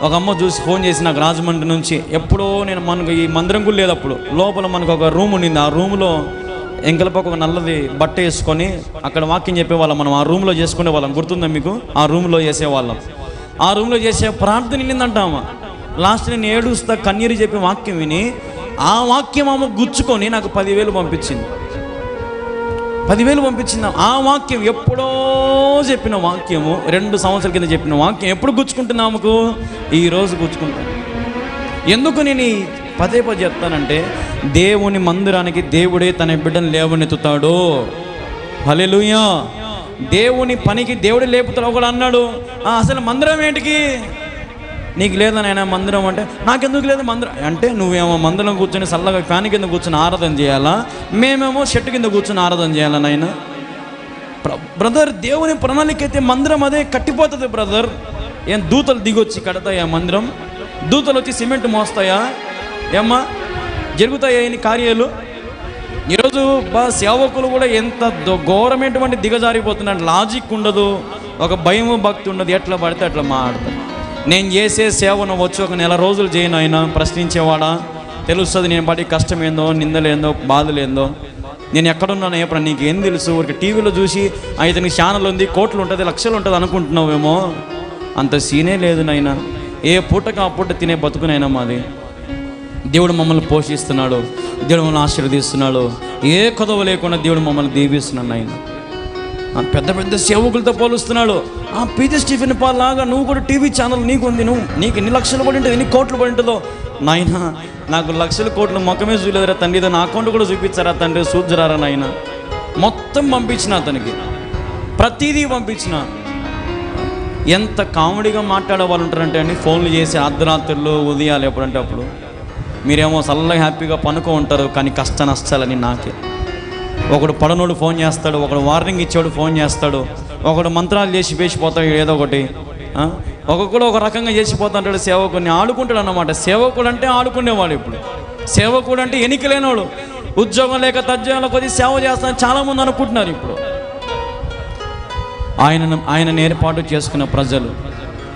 ఒక అమ్మ చూసి ఫోన్ చేసి నాకు రాజమండ్రి నుంచి, ఎప్పుడో నేను మనకు ఈ మందిరం కూడా లేదు అప్పుడు, లోపల మనకు ఒక రూమ్ ఉండింది, ఆ రూమ్లో ఎంకలపక్క ఒక నల్లది బట్ట వేసుకొని అక్కడ వాక్యం చెప్పేవాళ్ళం. మనం ఆ రూమ్లో చేసుకునే వాళ్ళం, గుర్తుందా మీకు? ఆ రూమ్లో చేసేవాళ్ళం. ఆ రూమ్లో చేసే ప్రార్థన నిండిందంటామా. లాస్ట్ నేను ఏడుస్తా కన్నీరు చెప్పి వాక్యం విని ఆ వాక్యం ఆమె గుచ్చుకొని నాకు 10,000 పంపించింది. 10,000 పంపించింది. ఆ వాక్యం ఎప్పుడో చెప్పిన వాక్యము, 2 సంవత్సరాల కింద చెప్పిన వాక్యం ఎప్పుడు గుచ్చుకుంటున్నా ఆమెకు? ఈరోజు గుచ్చుకుంటాను. ఎందుకు నేను పదే చెప్తానంటే, దేవుని మందిరానికి దేవుడే తన బిడ్డను లేవనెత్తుతాడు. హల్లెలూయా. దేవుని పనికి దేవుడే లేపుతాడు. ఒకడు అన్నాడు, అసలు మందిరం ఏంటికి నీకు లేదని ఆయన మందిరం అంటే, నాకెందుకు లేదు మందిరం అంటే, నువ్వేమో మందిరం కూర్చొని చల్లగా ఫ్యాన్ కింద కూర్చొని ఆరాధన చేయాలా, మేమేమో షెట్టు కింద కూర్చొని ఆరాధన చేయాలా నాయన? బ్రదర్, దేవుని ప్రణాళిక అయితే మందిరం అదే కట్టిపోతుంది బ్రదర్. ఏం దూతలు దిగొచ్చి కడతాయా మందిరం? దూతలు వచ్చి సిమెంట్ మోస్తాయా? ఏమ్మా జరుగుతాయా ఇన్ని కార్యాలు? ఈరోజు సేవకులు కూడా ఎంత ఘోరమైనటువంటి దిగజారిపోతున్నాడు. లాజిక్ ఉండదు, ఒక భయము భక్తి ఉండదు, ఎట్లా పడితే అట్లా మాట్లాడతారు. నేను చేసే సేవను వచ్చి ఒక 1 నెల రోజులు చేయను, ఆయన ప్రశ్నించేవాడా? తెలుస్తుంది నేను పడి కష్టమేందో, నిందలేందో, బాధలేందో, నేను ఎక్కడున్నాను ఎప్పుడు నీకు ఏం తెలుసు? ఊరికి టీవీలో చూసి ఇతనికి ఛానల్ ఉంది, కోట్లు ఉంటుంది, లక్షలు ఉంటుంది అనుకుంటున్నావేమో. అంత సీనే లేదు నాయన. ఏ పూటకు ఆ పూట తినే బతుకునైనా మాది. దేవుడు మమ్మల్ని పోషిస్తున్నాడు, దేవుడు మమ్మల్ని ఆశీర్వదిస్తున్నాడు, ఏ కొదవ లేకుండా దేవుడు మమ్మల్ని దీవిస్తున్నాడు. ఆయన పెద్ద పెద్ద సేవకులతో పోలుస్తున్నాడు. పీజీ స్టీఫెన్ పాల్ లాగా నువ్వు కూడా టీవీ ఛానల్ నీకు ఉంది, నీకు ఎన్ని లక్షలు పడి ఉంటుంది, ఎన్ని కోట్లు పడి ఉంటుందో. నాయన నాకు లక్షల కోట్లు మొక్కమే చూడలేదురా తండ్రి, నా అకౌంట్ కూడా చూపించారా తండ్రి, చూద్దురారా నాయన. మొత్తం పంపించిన అతనికి, ప్రతిదీ పంపించిన. ఎంత కామెడీగా మాట్లాడే వాళ్ళు ఉంటారంటే అండి, ఫోన్లు చేసి అర్ధరాత్రులు ఉదయాలు ఎప్పుడంటే అప్పుడు. మీరేమో చల్లగా హ్యాపీగా పనుకో ఉంటారు, కానీ కష్ట నష్టాలని నాకే. ఒకడు పడనోడు ఫోన్ చేస్తాడు, ఒకడు వార్నింగ్ ఇచ్చేవాడు ఫోన్ చేస్తాడు, ఒకడు మంత్రాలు చేసి వేసిపోతాడు ఏదో ఒకటి, ఒక్కొక్కడు ఒక రకంగా చేసిపోతాడు. సేవకుడిని ఆడుకుంటాడు అన్నమాట. సేవకుడు అంటే ఆడుకునేవాడు. ఇప్పుడు సేవకుడు అంటే ఎన్నికలేనోడు, ఉద్యోగం లేక తద్యోగంలో కొద్ది సేవ చేస్తానని చాలామంది అనుకుంటున్నారు. ఇప్పుడు ఆయనను ఏర్పాటు చేసుకున్న ప్రజలు,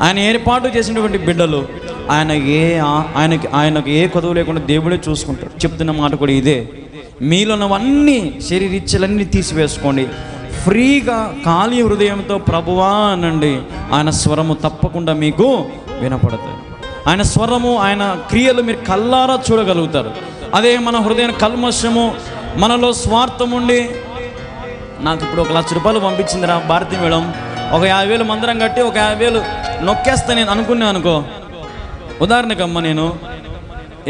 ఆయన ఏర్పాటు చేసినటువంటి బిడ్డలు, ఆయనకు ఏ కొదవ లేకుండా దేవుడే చూసుకుంటాడు. చెప్తున్న మాట కూడా ఇదే, మీలోనవన్నీ శరీరిచ్చలన్నీ తీసివేసుకోండి, ఫ్రీగా ఖాళీ హృదయంతో ప్రభువా అనండి. ఆయన స్వరము తప్పకుండా మీకు వినపడతాయి. ఆయన స్వరము, ఆయన క్రియలు మీరు కల్లారా చూడగలుగుతారు. అదే మన హృదయం కల్మషము, మనలో స్వార్థం ఉండి, నాకు ఇప్పుడు 1,00,000 రూపాయలు పంపించిందిరా భారతీ మేడం, ఒక 50,000 మందిరం కట్టి ఒక 50,000 నొక్కేస్తా నేను అనుకున్నాను అనుకో. ఉదాహరణకమ్మ, నేను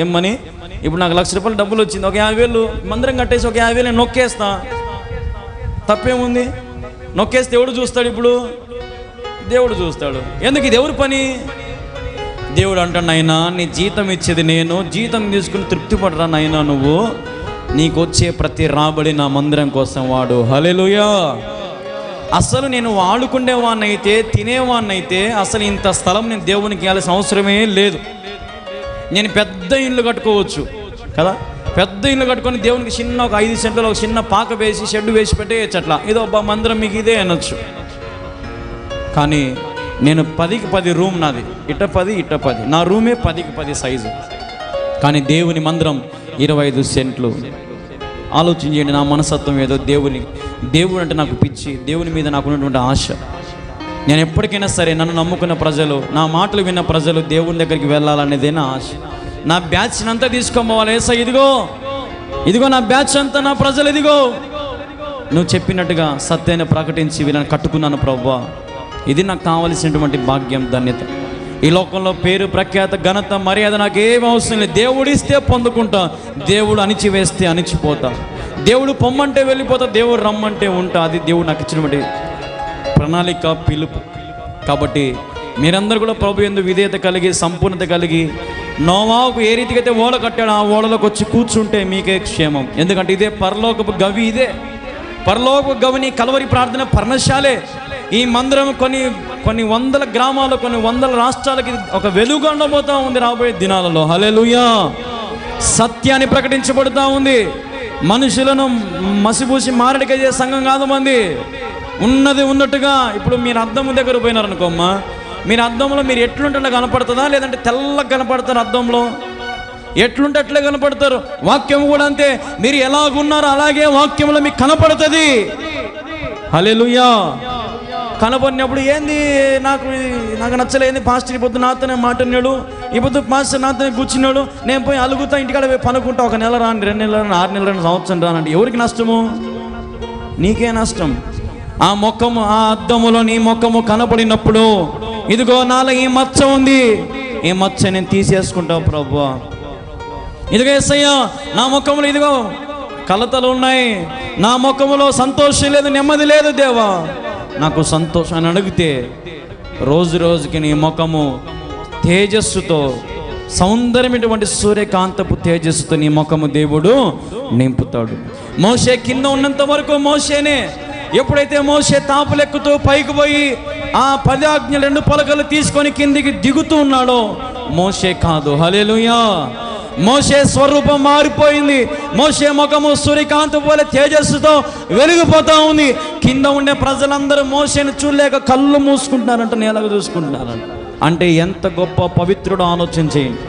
ఏమని ఇప్పుడు నాకు 1,00,000 రూపాయలు డబ్బులు వచ్చింది, ఒక 50,000 మందిరం కట్టేసి ఒక 50,000 నేను నొక్కేస్తా. తప్పేముంది? నొక్కేస్తే ఎవడు చూస్తాడు? ఇప్పుడు దేవుడు చూస్తాడు. ఎందుకు? ఇది ఎవరి పని? దేవుడు అంటాడు, నాయనా నీ జీతం ఇచ్చేది నేను, జీతం తీసుకుని తృప్తి పడరా నాయనా నువ్వు, నీకు వచ్చే ప్రతి రాబడి నా మందిరం కోసం వాడు. హల్లెలూయా. అసలు నేను వాడుకునేవాడినైతే, తినేవాడినైతే అసలు ఇంత స్థలం నేను దేవునికి ఇవ్వాల్సిన అవసరమే లేదు. నేను పెద్ద ఇల్లు కట్టుకోవచ్చు కదా, పెద్ద ఇల్లు కట్టుకొని దేవునికి చిన్న ఒక 5 సెంట్లో ఒక చిన్న పాక వేసి షెడ్ వేసి పెట్టేయచ్చు. అట్లా ఇదో మందిరం మీకు ఇదే అనొచ్చు. కానీ నేను 10కి 10 రూమ్ నాది, ఇట్ట 10 నా రూమే 10కి 10 సైజు. కానీ దేవుని మందిరం 25 సెంట్లు. ఆలోచించండి నా మనస్తత్వం ఏదో. దేవుడు అంటే నాకు పిచ్చి, దేవుని మీద నాకు ఉన్నటువంటి ఆశ. నేను ఎప్పటికైనా సరే నన్ను నమ్ముకున్న ప్రజలు, నా మాటలు విన్న ప్రజలు దేవుని దగ్గరికి వెళ్ళాలనేదే నా ఆశ. నా బ్యాచ్ని అంతా తీసుకోవాలి. ఏసా ఇదిగో నా బ్యాచ్ అంతా, నా ప్రజలు ఇదిగో, నువ్వు చెప్పినట్టుగా సత్యాన్ని ప్రకటించి వీళ్ళని కట్టుకున్నాను ప్రభువా. ఇది నాకు కావలసినటువంటి భాగ్యం, ధన్యత. ఈ లోకంలో పేరు, ప్రఖ్యాత, ఘనత, మర్యాద నాకు ఏమి అవసరం లేదు. దేవుడు ఇస్తే పొందుకుంటా, దేవుడు అణిచివేస్తే అణిచిపోతా, దేవుడు పొమ్మంటే వెళ్ళిపోతా, దేవుడు రమ్మంటే ఉంటా. అది దేవుడు నాకు ఇచ్చినటువంటి ప్రణాళిక, పిలుపు. కాబట్టి మీరందరూ కూడా ప్రభు యందు విధేయత కలిగి, సంపూర్ణత కలిగి, నోవాహుకు ఏ రీతిగా అయితే ఓడ కట్టాడో ఆ ఓడలోకి వచ్చి కూర్చుంటే మీకే క్షేమం. ఎందుకంటే ఇదే పరలోకపు గవి, ఇదే పరలోకపు గవిని కల్వరి ప్రార్థన పర్ణశాలే. ఈ మందిరం కొన్ని వందల గ్రామాలు, కొన్ని వందల రాష్ట్రాలకి ఒక వెలుగు ఉండబోతా ఉంది రాబోయే దినాలలో. హల్లెలూయా. సత్యాన్ని ప్రకటించబడుతూ ఉంది. మనుషులను మసిపూసి మారడికే సంఘం కాదు మంది. ఉన్నది ఉన్నట్టుగా. ఇప్పుడు మీరు అద్దం దగ్గర పోయినారనుకోమ్మా, మీరు అద్దంలో మీరు ఎట్లుంటే కనపడుతుందా, లేదంటే తెల్లగా కనపడతారు అద్దంలో? ఎట్లుంటే అట్లే కనపడతారు. వాక్యం కూడా అంతే, మీరు ఎలాగున్నారో అలాగే వాక్యంలో మీకు కనపడుతుంది. హల్లెలూయా. కనపడినప్పుడు ఏంది నాకు నచ్చలేదు, పాస్టర్ ఇప్పుడు నాతోనే మాట్లాడినాడు, ఇప్పుడు పాస్టర్ నాతోనే కూర్చున్నాడు, నేను పోయి అలుగుతా, ఇంటికాడ పోయి పనుకుంటా, 1 నెల రాను, 2 నెలలు రాను, 6 నెలలు రాను, సంవత్సరం రానండి. ఎవరికి నష్టము? నీకే నష్టం. ఆ ముఖము, ఆ అద్దములో నీ ముఖము కనపడినప్పుడు, ఇదిగో నాలో ఈ మచ్చ ఉంది, ఈ మచ్చ నేను తీసేసుకుంటావు ప్రభువా. ఇదిగో యేసయ్యా, నా ముఖంలో ఇదిగో కలతలు ఉన్నాయి, నా ముఖములో సంతోషం లేదు, నెమ్మది లేదు దేవా, నాకు సంతోషాన్ని అడిగితే రోజు రోజుకి నీ ముఖము తేజస్సుతో, సౌందర్యమైనటువంటి సూర్యకాంతపు తేజస్సుతో నీ ముఖము దేవుడు నింపుతాడు. మోషే కింద ఉన్నంత వరకు మోషేనే. ఎప్పుడైతే మోషే తాపులెక్కుతూ పైకి పోయి ఆ 10 ఆజ్ఞలు 2 పలకలు తీసుకొని కిందికి దిగుతూ ఉన్నాడో మోషే కాదు. హల్లెలూయా. మోషే స్వరూపం మారిపోయింది. మోషే ముఖము సూర్యకాంతి పోలే తేజస్సుతో వెలిగిపోతా ఉంది. కింద ఉండే ప్రజలందరూ మోషేను చూడలేక కళ్ళు మూసుకుంటున్నారంట, నేలకు చూసుకుంటున్నారంట. అంటే ఎంత గొప్ప పవిత్రుడు ఆలోచన చేయండి.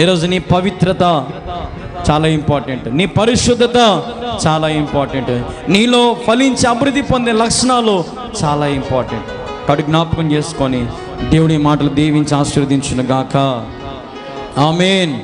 ఈరోజు నీ పవిత్రత చాలా ఇంపార్టెంట్, నీ పరిశుద్ధత చాలా ఇంపార్టెంట్, నీలో ఫలించి అభివృద్ధి పొందే లక్షణాలు చాలా ఇంపార్టెంట్. కడు జ్ఞాపకం చేసుకొని దేవుడి మాటలు దీవించి ఆశీర్వదించును గాక. ఆమేన్.